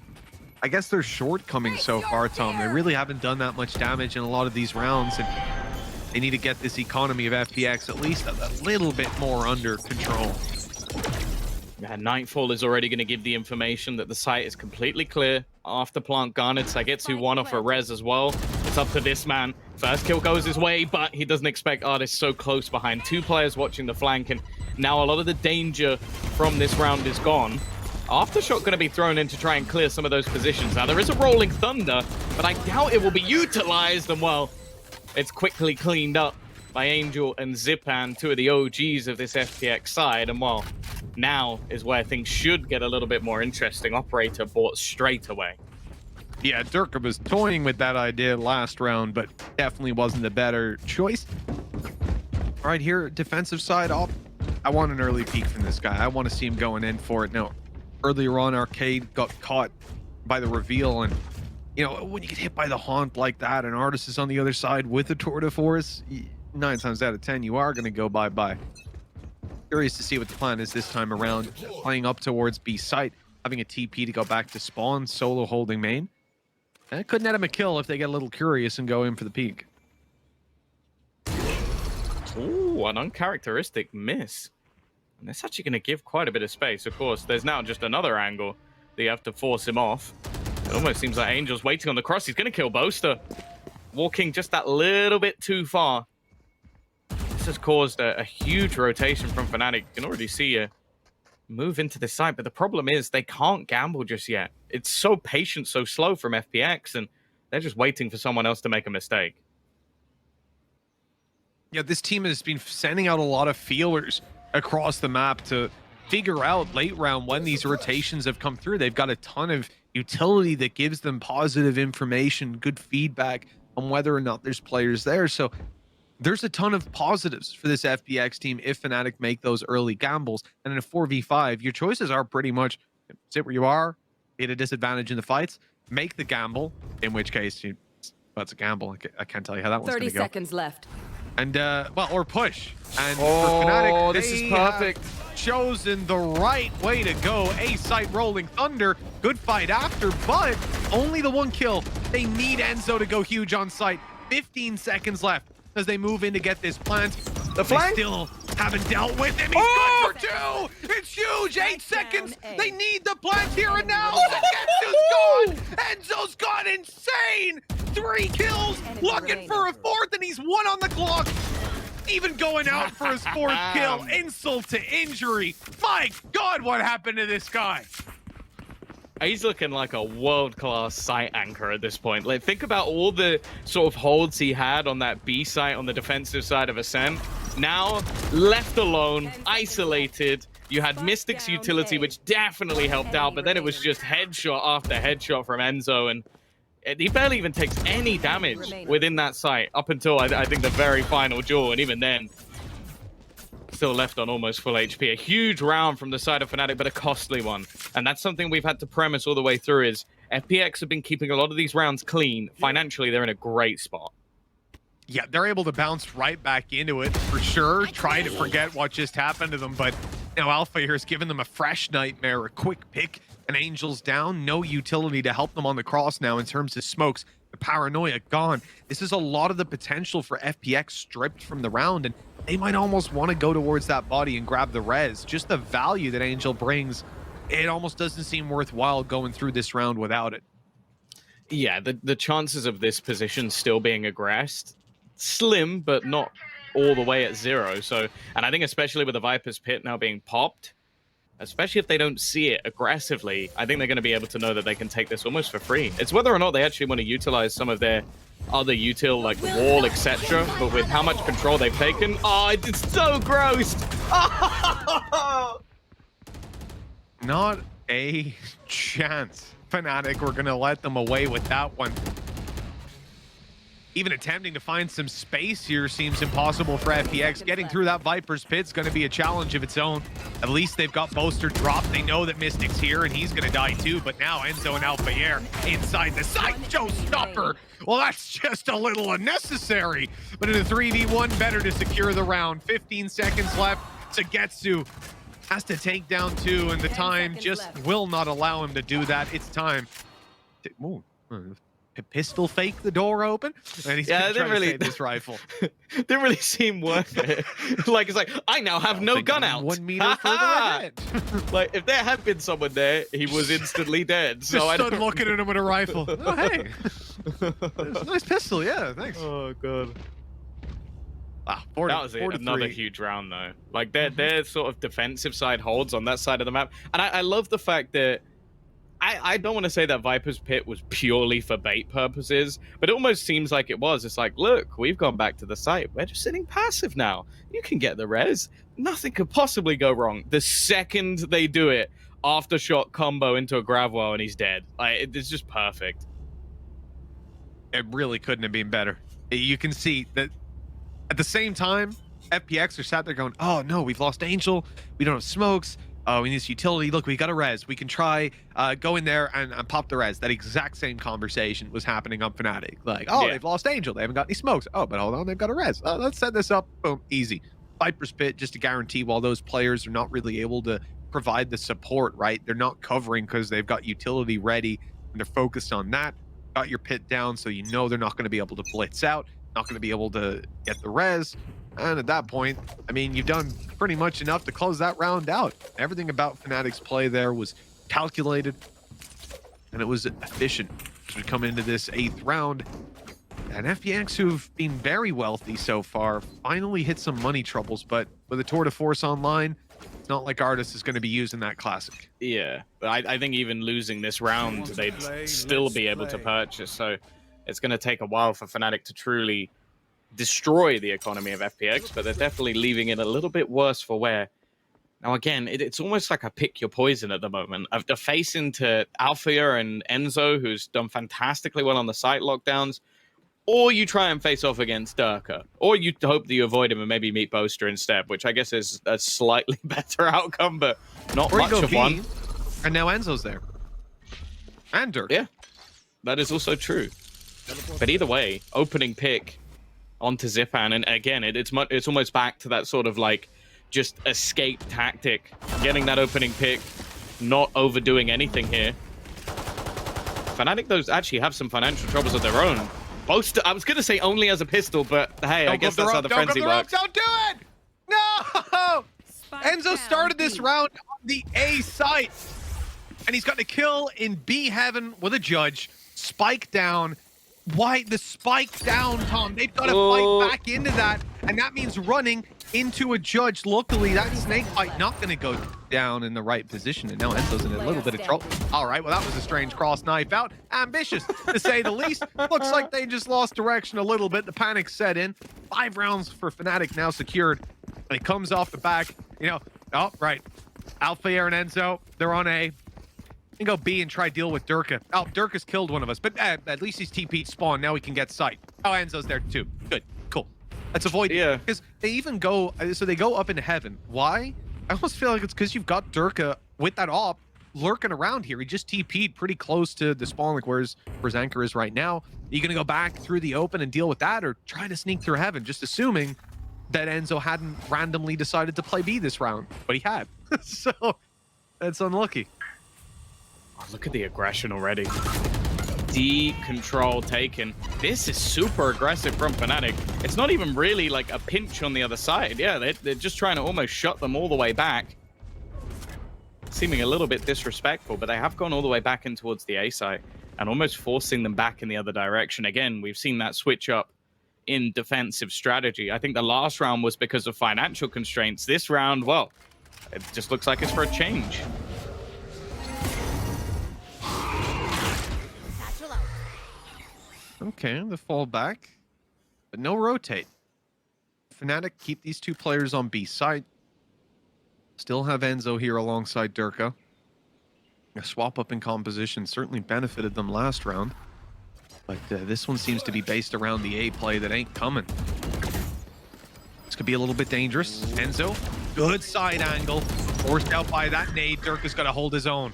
S4: I guess, their shortcomings so far, Tom. They really haven't done that much damage in a lot of these rounds, and they need to get this economy of FPX at least a little bit more under control.
S5: Yeah, Nightfall is already going to give the information that the site is completely clear. After plant garnered, Saigetsu one off a res as well. It's up to this man. First kill goes his way, but he doesn't expect Artis so close behind. 2 players watching the flank, and now a lot of the danger from this round is gone. Aftershock going to be thrown in to try and clear some of those positions. Now, there is a Rolling Thunder, but I doubt it will be utilized, and well, it's quickly cleaned up by Angel and Zipan, 2 of the OGs of this FPX side, and well, now is where things should get a little bit more interesting. Operator bought straight away.
S4: Yeah, Durka was toying with that idea last round, but definitely wasn't the better choice. All right, here, defensive side off. I want an early peek from this guy. I want to see him going in for it. Now, earlier on, Arcade got caught by the reveal, and you know, when you get hit by the haunt like that, and Artis is on the other side with the tour de force, 9 times out of 10, you are going to go bye-bye. Curious to see what the plan is this time around. Playing up towards B site, having a TP to go back to spawn, solo holding main. That could net him a kill if they get a little curious and go in for the peak.
S5: Ooh, an uncharacteristic miss. And that's actually going to give quite a bit of space. Of course, there's now just another angle that you have to force him off. Almost seems like Angel's waiting on the cross. He's going to kill Boaster. Walking just that little bit too far. This has caused a huge rotation from FNATIC. You can already see a move into the site, but the problem is they can't gamble just yet. It's so patient, so slow from FPX, and they're just waiting for someone else to make a mistake.
S4: Yeah, this team has been sending out a lot of feelers across the map to figure out late round when these rotations have come through. They've got a ton of utility that gives them positive information, good feedback on whether or not there's players there. So there's a ton of positives for this FPX team if FNATIC make those early gambles. And in a 4v5, your choices are pretty much sit where you are, be at a disadvantage in the fights, make the gamble, in which case, well, it's a gamble. I can't tell you how that one's going to go.
S6: 30 seconds left.
S4: And, well, or push. And for FNATIC,
S5: this is perfect.
S4: Chosen the right way to go. A site rolling thunder. Good fight after, but only the one kill. They need Enzo to go huge on site. 15 seconds left as they move in to get this plant.
S5: The flank?
S4: They still haven't dealt with him. He's good for two. It's huge. 8 seconds. They need the plant here and now. Gensu's gone. Enzo's gone insane. 3 kills. Looking for a 4th, and he's 1 on the clock. Even going out for his 4th kill. Insult to injury. My God, what happened to this guy?
S5: He's looking like a world-class site anchor at this point. Like, think about all the sort of holds he had on that B site on the defensive side of Ascent. Now, left alone, isolated. You had Mystic's utility, which definitely helped out, but then it was just headshot after headshot from Enzo, and he barely even takes any damage within that site up until, I think, the very final duel, and even then, still left on almost full HP. A huge round from the side of FNATIC, but a costly one. And that's something we've had to premise all the way through is FPX have been keeping a lot of these rounds clean. Financially, they're in a great spot.
S4: Yeah, they're able to bounce right back into it for sure. Try to forget what just happened to them, but now Alpha here has given them a fresh nightmare, a quick pick, and Angel's down. No utility to help them on the cross now in terms of smokes. The paranoia gone. This is a lot of the potential for FPX stripped from the round, and they might almost want to go towards that body and grab the res. Just the value that Angel brings, it almost doesn't seem worthwhile going through this round without it.
S5: Yeah, the chances of this position still being aggressed, slim, but not all the way at 0. So, and I think especially with the Viper's Pit now being popped, especially if they don't see it aggressively, I think they're going to be able to know that they can take this almost for free. It's whether or not they actually want to utilize some of their other util, like the wall, etc. But with how much control they've taken, oh, it's so gross.
S4: Not a chance. FNATIC were going to let them away with that one. Even attempting to find some space here seems impossible for FPX. Getting through that Viper's Pit is going to be a challenge of its own. At least they've got Boaster dropped. They know that Mystic's here, and he's going to die too. But now Enzo and Alphayer inside the site. Showstopper. Well, that's just a little unnecessary. But in a 3v1, better to secure the round. 15 seconds left. Sagetsu has to take down 2, and the time just will not allow him to do that. It's time. Ooh. Pistol fake the door open, and he's gonna try to save this rifle.
S5: Didn't really seem worth it. Like, it's like, I now have no gun out.
S4: 1 meter further ahead.
S5: Like, if there had been someone there, he was instantly dead. So
S4: Just
S5: I
S4: stood looking at him with a rifle. Oh, hey, nice pistol. Yeah, thanks.
S5: Oh god.
S4: Ah, 40,
S5: That was it.
S4: 43.
S5: Another huge round though. Like their sort of defensive side holds on that side of the map, and I love the fact that. I don't want to say that Viper's Pit was purely for bait purposes, but it almost seems like it was. It's like, look, we've gone back to the site. We're just sitting passive now. You can get the res. Nothing could possibly go wrong. The second they do it, aftershock combo into a grab well and he's dead. Like, it's just perfect.
S4: It really couldn't have been better. You can see that at the same time, FPX are sat there going, oh no, we've lost Angel. We don't have smokes. Oh, we need this utility. Look, we got a res. We can try go in there and pop the res. That exact same conversation was happening on FNATIC. Like, oh, they've lost Angel. They haven't got any smokes. Oh, but hold on, they've got a res. Let's set this up. Boom, easy. Viper's Pit, just to guarantee while those players are not really able to provide the support, right? They're not covering because they've got utility ready and they're focused on that. Got your pit down so you know they're not going to be able to blitz out, not going to be able to get the res. And at that point, I mean, you've done pretty much enough to close that round out. Everything about FNATIC's play there was calculated. and it was efficient as we come into this 8th round. And FPX, who've been very wealthy so far, finally hit some money troubles, but with a Tour de Force online, it's not like Artis is going to be using that classic.
S5: Yeah, but I think even losing this round, they'd still be able to purchase. So it's going to take a while for FNATIC to truly destroy the economy of FPX, but they're definitely leaving it a little bit worse for wear. Now, again, it's almost like a pick your poison at the moment. They're facing to Althea and Enzo, who's done fantastically well on the site lockdowns, or you try and face off against Durka, or you hope that you avoid him and maybe meet Boaster instead, which I guess is a slightly better outcome, but not
S4: Or you
S5: much
S4: go
S5: of
S4: B,
S5: one.
S4: and now Enzo's there. And Dirk.
S5: Yeah, that is also true. But either way, opening pick onto Zipan, and again, it's almost back to that sort of like just escape tactic, getting that opening pick, not overdoing anything here. FNATIC, those actually have some financial troubles of their own. I was going to say only as a pistol, but hey, I guess that's how the frenzy works.
S4: Don't do it! No! Enzo started this round on the A site, and he's got a kill in B heaven with a judge. Spike down. Why the spike down, Tom? They've got to fight back into that, and that means running into a judge. Luckily, that snake fight not going to go down in the right position, and now Enzo's in a little bit of trouble. All right, well, that was a strange cross knife out. Ambitious, to say the least. Looks like they just lost direction a little bit. The panic set in. 5 rounds for FNATIC now secured. And it comes off the back. You know, oh, right. Althea and Enzo, they're on A. And go B and try deal with Durka. Oh, Durka's killed one of us, but at least he's TP'd spawn. Now we can get sight. Oh, Enzo's there too. Good, cool. Let's avoid it.
S5: Yeah.
S4: Because they even go, so they go up into heaven. Why? I almost feel like it's because you've got Durka with that op lurking around here. He just TP'd pretty close to the spawn, like where's Anchor is right now. Are you going to go back through the open and deal with that, or try to sneak through heaven, just assuming that Enzo hadn't randomly decided to play B this round, but he had. So that's unlucky.
S5: Oh, look at the aggression already. Deep control taken. This is super aggressive from FNATIC. It's not even really like a pinch on the other side. Yeah, they're just trying to almost shut them all the way back. Seeming a little bit disrespectful, but they have gone all the way back in towards the A site and almost forcing them back in the other direction. Again, we've seen that switch up in defensive strategy. I think the last round was because of financial constraints. This round, well, it just looks like it's for a change.
S4: Okay, the fall back, but no rotate. FNATIC keep these 2 players on B side. Still have Enzo here alongside Durka. A swap up in composition certainly benefited them last round, but this one seems to be based around the A play that ain't coming. This could be a little bit dangerous. Enzo, good side angle, forced out by that nade. Durka's got to hold his own.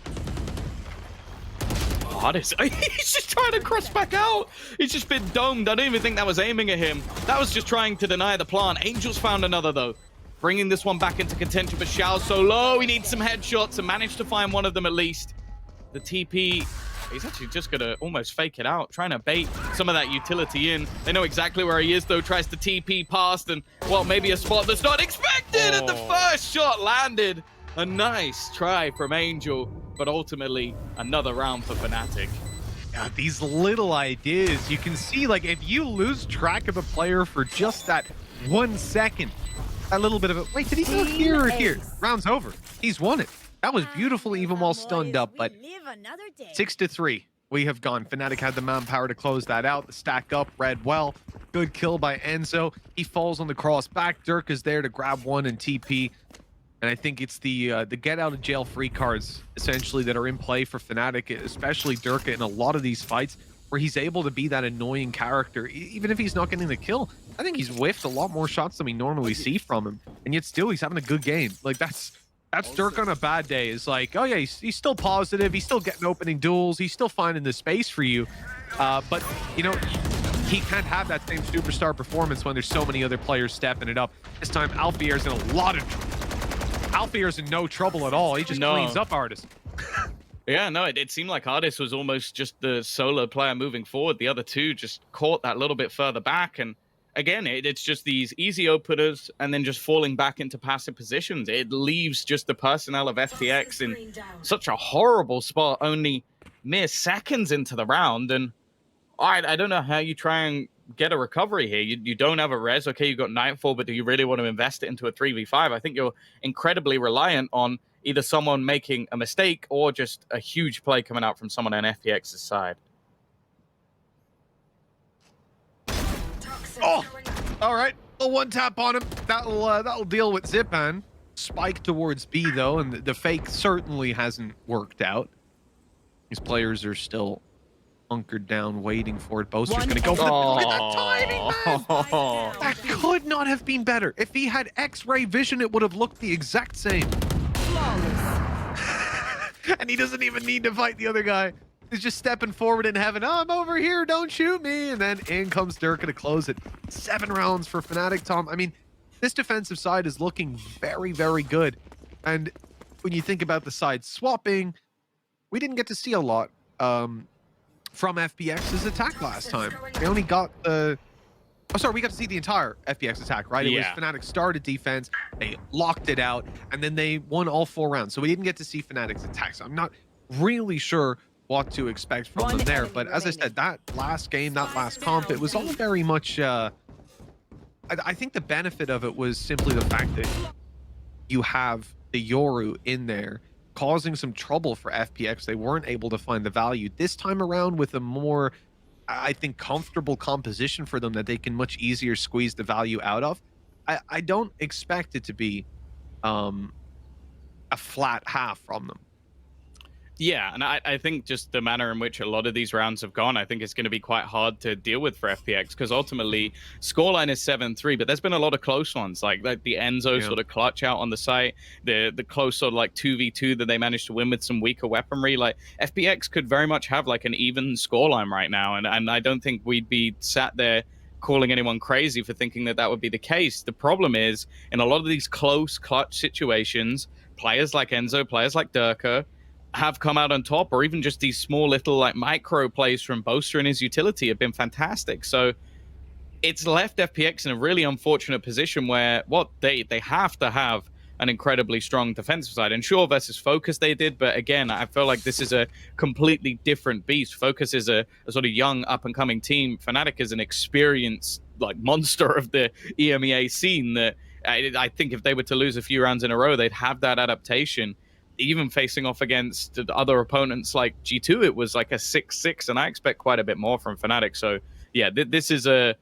S5: He's just trying to cross back out. He's just been domed. I don't even think that was aiming at him. That was just trying to deny the plant. Angels found another, though. Bringing this one back into contention, but Xiao's so low. He needs some headshots and managed to find one of them at least. The TP, he's actually just going to almost fake it out, trying to bait some of that utility in. They know exactly where he is, though. Tries to TP past and, well, maybe a spot that's not expected. And the first shot landed. A nice try from Angel, but ultimately another round for FNATIC.
S4: Yeah, these little ideas, you can see, like, if you lose track of a player for just that 1 second, a little bit of a, wait, did he go here or here? Round's over. He's won it. That was beautiful even while stunned up, but 6-3. We have gone. FNATIC had the manpower to close that out. The stack up read well. Good kill by Enzo. He falls on the cross back. Dirk is there to grab one and TP. And I think it's the get out of jail free cards essentially that are in play for FNATIC, especially Durka in a lot of these fights where he's able to be that annoying character. Even if he's not getting the kill, I think he's whiffed a lot more shots than we normally see from him. And yet still he's having a good game. Like that's Dirk on a bad day. Is like, oh yeah, he's still positive. He's still getting opening duels. He's still finding the space for you. But you know, he can't have that same superstar performance when there's so many other players stepping it up. This time Alfier's in a lot of trouble. Alfier's in no trouble at all. He just cleans up Artis.
S5: Yeah, no, it seemed like Artis was almost just the solo player moving forward. The other two just caught that little bit further back. And again, it's just these easy openers and then just falling back into passive positions. It leaves just the personnel of FPX in such a horrible spot, only mere seconds into the round, and I don't know how you try and get a recovery here. You don't have a res. Okay, you've got Nightfall, but do you really want to invest it into a 3v5? I think you're incredibly reliant on either someone making a mistake or just a huge play coming out from someone on FPX's side.
S4: Oh, all right. A one tap on him. That'll deal with Zipan. Spike towards B though, and the fake certainly hasn't worked out. These players are still hunkered down, waiting for it. Boaster's gonna go for the look at that timing, man! That could not have been better. If he had X-ray vision, it would have looked the exact same. And he doesn't even need to fight the other guy. He's just stepping forward in heaven. Oh, I'm over here, don't shoot me. And then in comes Durka to close it. 7 rounds for Fnatic, Tom. I mean, this defensive side is looking very, very good. And when you think about the side swapping, we didn't get to see a lot from FPX's attack last time. They only got the... Oh, sorry, we got to see the entire FPX attack, right? It was Fnatic started defense, they locked it out, and then they won all 4 rounds. So we didn't get to see Fnatic's attack. So I'm not really sure what to expect from them there. But as I said, that last game, that last comp, it was all very much... I think the benefit of it was simply the fact that you have the Yoru in there causing some trouble for FPX. They weren't able to find the value. This time around with a more, I think, comfortable composition for them that they can much easier squeeze the value out of. I don't expect it to be a flat half from them.
S5: Yeah, and I think just the manner in which a lot of these rounds have gone, I think it's going to be quite hard to deal with for FPX, because ultimately scoreline is 7-3, but there's been a lot of close ones, like the Enzo sort of clutch out on the site, the close sort of like 2v2 that they managed to win with some weaker weaponry. Like FPX could very much have like an even scoreline right now, and I don't think we'd be sat there calling anyone crazy for thinking that that would be the case. The problem is, in a lot of these close clutch situations, players like Enzo, players like Durka, have come out on top, or even just these small little like micro plays from Boaster and his utility have been fantastic. So it's left FPX in a really unfortunate position where they have to have an incredibly strong defensive side. And sure, versus Focus they did, but again, I feel like this is a completely different beast. Focus is a sort of young up-and-coming team. Fnatic is an experienced like monster of the EMEA scene that I think if they were to lose a few rounds in a row, they'd have that adaptation. Even facing off against other opponents like G2, it was like a 6-6, and I expect quite a bit more from Fnatic. So yeah, this is a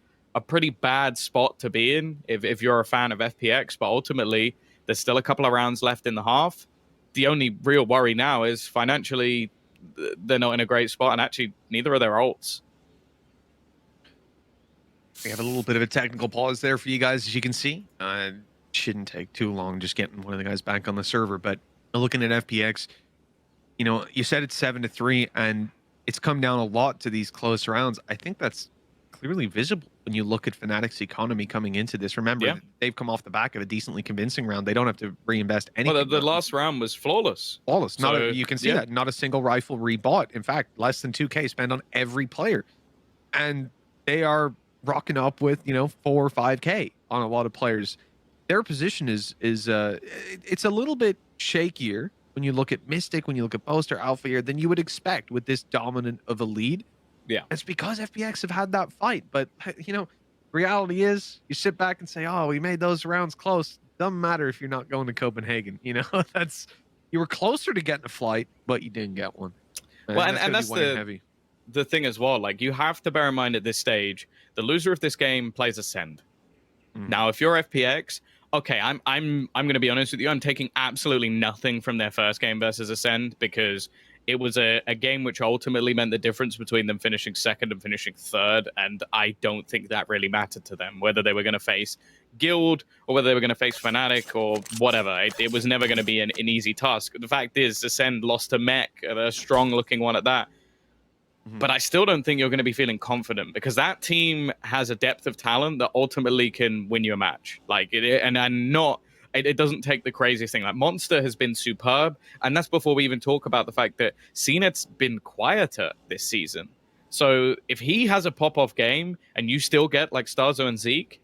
S5: pretty bad spot to be in if you're a fan of FPX, but ultimately there's still a couple of rounds left in the half. The only real worry now is financially they're not in a great spot, and actually neither are their ults.
S4: We have a little bit of a technical pause there for you guys, as you can see. Shouldn't take too long just getting one of the guys back on the server, but looking at FPX, you know, you said it's 7-3, and it's come down a lot to these close rounds. I think that's clearly visible when you look at Fnatic's economy coming into this. Remember, they've come off the back of a decently convincing round. They don't have to reinvest anything.
S5: Well, the last round was flawless.
S4: Flawless.
S5: So,
S4: you can see that. Not a single rifle rebought. In fact, less than 2K spent on every player. And they are rocking up with, you know, 4 or 5K on a lot of players. Their position is it's a little bit shakier when you look at Mystic, when you look at Boaster, Alpha here, than you would expect with this dominant of a lead.
S5: Yeah.
S4: It's because FPX have had that fight. But, you know, reality is you sit back and say, oh, we made those rounds close. Doesn't matter if you're not going to Copenhagen. You know, you were closer to getting a flight, but you didn't get one.
S5: Well, and that's the thing as well. Like, you have to bear in mind at this stage, the loser of this game plays Ascend. Now, if you're FPX, okay, I'm going to be honest with you. I'm taking absolutely nothing from their first game versus Ascend, because it was a game which ultimately meant the difference between them finishing second and finishing third, and I don't think that really mattered to them, whether they were going to face Guild or whether they were going to face Fnatic or whatever. It was never going to be an easy task. The fact is, Ascend lost to Mech, a strong-looking one at that. But I still don't think you're going to be feeling confident, because that team has a depth of talent that ultimately can win you a match. Like it doesn't take the craziest thing. Like, Monster has been superb, and that's before we even talk about the fact that CNET's been quieter this season. So if he has a pop-off game and you still get like Starzo and Zeke,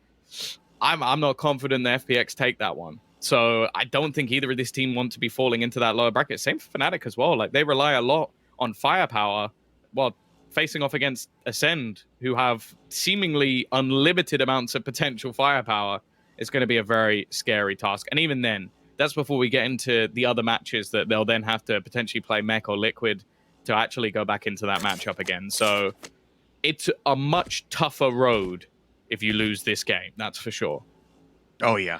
S5: I'm not confident the FPX take that one. So I don't think either of this team want to be falling into that lower bracket. Same for Fnatic as well. Like, they rely a lot on firepower, well, facing off against Ascend, who have seemingly unlimited amounts of potential firepower, is going to be a very scary task. And even then, that's before we get into the other matches that they'll then have to potentially play Mech or Liquid to actually go back into that matchup again. So it's a much tougher road if you lose this game, that's for sure.
S4: Oh, yeah.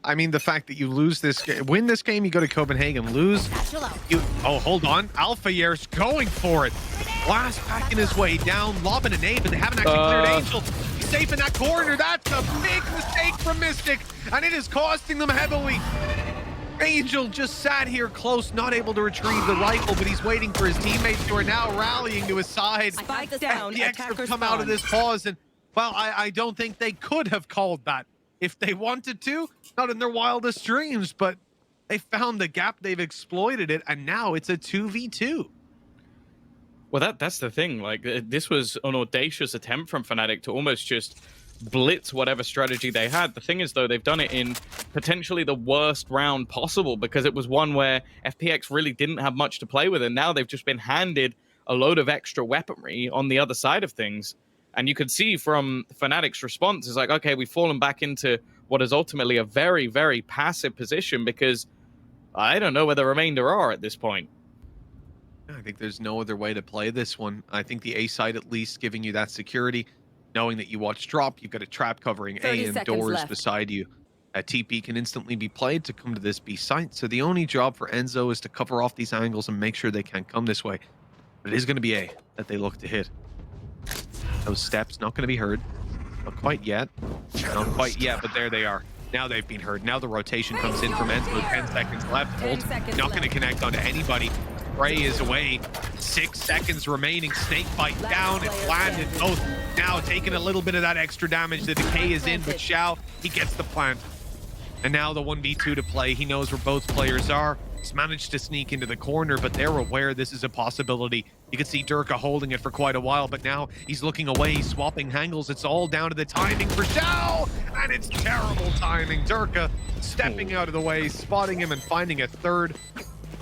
S4: I mean, the fact that you lose this game, win this game, you go to Copenhagen, lose. You, oh, hold on. Alpha Year's going for it. Blast packing his way down, lobbing an A, but they haven't actually cleared Angel. He's safe in that corner. That's a big mistake from Mystic, and it is costing them heavily. Angel just sat here close, not able to retrieve the rifle, but he's waiting for his teammates who are now rallying to his side.
S6: Spike down.
S4: The extra come out of this pause, and well, I don't think they could have called that if they wanted to, not in their wildest dreams, but they found the gap, they've exploited it, and now it's a 2v2.
S5: Well, that's the thing. Like, this was an audacious attempt from Fnatic to almost just blitz whatever strategy they had. The thing is, though, they've done it in potentially the worst round possible, because it was one where FPX really didn't have much to play with, and now they've just been handed a load of extra weaponry on the other side of things. And you could see from Fnatic's response is like, okay, we've fallen back into what is ultimately a very, very passive position, because I don't know where the remainder are at this point.
S4: I think there's no other way to play this one. I think the A side at least giving you that security, knowing that you watch drop, you've got a trap covering A and doors left beside you. A TP can instantly be played to come to this B site. So the only job for Enzo is to cover off these angles and make sure they can't come this way. But it is going to be A that they look to hit. Those steps not going to be heard. Not quite yet. Not quite yet, but there they are. Now they've been heard. Now the rotation comes in from Enzo. 10 seconds left. Ult not going to connect onto anybody. Spray is away. 6 seconds remaining. Snake bite down. It's landed both. Now taking a little bit of that extra damage. The decay is in, but Xiao, he gets the plant. And now the 1v2 to play. He knows where both players are. He's managed to sneak into the corner, but they're aware this is a possibility. You can see Durka holding it for quite a while, but now he's looking away, he's swapping angles. It's all down to the timing for Xiao, and it's terrible timing. Durka stepping out of the way, spotting him and finding a third.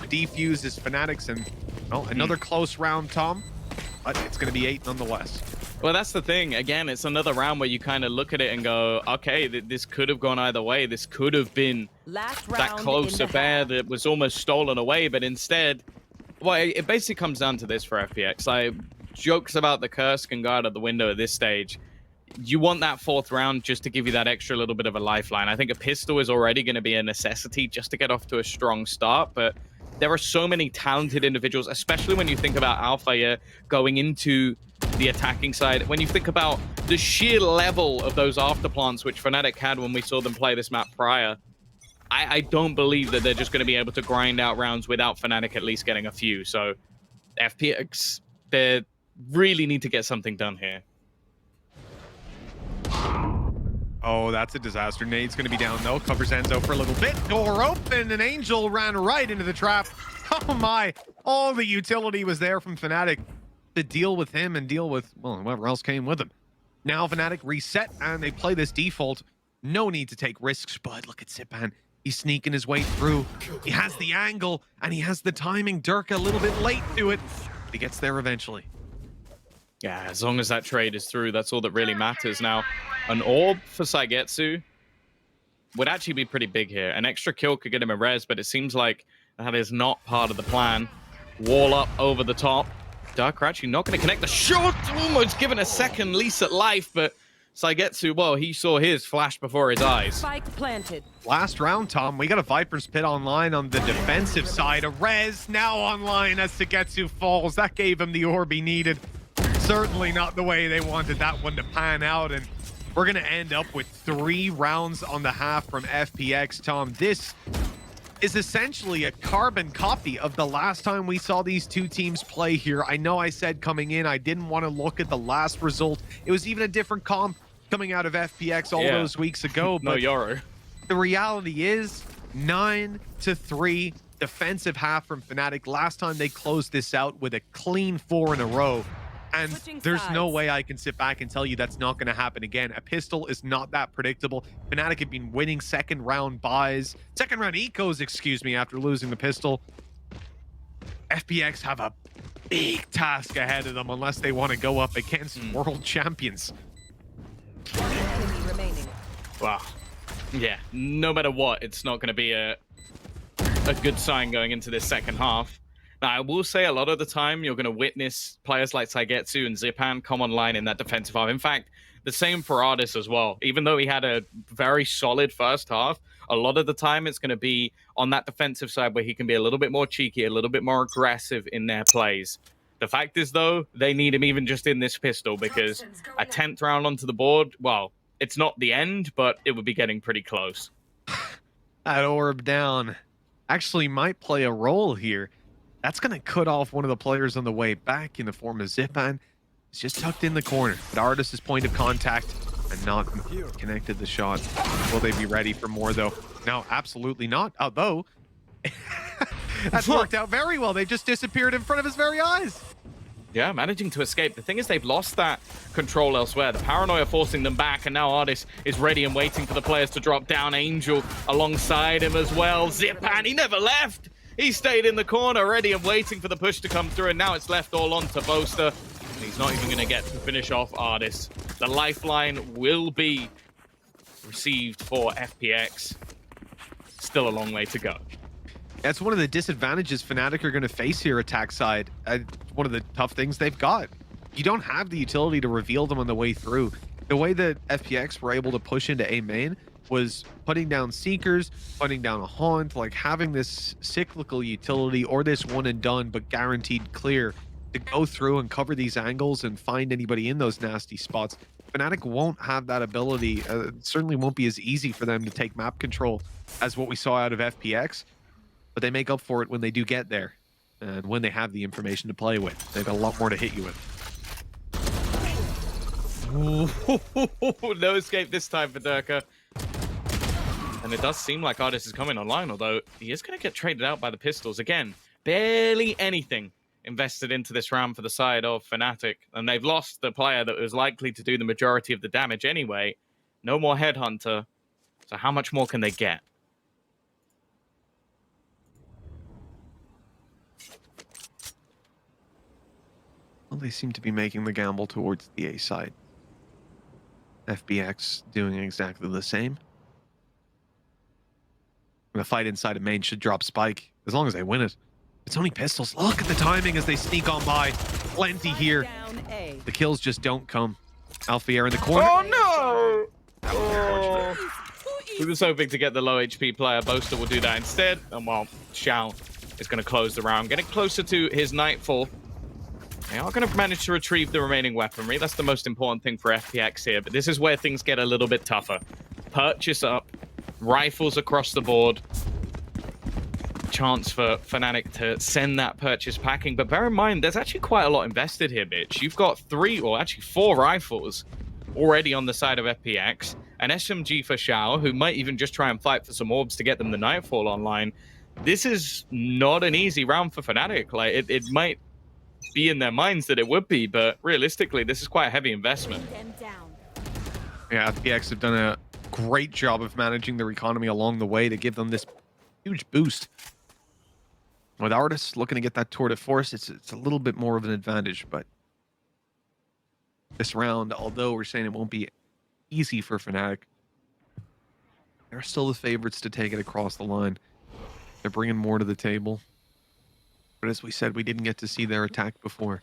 S4: Defuse is Fnatic's, and well, another close round, Tom, but it's going to be 8 nonetheless.
S5: Well, that's the thing. Again, it's another round where you kind of look at it and go, okay, this could have gone either way. This could have been that close affair that was almost stolen away, but instead, well, it basically comes down to this for FPX. Like, jokes about the curse can go out of the window at this stage. You want that 4th round just to give you that extra little bit of a lifeline. I think a pistol is already going to be a necessity just to get off to a strong start, but there are so many talented individuals, especially when you think about Alpha going into the attacking side. When you think about the sheer level of those afterplants which Fnatic had when we saw them play this map prior, I don't believe that they're just going to be able to grind out rounds without Fnatic at least getting a few. So FPX, they really need to get something done here.
S4: Oh, that's a disaster. Nade's going to be down, though. Covers Enzo for a little bit. Door open, and Angel ran right into the trap. Oh, my. All the utility was there from Fnatic to deal with him and deal with, well, whoever else came with him. Now Fnatic reset, and they play this default. No need to take risks, but look at Sipan. He's sneaking his way through. He has the angle, and he has the timing. Durka a little bit late to it. But he gets there eventually.
S5: Yeah, as long as that trade is through, that's all that really matters. Now, an orb for Saigetsu would actually be pretty big here. An extra kill could get him a res, but it seems like that is not part of the plan. Wall up over the top. Dark actually not going to connect the shot. Almost given a second lease at life, but Saigetsu, well, he saw his flash before his eyes.
S6: Spike planted.
S4: Last round, Tom. We got a Viper's Pit online on the defensive side. A res now online as Saigetsu falls. That gave him the orb he needed. Certainly not the way they wanted that one to pan out, and we're going to end up with 3 rounds on the half from FPX, Tom. This is essentially a carbon copy of the last time we saw these two teams play here. I know I said coming in, I didn't want to look at the last result. It was even a different comp coming out of FPX all those weeks ago.
S5: No,
S4: but
S5: Yoru.
S4: the reality is 9-3 defensive half from Fnatic. Last time they closed this out with a clean 4 in a row. And there's no way I can sit back and tell you that's not going to happen again. A pistol is not that predictable. Fnatic have been winning second round ecos, excuse me, after losing the pistol. FPX have a big task ahead of them unless they want to go up against world champions.
S5: Wow. Yeah, no matter what, it's not going to be a good sign going into this second half. Now, I will say a lot of the time you're going to witness players like Saigetsu and Zipan come online in that defensive half. In fact, the same for Ardis as well. Even though he had a very solid first half, a lot of the time it's going to be on that defensive side where he can be a little bit more cheeky, a little bit more aggressive in their plays. The fact is, though, they need him even just in this pistol because a 10th round onto the board, well, it's not the end, but it would be getting pretty close.
S4: That orb down actually might play a role here. That's going to cut off one of the players on the way back in the form of Zipan. It's just tucked in the corner. But Ardis' point of contact and not connected the shot. Will they be ready for more, though? No, absolutely not. Although, that's worked out very well. They just disappeared in front of his very eyes.
S5: Yeah, managing to escape. The thing is, they've lost that control elsewhere. The paranoia forcing them back, and now Ardis is ready and waiting for the players to drop down. Angel alongside him as well. Zipan, he never left. He stayed in the corner, ready and waiting for the push to come through, and now it's left all on to Boaster. And he's not even going to get to finish off Ardis. The lifeline will be received for FPX. Still a long way to go.
S4: That's one of the disadvantages Fnatic are going to face here attack side. One of the tough things they've got. You don't have the utility to reveal them on the way through. The way that FPX were able to push into A main was putting down Seekers, putting down a Haunt, like having this cyclical utility or this one and done but guaranteed clear to go through and cover these angles and find anybody in those nasty spots. Fnatic won't have that ability. It certainly won't be as easy for them to take map control as what we saw out of FPX, but they make up for it when they do get there and when they have the information to play with. They've got a lot more to hit you with.
S5: No escape this time for Durka. And it does seem like Ardis is coming online, although he is going to get traded out by the pistols. Again, barely anything invested into this round for the side of Fnatic. And they've lost the player that was likely to do the majority of the damage anyway. No more Headhunter. So how much more can they get?
S4: Well, they seem to be making the gamble towards the A side. FBX doing exactly the same. The fight inside of main should drop Spike, as long as they win it. It's only pistols. Look at the timing as they sneak on by. Plenty here. The kills just don't come. Alfier in the corner.
S5: Oh, no! Oh. He was hoping to get the low HP player. Boaster will do that instead. And, well, Xiao is going to close the round. Getting closer to his Nightfall. They are going to manage to retrieve the remaining weaponry. That's the most important thing for FPX here. But this is where things get a little bit tougher. Purchase up. Rifles across the board. Chance for Fnatic to send that purchase packing. But bear in mind, there's actually quite a lot invested here, bitch. You've got 3, or actually 4 rifles already on the side of FPX. An SMG for Xiao, who might even just try and fight for some orbs to get them the Nightfall online. This is not an easy round for Fnatic. Like, it might be in their minds that it would be, but realistically, this is quite a heavy investment.
S4: Yeah, FPX have done a great job of managing their economy along the way to give them this huge boost. With Ardis looking to get that tour de force, it's a little bit more of an advantage, but this round, although we're saying it won't be easy for Fnatic, they're still the favorites to take it across the line. They're bringing more to the table. But as we said, we didn't get to see their attack before.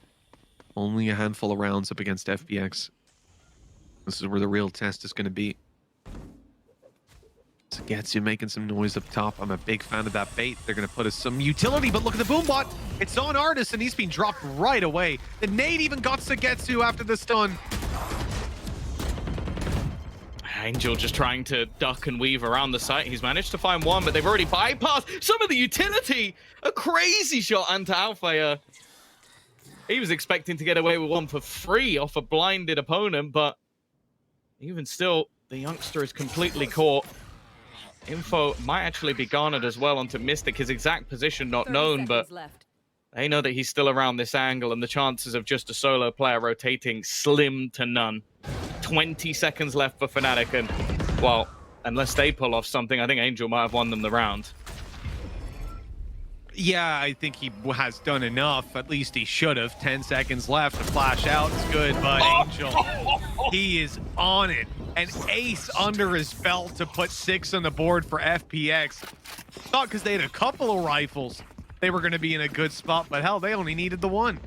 S4: Only a handful of rounds up against FPX. This is where the real test is going to be. Saigetsu making some noise up top. I'm a big fan of that bait. They're going to put us some utility, but look at the boom bot. It's on Ardis, and he's been dropped right away. The nade even got Saigetsu after the stun.
S5: Angel just trying to duck and weave around the site. He's managed to find one, but they've already bypassed some of the utility. A crazy shot onto Alfea. He was expecting to get away with one for free off a blinded opponent, but even still, the youngster is completely caught. Info might actually be garnered as well onto Mystic. His exact position not known, but they know that he's still around this angle, and the chances of just a solo player rotating slim to none. 20 seconds left for Fnatic, and, well, unless they pull off something, I think Angel might have won them the round.
S4: Yeah, I think he has done enough. At least he should have. 10 seconds left. The flash out is good, but Angel, he is on it. An ace under his belt to put 6 on the board for FPX. Thought because they had a couple of rifles, they were going to be in a good spot, but hell, they only needed the one.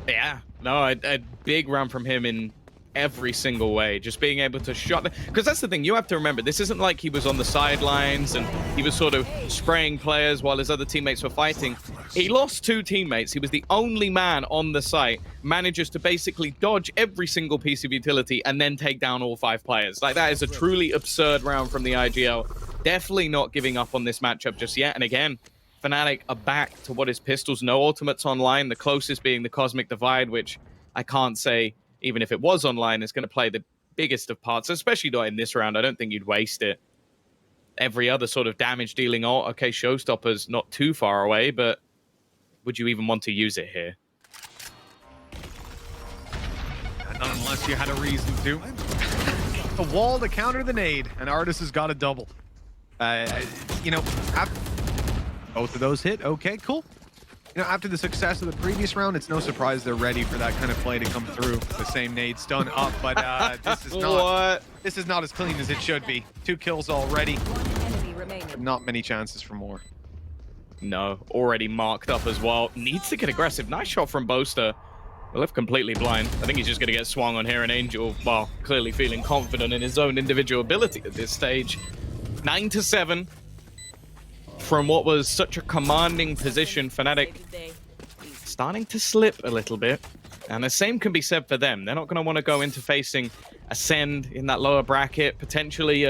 S5: Yeah, no, a big run from him in every single way. Just being able to shot, because that's the thing, you have to remember, this isn't like he was on the sidelines and he was sort of spraying players while his other teammates were fighting. He lost 2 teammates. He was the only man on the site, manages to basically dodge every single piece of utility and then take down all 5 players. Like, that is a truly absurd round from the IGL. Definitely not giving up on this matchup just yet. And again, FNATIC are back to what is pistols. No ultimates online, the closest being the Cosmic Divide, which I can't say, even if it was online, is going to play the biggest of parts, especially not in this round. I don't think you'd waste it. Every other sort of damage dealing ult, okay, Showstopper's not too far away, but would you even want to use it here?
S4: Not unless you had a reason to. A wall to counter the nade, and Artis has got a double. You know, both of those hit. Okay, cool. You know, after the success of the previous round, it's no surprise they're ready for that kind of play to come through. The same nade stun up, but this is not as clean as it should be. 2 kills already. Not many chances for more.
S5: No, already marked up as well. Needs to get aggressive. Nice shot from Boaster. Left completely blind. I think he's just going to get swung on here, and Angel, well, clearly feeling confident in his own individual ability at this stage. 9-7. From what was such a commanding position, FNATIC starting to slip a little bit. And the same can be said for them. They're not going to want to go into facing Ascend in that lower bracket. Potentially,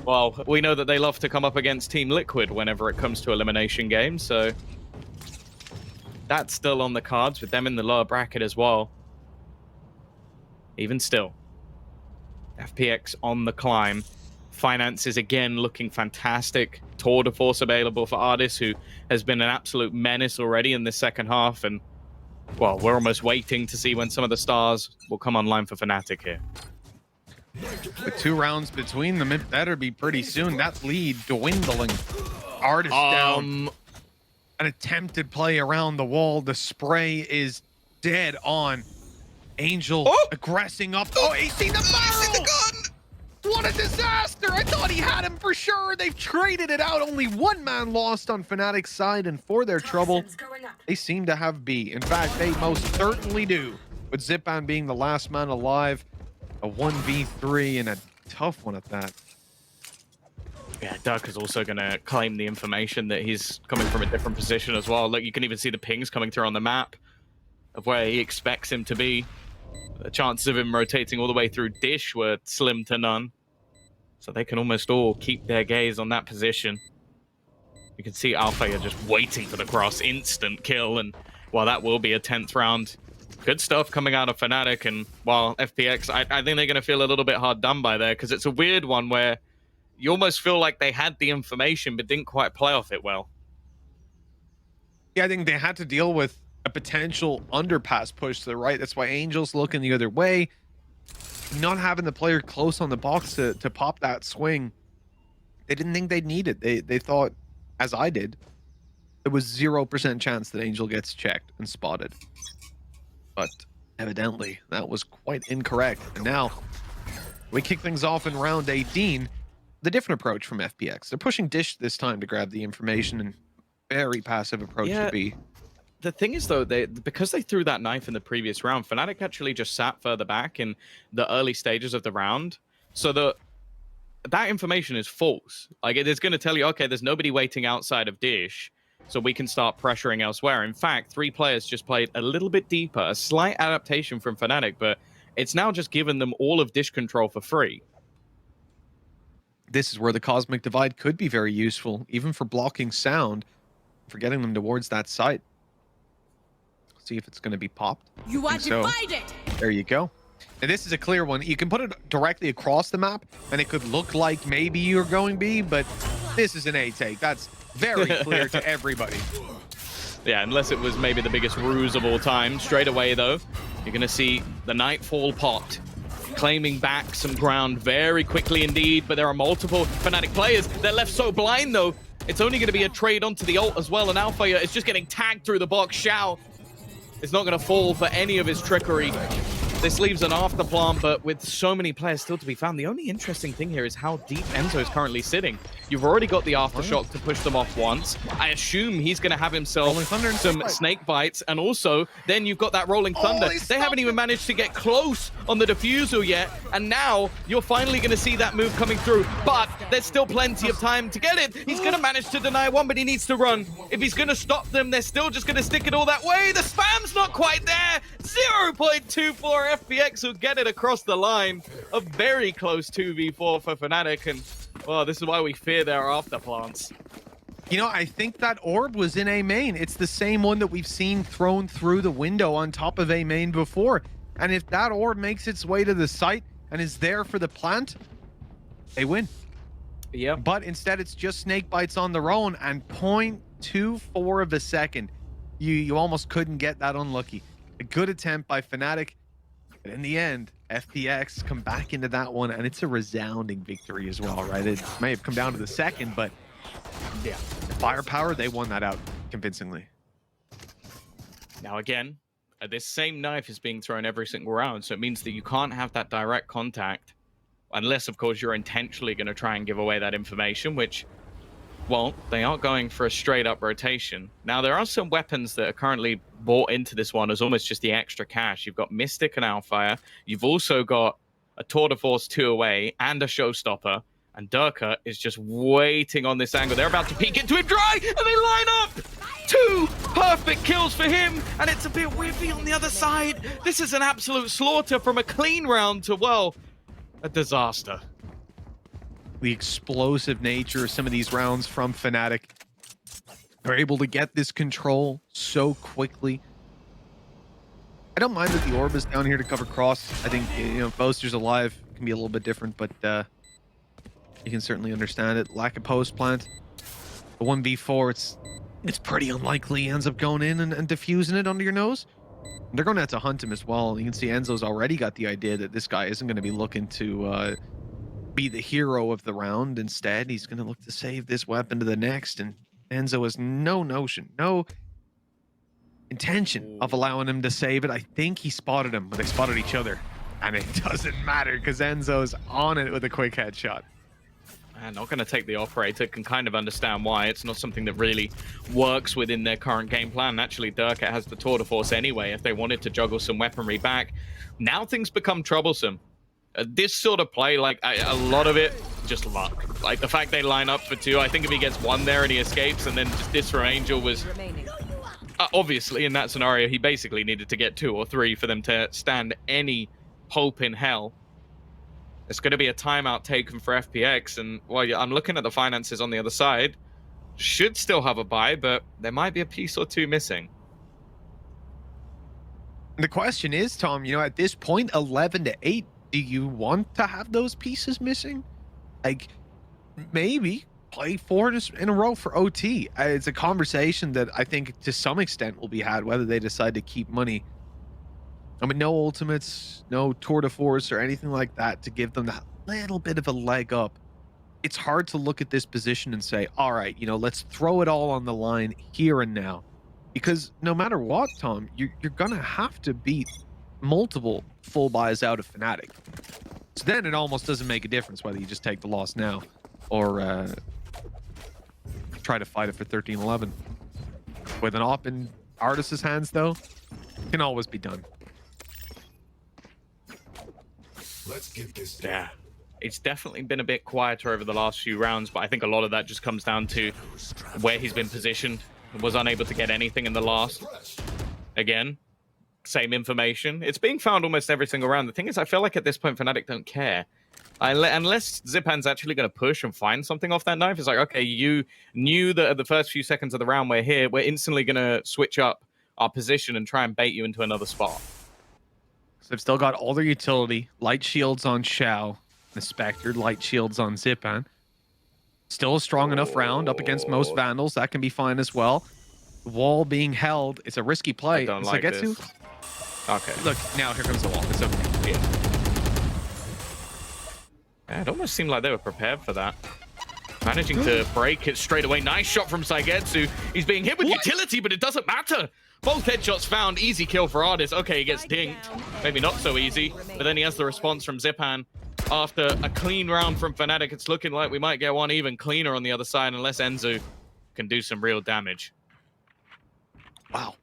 S5: well, we know that they love to come up against Team Liquid whenever it comes to elimination games. So that's still on the cards with them in the lower bracket as well. Even still, FPX on the climb. Finances again looking fantastic. Tour de force available for Artis, who has been an absolute menace already in this second half. And, well, we're almost waiting to see when some of the stars will come online for FNATIC here.
S4: With 2 rounds between them, it better be pretty soon. That lead dwindling. Artis down. An attempted play around the wall. The spray is dead on. Angel aggressing up. Oh, he's seen the barrel! What a disaster! I thought he had him for sure. They've traded it out. Only 1 man lost on FNATIC's side, and for their trouble, they seem to have B. In fact, they most certainly do. With Zipan being the last man alive, a 1v3 and a tough one at that.
S5: Yeah, Duck is also going to claim the information that he's coming from a different position as well. Look, you can even see the pings coming through on the map of where he expects him to be. The chances of him rotating all the way through Dish were slim to none. So they can almost all keep their gaze on that position. You can see Alfea just waiting for the cross, instant kill, and while that will be a 10th round, good stuff coming out of FNATIC. And while FPX, I think they're going to feel a little bit hard done by there, because it's a weird one where you almost feel like they had the information but didn't quite play off it well.
S4: Yeah, I think they had to deal with a potential underpass push to the right. That's why Angel's looking the other way. Not having the player close on the box to pop that swing. They didn't think they'd need it. They thought, as I did, there was 0% chance that Angel gets checked and spotted. But evidently, that was quite incorrect. And now, we kick things off in round 18. The different approach from FPX. They're pushing Dish this time to grab the information, and very passive approach to B.
S5: The thing is, though, because they threw that knife in the previous round, FNATIC actually just sat further back in the early stages of the round. So that information is false. Like, it is going to tell you, okay, there's nobody waiting outside of Dish, so we can start pressuring elsewhere. In fact, 3 players just played a little bit deeper, a slight adaptation from FNATIC, but it's now just given them all of Dish control for free.
S4: This is where the Cosmic Divide could be very useful, even for blocking sound, for getting them towards that site. See if it's going to be popped.
S6: You are divided.
S4: There you go. And this is a clear one. You can put it directly across the map, and it could look like maybe you're going B, but this is an A take. That's very clear to everybody.
S5: Yeah, unless it was maybe the biggest ruse of all time. Straight away, though, you're going to see the Nightfall pot claiming back some ground very quickly indeed, but there are multiple FNATIC players. They're left so blind, though. It's only going to be a trade onto the ult as well, and Alfire is just getting tagged through the box. Xiao is not going to fall for any of his trickery. This leaves an afterplant, but with so many players still to be found, the only interesting thing here is how deep Enzo is currently sitting. You've already got the aftershock to push them off once. I assume he's going to have himself some snake bites, and also then you've got that rolling thunder. They haven't even managed to get close on the defusal yet, and now you're finally going to see that move coming through, but there's still plenty of time to get it. He's going to manage to deny one, but he needs to run. If he's going to stop them, they're still just going to stick it all that way. The spam's not quite there. 0.24 FPX will get it across the line. A very close 2v4 for FNATIC, and well, this is why we fear their afterplants.
S4: You know, I think that orb was in A main. It's the same one that we've seen thrown through the window on top of A main before. And if that orb makes its way to the site and is there for the plant, they win.
S5: Yeah.
S4: But instead, it's just snake bites on their own, and 0.24 of a second. You almost couldn't get that unlucky. A good attempt by FNATIC, but in the end, FPX come back into that one, and it's a resounding victory as well, right? It may have come down to the second, but yeah, firepower, they won that out convincingly.
S5: Now again, this same knife is being thrown every single round, so it means that you can't have that direct contact, unless, of course, you're intentionally going to try and give away that information, which, well, they are going for a straight-up rotation. Now, there are some weapons that are currently bought into this one as almost just the extra cash. You've got Mystic and Alfire. You've also got a Tour de Force 2 away and a Showstopper. And Durka is just waiting on this angle. They're about to peek into it dry, and they line up! 2 perfect kills for him, and it's a bit whiffy on the other side. This is an absolute slaughter from a clean round to, well, a disaster.
S4: The explosive nature of some of these rounds from FNATIC. They're able to get this control so quickly. I don't mind that the orb is down here to cover cross. I think, you know, Boaster's alive can be a little bit different, but you can certainly understand it. Lack of post plant. The 1v4, it's pretty unlikely he ends up going in and diffusing it under your nose. They're going to have to hunt him as well. You can see Enzo's already got the idea that this guy isn't going to be looking to be the hero of the round. Instead, he's going to look to save this weapon to the next, and Enzo has no notion, no intention of allowing him to save it. I think he spotted him, but they spotted each other, and it doesn't matter because Enzo's on it with a quick headshot.
S5: And not going to take the operator. Can kind of understand why. It's not something that really works within their current game plan. Naturally, Durka has the Tour de Force anyway if they wanted to juggle some weaponry back. Now things become troublesome. This sort of play, like a lot of it, just luck. Like the fact they line up for 2, I think if he gets 1 there and he escapes, and then just this from Angel was... obviously, in that scenario, he basically needed to get 2 or 3 for them to stand any hope in hell. It's going to be a timeout taken for FPX, and well, I'm looking at the finances on the other side. Should still have a buy, but there might be a piece or 2 missing.
S4: The question is, Tom, you know, at this point, 11-8, do you want to have those pieces missing? Like, maybe play 4 in a row for OT. It's a conversation that I think to some extent will be had, whether they decide to keep money. I mean, no ultimates, no Tour de Force or anything like that to give them that little bit of a leg up. It's hard to look at this position and say, all right, you know, let's throw it all on the line here and now. Because no matter what, Tom, you're going to have to beat multiple full buys out of FNATIC. So then it almost doesn't make a difference whether you just take the loss now or try to fight it for 13-11. With an op in Artis's hands, though, it can always be done.
S7: Let's get this done.
S5: Yeah. It's definitely been a bit quieter over the last few rounds, but I think a lot of that just comes down to where he's been positioned. Was unable to get anything in the last. Again, same information. It's being found almost every single round. The thing is, I feel like at this point, FNATIC don't care. Unless Zipan's actually going to push and find something off that knife, it's like, okay, you knew that at the first few seconds of the round we're here, we're instantly going to switch up our position and try and bait you into another spot.
S4: So they've still got all their utility. Light shields on Xiao. The Spectre, light shields on Zipan. Still a strong enough round up against most Vandals. That can be fine as well. The wall being held. It's a risky play.
S5: I don't like this. Okay.
S4: Look, now here comes the wall. It's okay.
S5: Yeah, it almost seemed like they were prepared for that. Managing to break it straight away. Nice shot from Saigetsu. He's being hit with utility, but it doesn't matter. Both headshots found. Easy kill for Ardis. Okay, he gets dinked. Maybe not so easy. But then he has the response from Zipan. After a clean round from Fnatic, it's looking like we might get one even cleaner on the other side unless Enzo can do some real damage.
S4: Wow.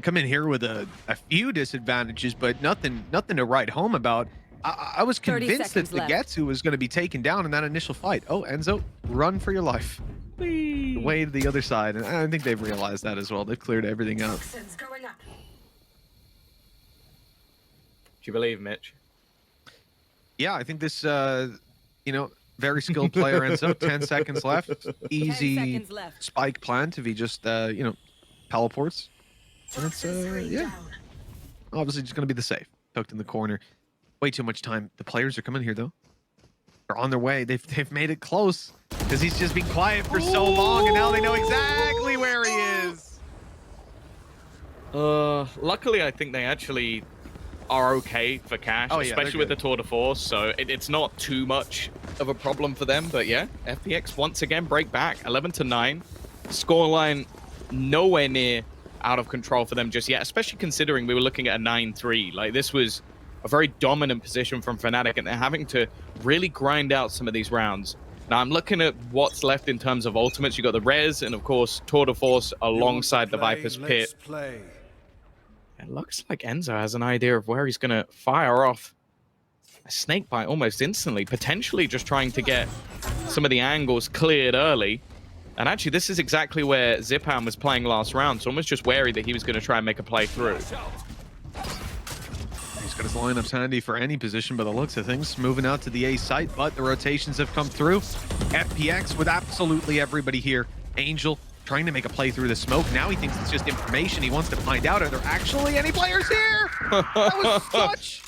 S4: Come in here with a few disadvantages, but nothing to write home about. I was convinced that the Getsu was going to be taken down in that initial fight. Oh, Enzo, run for your life. Way to the other side. And I think they've realized that as well. They've cleared everything out.
S5: Do you believe, Mitch?
S4: Yeah, I think this, very skilled player, Enzo. 10 seconds left. Easy spike plant if he just, teleports. And it's, yeah. Obviously just going to be the safe. Tucked in the corner. Way too much time. The players are coming here, though. They're on their way. They've made it close because he's just been quiet for so long, and now they know exactly where he is.
S5: Luckily, I think they actually are okay for cash, especially with the Tour de Force, so it's not too much of a problem for them. But yeah, FPX once again break back 11-9. Scoreline nowhere near out of control for them just yet, especially considering we were looking at a 9-3. Like, this was a very dominant position from Fnatic, and they're having to really grind out some of these rounds. Now, I'm looking at what's left in terms of ultimates. You got the Res, and of course, Tour de Force alongside the Viper's Pit. It looks like Enzo has an idea of where he's going to fire off a snake bite almost instantly, potentially just trying to get some of the angles cleared early. And actually, this is exactly where Zipan was playing last round, so almost just wary that he was going to try and make a play through.
S4: He's got his lineups handy for any position by the looks of things. Moving out to the A site, but the rotations have come through. FPX with absolutely everybody here. Angel trying to make a play through the smoke. Now he thinks it's just information. He wants to find out, are there actually any players here? That was such...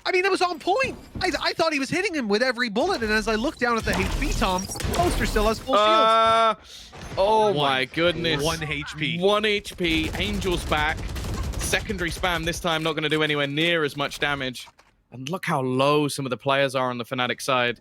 S4: I mean, that was on point. I thought he was hitting him with every bullet, and as I look down at the HP, Tom, Poster still has full shields.
S5: Oh my goodness.
S4: 1 HP.
S5: 1 HP. Angel's back. Secondary spam this time, not going to do anywhere near as much damage. And look how low some of the players are on the Fnatic side.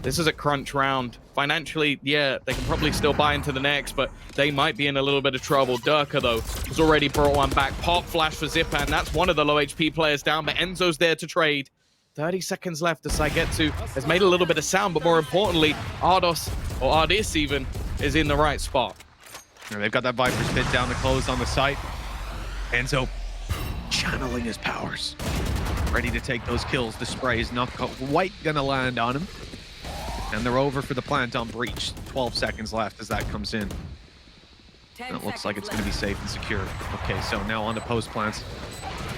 S5: This is a crunch round. Financially, yeah, they can probably still buy into the next, but they might be in a little bit of trouble. Durka, though, has already brought one back. Pop flash for Zipan. That's one of the low HP players down, but Enzo's there to trade. 30 seconds left. The Saigetsu has made a little bit of sound, but more importantly, Ardis even, is in the right spot.
S4: And they've got that Viper's Pit down to close on the site. Enzo channeling his powers. Ready to take those kills. The spray is not quite going to land on him. And they're over for the plant on breach. 12 seconds left as that comes in. And it looks like it's going to be safe and secure. Okay, so now on to post plants.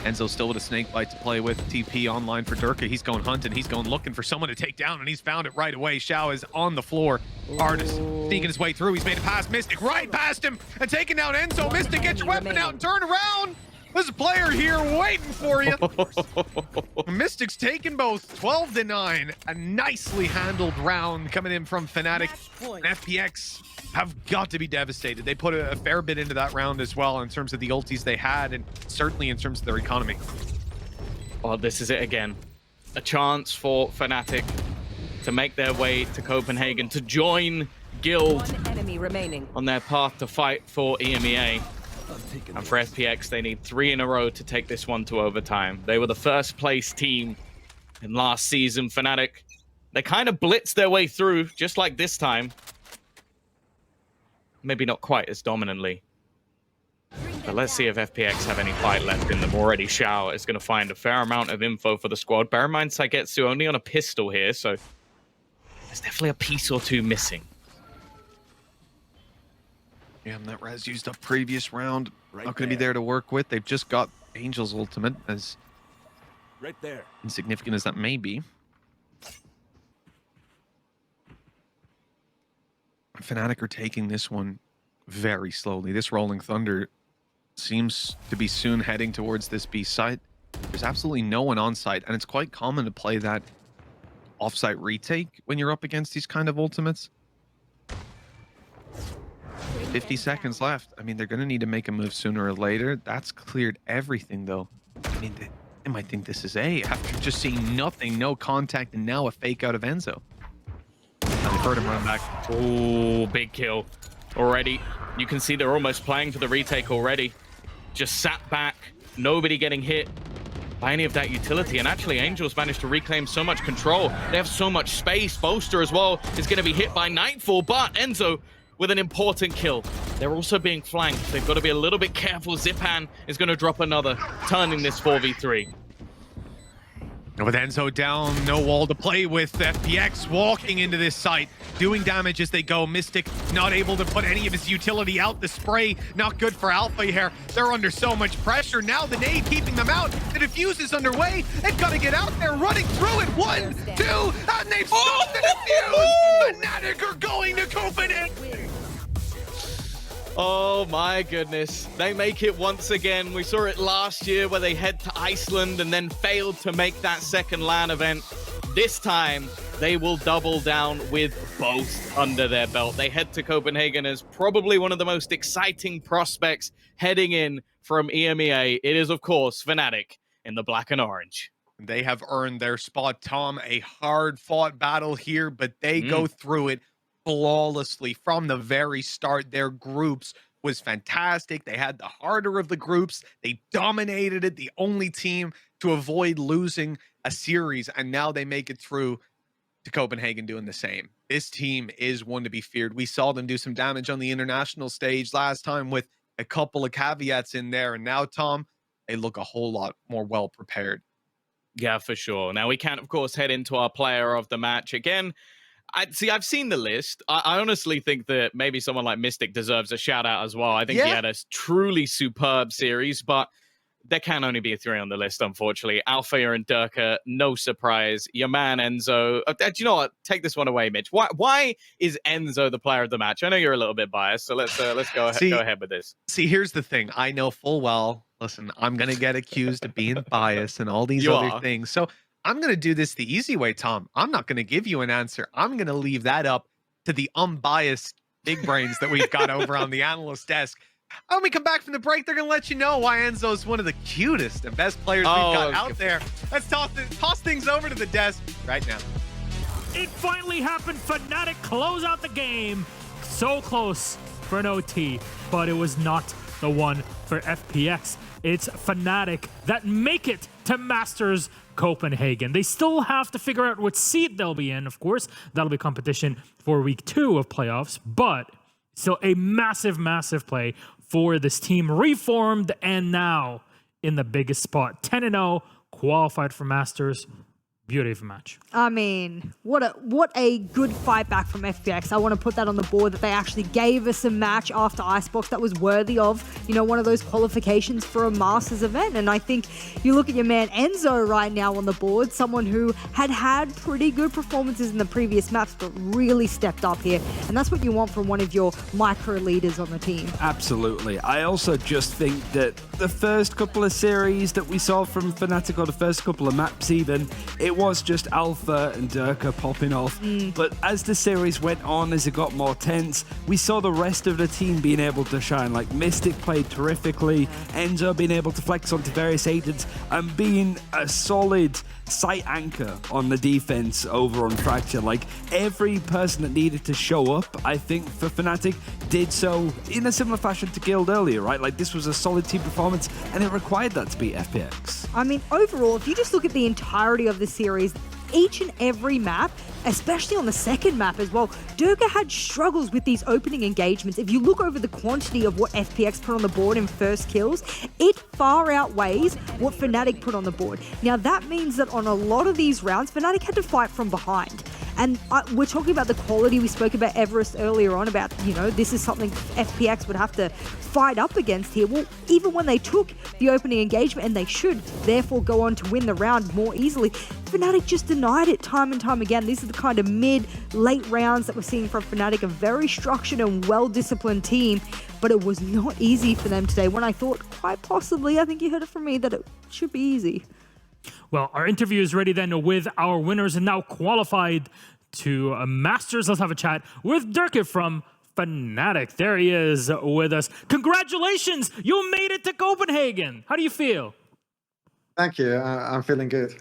S4: Enzo still with a snake bite to play with. TP online for Durka. He's going hunting. He's going looking for someone to take down, and he's found it right away. Xiao is on the floor. Ardis sneaking his way through. He's made it past Mystic, right past him, and taking down Enzo. Mystic, get your weapon out and turn around. There's a player here waiting for you. Mystic's taken both. 12-9. A nicely handled round coming in from Fnatic. And FPX have got to be devastated. They put a fair bit into that round as well in terms of the ultis they had, and certainly in terms of their economy.
S5: Oh, this is it again. A chance for Fnatic to make their way to Copenhagen, to join Guild on their path to fight for EMEA. And for FPX, they need 3 in a row to take this one to overtime. They were the first place team in last season. Fnatic, they kind of blitzed their way through, just like this time. Maybe not quite as dominantly. But let's see if FPX have any fight left in them already. Xiao is going to find a fair amount of info for the squad. Bear in mind, Saigetsu only on a pistol here, so there's definitely a piece or two missing.
S4: Yeah, and that res used up previous round. Not going to be there to work with. They've just got Angel's ultimate, as insignificant as that may be. Fnatic are taking this one very slowly. This Rolling Thunder seems to be soon heading towards this B site. There's absolutely no one on site, and it's quite common to play that off-site retake when you're up against these kind of ultimates. 50 seconds left. I mean, they're going to need to make a move sooner or later. That's cleared everything, though. I mean, they might think this is A after just seeing nothing, no contact, and now a fake out of Enzo. Now they Heard him run back.
S5: Oh, big kill already. You can see they're almost playing for the retake already. Just sat back, nobody getting hit by any of that utility. And actually, Angels managed to reclaim so much control. They have so much space. Boaster as well is going to be hit by Nightfall, but Enzo with an important kill. They're also being flanked. They've got to be a little bit careful. Zipan is going to drop another, turning this 4v3.
S4: With Enzo down, no wall to play with. FPX walking into this site, doing damage as they go. Mystic not able to put any of his utility out. The spray not good for Alpha here. They're under so much pressure. Now the nade keeping them out. The defuse is underway. They've got to get out there, running through it. 1, 2, and they've stopped the defuse. FNATIC are going to Copenhagen.
S5: Oh my goodness. They make it once again. We saw it last year where they head to Iceland and then failed to make that second LAN event. This time, they will double down with both under their belt. They head to Copenhagen as probably one of the most exciting prospects heading in from EMEA. It is, of course, FNATIC in the black and orange.
S4: They have earned their spot, Tom. A hard-fought battle here, but they go through it flawlessly from the very start. Their groups was fantastic. They had the harder of the groups. They dominated it, the only team to avoid losing a series, and now they make it through to Copenhagen doing the same. This team is one to be feared. We saw them do some damage on the international stage last time with a couple of caveats in there, and now, Tom, they look a whole lot more well prepared.
S5: Yeah, for sure. Now we can, of course, head into our player of the match again. I've seen the list. I honestly think that maybe someone like Mystic deserves a shout out as well. I think he had a truly superb series, but there can only be 3 on the list, unfortunately. Alpha and Durka, no surprise. Your man Enzo. Do you know what? Take this one away, Mitch. Why is Enzo the player of the match? I know you're a little bit biased, so let's go ahead with this.
S4: See, here's the thing. I know full well. Listen, I'm gonna get accused of being biased and all these other things. So I'm going to do this the easy way, Tom. I'm not going to give you an answer. I'm going to leave that up to the unbiased big brains that we've got over on the analyst desk. When we come back from the break, they're going to let you know why Enzo is one of the cutest and best players we've got out there. Let's toss things over to the desk right now.
S1: It finally happened. FNATIC close out the game. So close for an OT, but it was not the one for FPX. It's FNATIC that make it to Masters Copenhagen. They still have to figure out what seed they'll be in, of course. That'll be competition for week 2 of playoffs, but still a massive, massive play for this team. Reformed and now in the biggest spot. 10-0, qualified for Masters. Beauty of a match.
S2: I mean, what a good fight back from FPX. I want to put that on the board that they actually gave us a match after Icebox that was worthy of, you know, one of those qualifications for a Masters event. And I think you look at your man Enzo right now on the board, someone who had pretty good performances in the previous maps, but really stepped up here. And that's what you want from one of your micro leaders on the team.
S3: Absolutely. I also just think that the first couple of series that we saw from FNATIC, or the first couple of maps even, it was just Alpha and Durka popping off. But as the series went on, as it got more tense, we saw the rest of the team being able to shine. Like Mystic played terrifically, Enzo being able to flex onto various agents and being a solid site anchor on the defense over on Fracture. Like every person that needed to show up, I think, for FNATIC did so in a similar fashion to Guild earlier, right? Like this was a solid team performance and it required that to beat FPX.
S2: I mean, overall, if you just look at the entirety of the series, each and every map, especially on the second map as well, Durka had struggles with these opening engagements. If you look over the quantity of what FPX put on the board in first kills, it far outweighs what FNATIC put on the board. Now that means that on a lot of these rounds, FNATIC had to fight from behind. And we're talking about the quality. We spoke about Everest earlier on about, you know, this is something FPX would have to fight up against here. Well, even when they took the opening engagement, and they should therefore go on to win the round more easily, FNATIC just denied it time and time again. These are the kind of mid-late rounds that we're seeing from FNATIC, a very structured and well-disciplined team, but it was not easy for them today when I thought quite possibly, I think you heard it from me, that it should be easy.
S1: Well, our interview is ready then with our winners and now qualified to a Masters. Let's have a chat with Durka from FNATIC. There he is with us. Congratulations! You made it to Copenhagen. How do you feel?
S8: Thank you. I'm feeling good.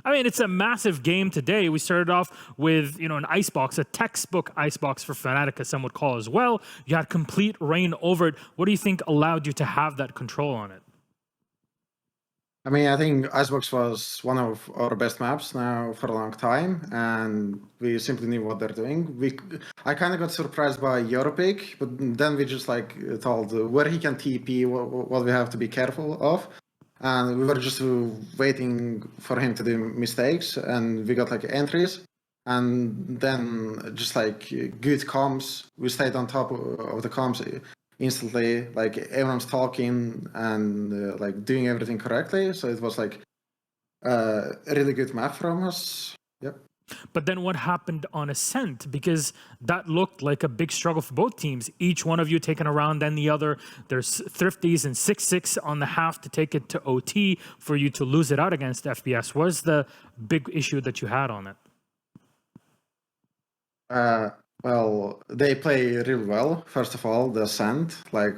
S1: I mean, it's a massive game today. We started off with, an icebox, a textbook icebox for Fnatic, as some would call as well. You had complete reign over it. What do you think allowed you to have that control on it?
S8: I mean, I think Icebox was one of our best maps now for a long time, and we simply knew what they're doing. I kind of got surprised by your pick, but then we just told where he can TP, what we have to be careful of, and we were just waiting for him to do mistakes, and we got entries, and then just good comms. We stayed on top of the comms instantly, everyone's talking and doing everything correctly. So it was a really good map from us. Yep.
S1: But then what happened on Ascent? Because that looked like a big struggle for both teams. Each one of you taking a round, then the other. There's Thrifties and 6-6 on the half to take it to OT for you to lose it out against FPX. What was the big issue that you had on it?
S8: Well, they play really well, first of all, the Ascent. I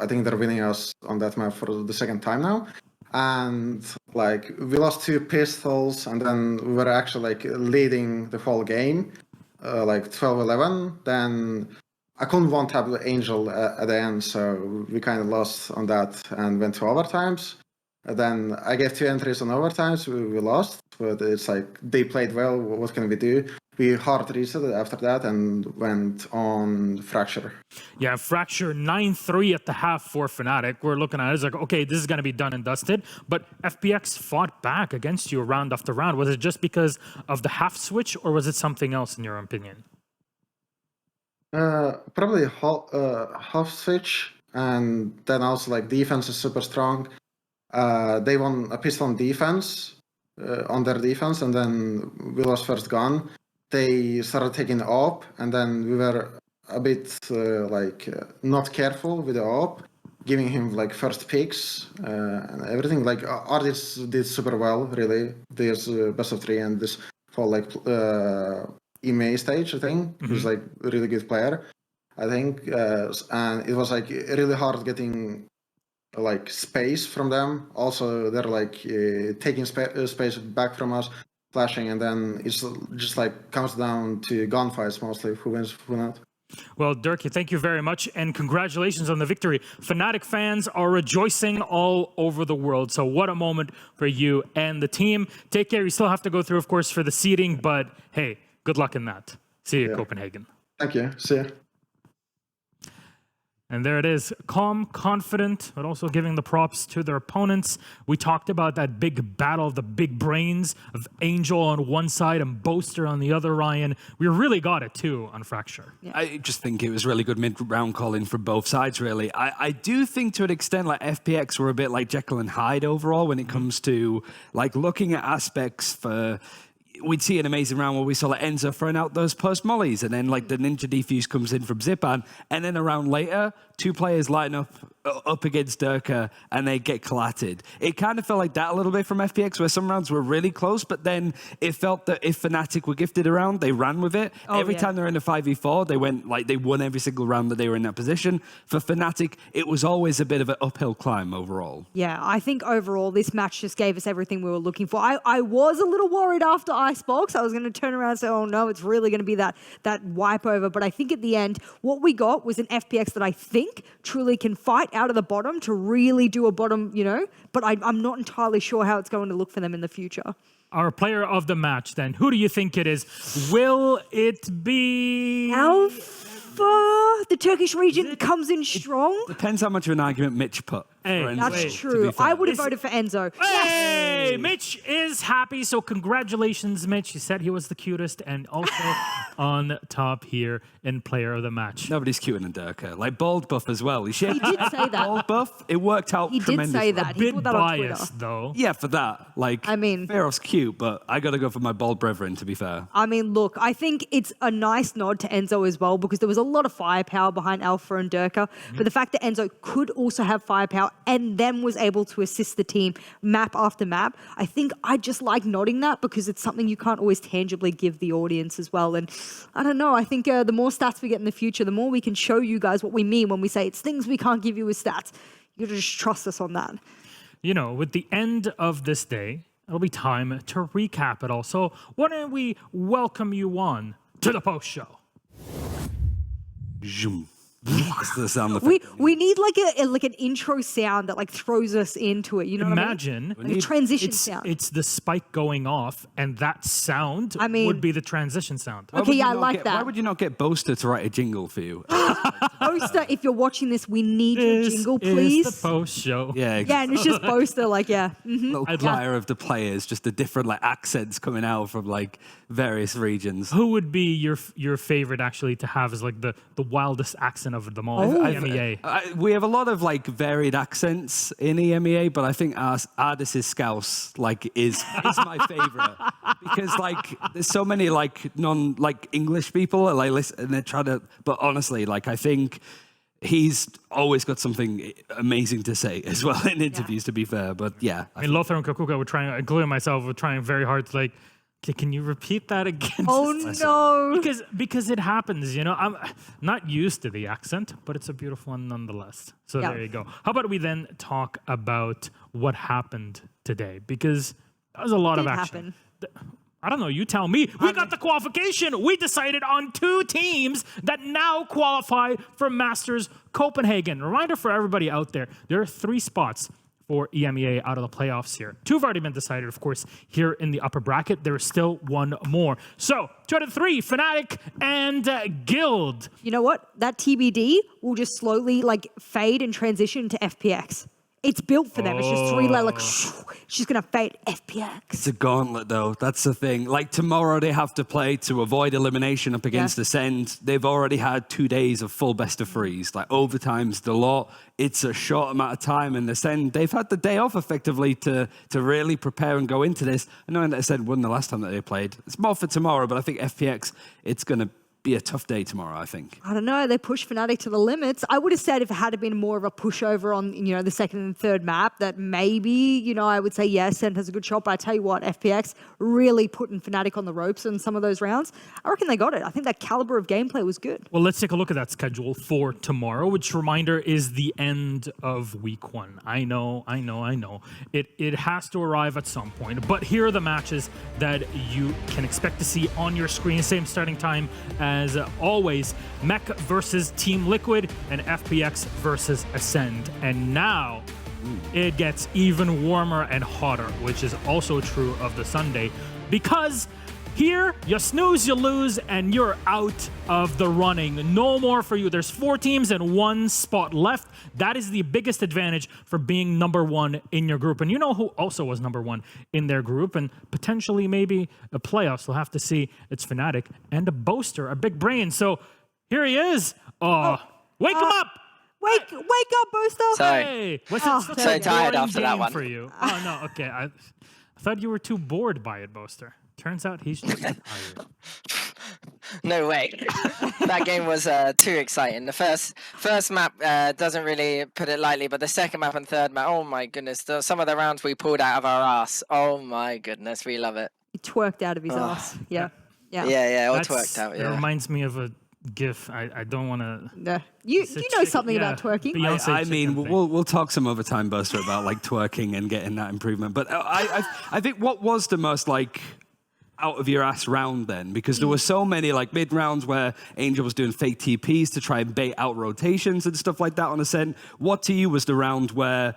S8: think they're winning us on that map for the second time now. And, we lost 2 pistols, and then we were actually, leading the whole game, 12-11. Then I couldn't one-tap the Angel at the end, so we kind of lost on that and went to overtimes. And then I gave 2 entries on overtimes, we lost, but it's they played well, what can we do? We hard reset after that and went on Fracture.
S1: Yeah, Fracture 9-3 at the half for Fnatic. We're looking at it, it's okay, this is going to be done and dusted. But FPX fought back against you round after round. Was it just because of the half switch, or was it something else in your opinion?
S8: Probably half switch, and then also defense is super strong. They won a pistol on defense, on their defense, and then we lost first gun. They started taking the AWP, and then we were a bit not careful with the AWP, giving him first picks and everything. Artists did super well, really. There's best of 3 and this whole EMEA stage, I think. He's a really good player, I think. And it was really hard getting space from them. Also, they're taking space back from us, flashing, and then it's just comes down to gunfights mostly, who wins, who not.
S1: Well, Dirk, thank you very much, and congratulations on the victory. Fnatic fans are rejoicing all over the world, so what a moment for you and the team. Take care. You still have to go through, of course, for the seeding, but hey, good luck in that. See you, Copenhagen.
S8: Thank you. See you.
S1: And there it is, calm, confident, but also giving the props to their opponents. We talked about that big battle of the big brains of Angel on one side and Boaster on the other, Ryan. We really got it too on Fracture.
S3: Yeah. I just think it was really good mid-round calling from both sides, really. I do think to an extent FPX were a bit like Jekyll and Hyde overall when it comes to looking at aspects for... We'd see an amazing round where we saw Enzo throwing out those post mollies, and then the ninja defuse comes in from Zipan, and then a round later, 2 players line up against Durka, and they get collatted. It kind of felt like that a little bit from FPX, where some rounds were really close, but then it felt that if Fnatic were gifted a round, they ran with it. Every time they're in a 5v4, they went they won every single round that they were in that position. For Fnatic, it was always a bit of an uphill climb overall.
S2: Yeah, I think overall this match just gave us everything we were looking for. I was a little worried after Icebox. I was going to turn around and say, oh no, it's really going to be that wipe over. But I think at the end, what we got was an FPX that I think truly can fight out of the bottom to really do a bottom, but I'm not entirely sure how it's going to look for them in the future.
S1: Our player of the match then, who do you think it is? Will it be...
S2: Alpha? The Turkish region comes in strong?
S3: Depends how much of an argument Mitch put.
S1: Hey,
S2: that's true. I would have voted for Enzo.
S1: Hey,
S2: yes.
S1: Mitch is happy, so congratulations, Mitch. He said he was the cutest and also on top here in player of the match.
S3: Nobody's cuter than Durka. Bald buff as well.
S2: He did say that.
S3: Bald buff, it worked out tremendously.
S2: He did say that.
S1: A bit
S2: put that on Twitter.
S1: biased, though.
S3: Yeah, for that.
S2: I mean...
S3: Fearov's cute, but I got to go for my bald brethren, to be fair.
S2: I mean, look, I think it's a nice nod to Enzo as well, because there was a lot of firepower behind Alpha and Durka. But the fact that Enzo could also have firepower and then was able to assist the team map after map, I think I just like nodding that because it's something you can't always tangibly give the audience as well. And I don't know, I think the more stats we get in the future, the more we can show you guys what we mean when we say it's things we can't give you as stats. You gotta just trust us on that.
S1: With the end of this day, it'll be time to recap it all. So why don't we welcome you on to the post show?
S3: Zoom. That's the sound effect.
S2: We need like an intro sound that like throws us into it. You know
S1: Imagine
S2: what I mean? Like a transition
S1: it's,
S2: sound.
S1: It's the spike going off, and that sound would be the transition sound.
S2: Okay, yeah, I like that.
S3: Why would you not get Boaster to write a jingle for you?
S2: Boaster, if you're watching this, we need your jingle,
S1: This
S2: please.
S1: is the post show.
S3: Yeah,
S2: Yeah, and it's just Boaster, like, yeah.
S3: little choir of the players, just the different like accents coming out from like various regions.
S1: Who would be your favorite actually to have as like the wildest accent of them all? EMEA.
S3: We have a lot of like varied accents in EMEA, but I think Ardis's Scouse like is my favorite because like there's so many like non like English people that, like listen and they're trying to. But honestly, like I think he's always got something amazing to say as well in interviews. To be fair, but yeah,
S1: I mean Lothar and Kakuka were trying, including myself, were trying very hard to like. Can you repeat that again?
S2: Oh no!
S1: Because it happens, you know. I'm not used to the accent, but it's a beautiful one nonetheless. So there you go. How about we then talk about what happened today? Because that was a lot of action. I don't know. You tell me. We got the qualification. We decided on 2 teams that now qualify for Masters Copenhagen. Reminder for everybody out there: there are 3 spots for EMEA out of the playoffs here. 2 have already been decided, of course, here in the upper bracket. There is still 1 more. So, 2 out of 3, FNATIC and Guild.
S2: You know what? That TBD will just slowly like fade and transition to FPX. It's built for them. It's just 3 like she's gonna fade FPX.
S3: It's a gauntlet though. That's the thing. Like tomorrow they have to play to avoid elimination up against Ascend. They've already had 2 days of full best of 3s. Like overtime's the lot. It's a short amount of time, and Ascend, they've had the day off effectively to really prepare and go into this. I know that Ascend won the last time that they played. It's more for tomorrow, but I think FPX, it's gonna be a tough day tomorrow, I think.
S2: I don't know. They pushed FNATIC to the limits. I would have said if it had been more of a pushover on, you know, the second and third map, that maybe, you know, I would say yes, Ascend has a good shot. But I tell you what, FPX really putting FNATIC on the ropes in some of those rounds. I reckon they got it. I think that caliber of gameplay was good.
S1: Well, let's take a look at that schedule for tomorrow, which, reminder, is the end of week 1. I know. It has to arrive at some point. But here are the matches that you can expect to see on your screen. Same starting time as always. Mech versus Team Liquid and FPX versus Ascend. And now it gets even warmer and hotter, which is also true of the Sunday, because here, you snooze, you lose, and you're out of the running. No more for you. There's 4 teams and 1 spot left. That is the biggest advantage for being number 1 in your group. And you know who also was number 1 in their group, and potentially maybe a playoffs. We'll have to see. It's FNATIC and a Boaster, a big brain. So here he is. Wake him up!
S2: Wake up, Boaster!
S9: Sorry.
S1: Hey, what's
S2: So
S1: such a
S9: tired
S1: boring
S9: after that
S1: game
S9: one.
S1: for you? Oh no, okay. I thought you were too bored by it, Boaster. Turns out he's just tired.
S9: No way. That game was too exciting. The first map doesn't really put it lightly, but the second map and third map, oh my goodness. Some of the rounds we pulled out of our ass. Oh my goodness, we love it.
S2: He twerked out of his ass. Yeah.
S9: Yeah, all twerked out.
S1: It
S9: Yeah.
S1: reminds me of a GIF. I don't want to.
S2: No. You know something about twerking.
S1: Beyonce
S3: I mean,
S1: chicken thing.
S3: we'll talk some other time, Buster, about like twerking and getting that improvement. But I think what was the most like out of your ass round then, because there were so many like mid rounds where Angel was doing fake TPs to try and bait out rotations and stuff like that on Ascent. What to you was the round where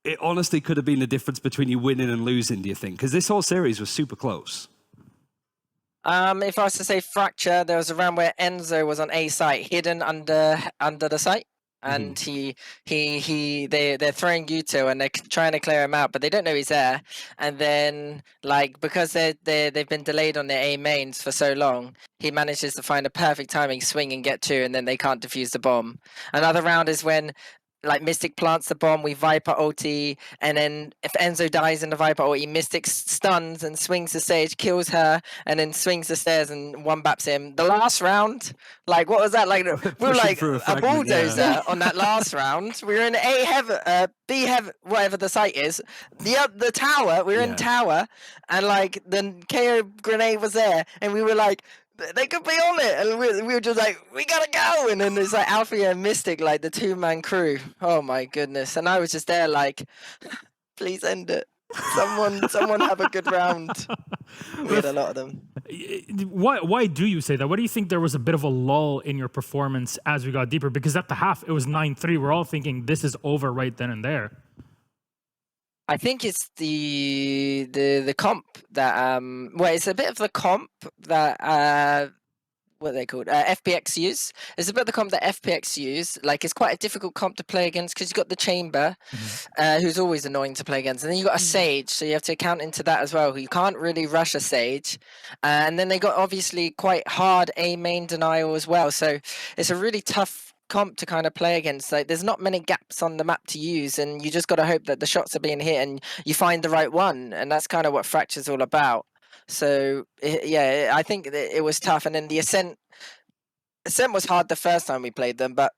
S3: it honestly could have been the difference between you winning and losing, do you think? Because this whole series was super close.
S9: If I was to say Fracture, there was a round where Enzo was on A site, hidden under the site. And they're throwing Yuto and they're trying to clear him out, but they don't know he's there. And then, like, because they've been delayed on their A mains for so long, he manages to find a perfect timing swing and get 2, and then they can't defuse the bomb. Another round is when, like, Mystic plants the bomb, we Viper ulti, and then if Enzo dies in the Viper ulti, Mystic stuns and swings the stage, kills her, and then swings the stairs and one-baps him. The last round, like, what was that? Like, we were like a bulldozer on that last round. We were in B heaven, whatever the site is. The tower, we were in tower, and like the KO grenade was there, and we were like, they could be on it, and we were just like, we gotta go, and then there's like Alfie and Mystic, like the 2-man crew. Oh my goodness! And I was just there like, please end it. Someone have a good round. We had a lot of them.
S1: Why do you say that? Why do you think there was a bit of a lull in your performance as we got deeper? Because at the half, it was 9-3. We're all thinking this is over right then and there.
S9: I think it's the comp that well, it's a bit of the comp that what are they called? FPX use. It's a bit of the comp that FPX use. Like, it's quite a difficult comp to play against because you've got the Chamber, who's always annoying to play against. And then you've got a Sage, so you have to account into that as well. You can't really rush a Sage. And then they got obviously quite hard A main denial as well. So it's a really tough comp to kind of play against. Like, there's not many gaps on the map to use, and you just got to hope that the shots are being hit and you find the right one. And that's kind of what Fracture's all about. So yeah, I think it was tough. And then the Ascent was hard the first time we played them, but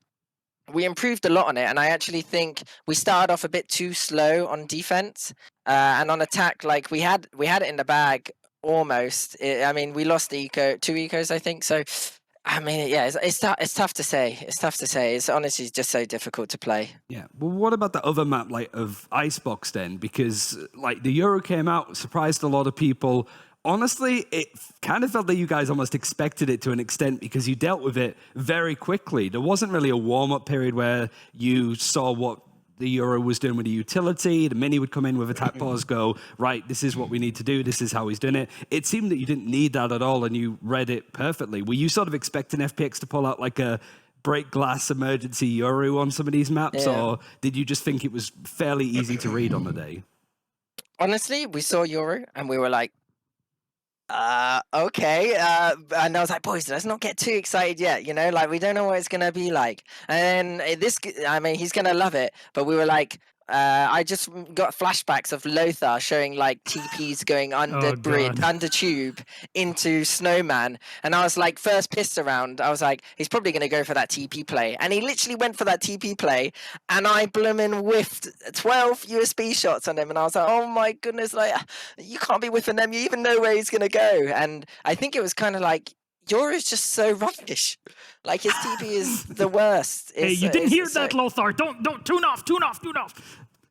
S9: we improved a lot on it. And I actually think we started off a bit too slow on defense, and on attack, like we had it in the bag almost. I mean, we lost the two ecos, I think. So I mean, yeah, it's tough to say. It's tough to say. It's honestly just so difficult to play.
S3: Yeah. Well, what about the other map, like of Icebox then? Because like the Euro came out, surprised a lot of people. Honestly, it kind of felt that you guys almost expected it to an extent because you dealt with it very quickly. There wasn't really a warm-up period where you saw what the Euro was doing with the utility. The mini would come in with attack pause, go, right, this is what we need to do. This is how he's doing it. It seemed that you didn't need that at all and you read it perfectly. Were you sort of expecting FPX to pull out like a break glass emergency Euro on some of these maps, or did you just think it was fairly easy to read on the day?
S9: Honestly, we saw Euro and we were like, okay. And I was like, boys, let's not get too excited yet, you know, like we don't know what it's gonna be like. And I mean, he's gonna love it, but we were like, I just got flashbacks of Lothar showing like TPs going under bridge, under tube into Snowman. And I was like, first pissed around, I was like, he's probably going to go for that TP play. And he literally went for that TP play. And I bloomin' whiffed 12 USB shots on him. And I was like, oh my goodness, like, you can't be whiffing them. You even know where he's going to go. And I think it was kind of like, Yoru's just so rubbish. Like, his TP is the worst.
S1: Hey, you didn't hear that, Lothar. Don't tune off.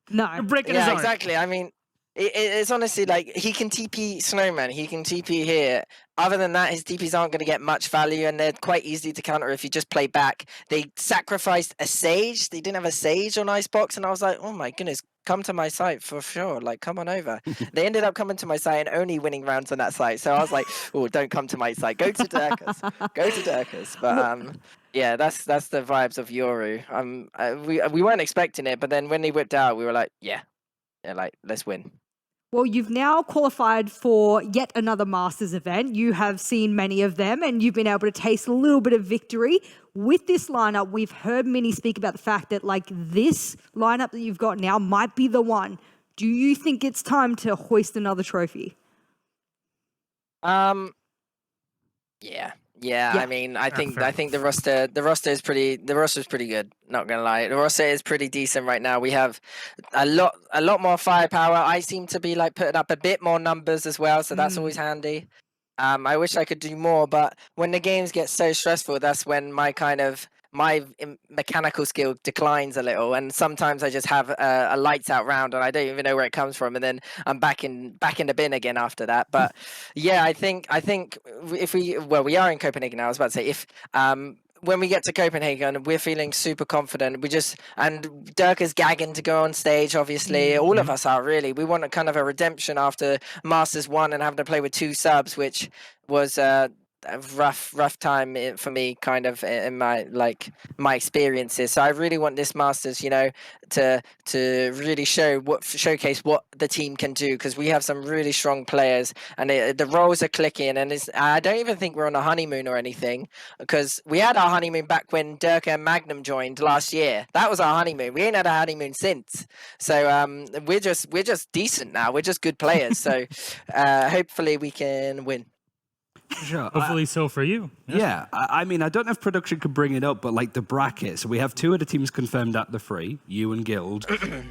S2: No.
S1: You're breaking his heart.
S9: Exactly. I mean, it's honestly like, he can TP Snowman, he can TP here. Other than that, his TPs aren't going to get much value, and they're quite easy to counter if you just play back. They sacrificed a Sage. They didn't have a Sage on Icebox, and I was like, oh my goodness, come to my site for sure. Like, come on over. They ended up coming to my site and only winning rounds on that site. So I was like, oh, don't come to my site. Go to Durkas. Go to Durkas. But yeah, that's the vibes of Yoru. We weren't expecting it, but then when he whipped out, we were like, yeah, like, let's win.
S2: Well, you've now qualified for yet another Masters event. You have seen many of them and you've been able to taste a little bit of victory. With this lineup, we've heard Mini speak about the fact that like this lineup that you've got now might be the one. Do you think it's time to hoist another trophy?
S9: Yeah. I mean, I think the roster is pretty good. Not gonna lie, the roster is pretty decent right now. We have a lot more firepower. I seem to be like putting up a bit more numbers as well, so that's always handy. I wish I could do more, but when the games get so stressful, that's when my mechanical skill declines a little, and sometimes I just have a lights out round and I don't even know where it comes from, and then I'm back in the bin again after that. But yeah, I think if we are in Copenhagen now. I was about to say, if when we get to Copenhagen, we're feeling super confident. And Dirk is gagging to go on stage, obviously. All of us are, really. We want a kind of a redemption after Masters 1 and having to play with 2 subs, which was a rough time for me, kind of, in my experiences. So I really want this Masters, you know, to really showcase what the team can do, because we have some really strong players and the roles are clicking, and I don't even think we're on a honeymoon or anything, because we had our honeymoon back when Dirk and Magnum joined last year. That was our honeymoon. We ain't had a honeymoon since. So we're just decent now. We're just good players. So hopefully we can win.
S3: Sure.
S1: Hopefully so for you.
S3: Yeah, I mean, I don't know if production could bring it up, but like the bracket. So we have 2 of the teams confirmed at the free, you and Guild.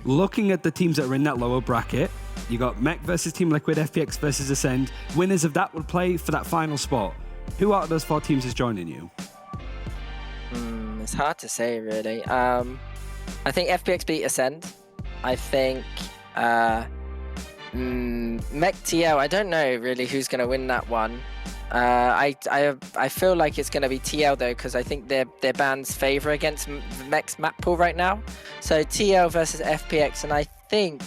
S3: Looking at the teams that are in that lower bracket, you got Mech versus Team Liquid, FPX versus Ascend. Winners of that would play for that final spot. Who out of those 4 teams is joining you?
S9: It's hard to say, really. I think FPX beat Ascend. I think Mech TL, I don't know really who's going to win that one. I feel like it's going to be TL though, because I think their bans favor against Mech's map pool right now. So TL versus FPX, and I think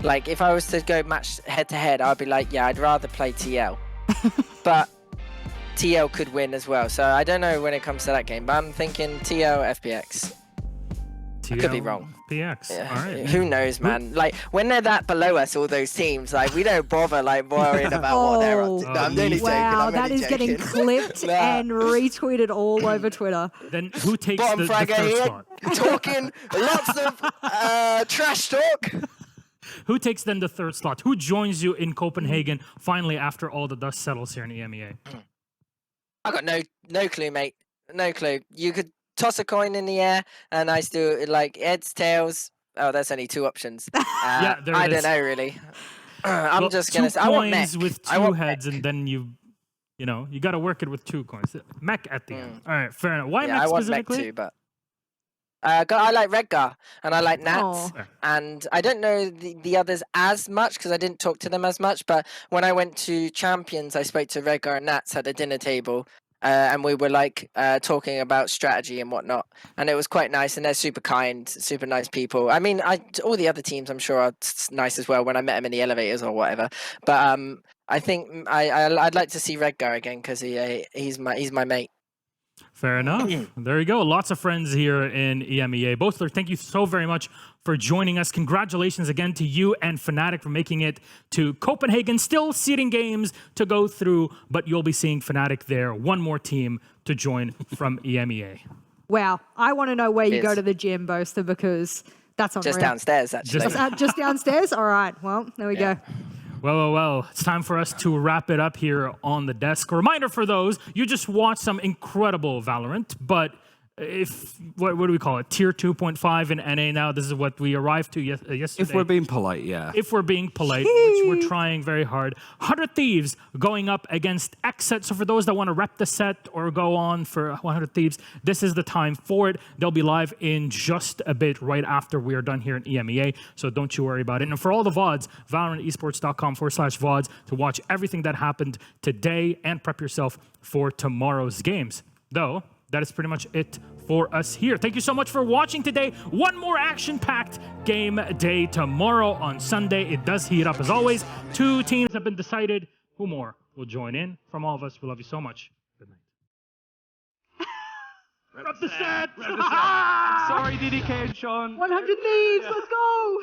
S9: like if I was to go match head to head, I'd be like, yeah, I'd rather play TL. But TL could win as well. So I don't know when it comes to that game, but I'm thinking TL FPX. I could be wrong.
S1: FPX.
S9: Yeah.
S1: All right.
S9: Who knows, man? Like when they're that below us, all those teams, like we don't bother like worrying about what they're up to.
S2: Oh,
S9: No, I'm only joking.
S2: wow,
S9: I'm
S2: that
S9: only
S2: is getting
S9: joking.
S2: clipped
S9: Nah.
S2: and retweeted all over Twitter.
S1: Then who takes
S9: Bottom
S1: the
S9: fragger
S1: third
S9: here,
S1: slot?
S9: talking lots of trash talk.
S1: Who takes then the third slot? Who joins you in Copenhagen finally after all the dust settles here in EMEA?
S9: I got no clue, mate. No clue. You could toss a coin in the air, and I still like heads, tails. Oh, that's only two options.
S1: Yeah, there it
S9: I
S1: is.
S9: don't know really. I'm
S1: Well,
S9: just gonna
S1: two
S9: say I want
S1: coins
S9: mech.
S1: with
S9: I
S1: two
S9: want
S1: heads,
S9: mech.
S1: and then you got to work it with 2 coins. Mech at the end. All right, fair enough. Why
S9: Yeah,
S1: Mech
S9: I want mech
S1: specifically?
S9: too, but I like Redgar and I like Nats,
S2: Aw.
S9: and I don't know the others as much because I didn't talk to them as much. But when I went to Champions, I spoke to Redgar and Nats at the dinner table, and we were like talking about strategy and whatnot, and it was quite nice. And they're super kind, super nice people. I mean, all the other teams I'm sure are nice as well when I met them in the elevators or whatever. But I think I'd like to see Redgar again because he's my mate.
S1: Fair enough. There you go. Lots of friends here in EMEA. Bothler, thank you so very much for joining us. Congratulations again to you and FNATIC for making it to Copenhagen. Still seeding games to go through, but you'll be seeing FNATIC there. One more team to join from EMEA.
S2: Wow, I want to know where you
S9: Yes.
S2: go to the gym, Boaster, because that's unreal.
S9: Just downstairs, actually.
S2: Just downstairs? All right, well, there we go.
S1: Well, it's time for us to wrap it up here on the desk. A reminder for those, you just watched some incredible Valorant, but what do we call it? Tier 2.5 in NA now. This is what we arrived to yesterday.
S3: If we're being polite, yeah.
S1: If we're being polite, which we're trying very hard. 100 Thieves going up against X set. So for those that want to rep the set or go on for 100 Thieves, this is the time for it. They'll be live in just a bit right after we are done here in EMEA. So don't you worry about it. And for all the VODs, ValorantEsports.com/VODs to watch everything that happened today and prep yourself for tomorrow's games. Though, that is pretty much it for us here. Thank you so much for watching today. One more action-packed game day tomorrow on Sunday. It does heat up as always. 2 teams have been decided. Who more will join in? From all of us, we love you so much. Good night. Rep the set!
S3: Sorry, DDK and Sean.
S2: 100 Thieves, let's go!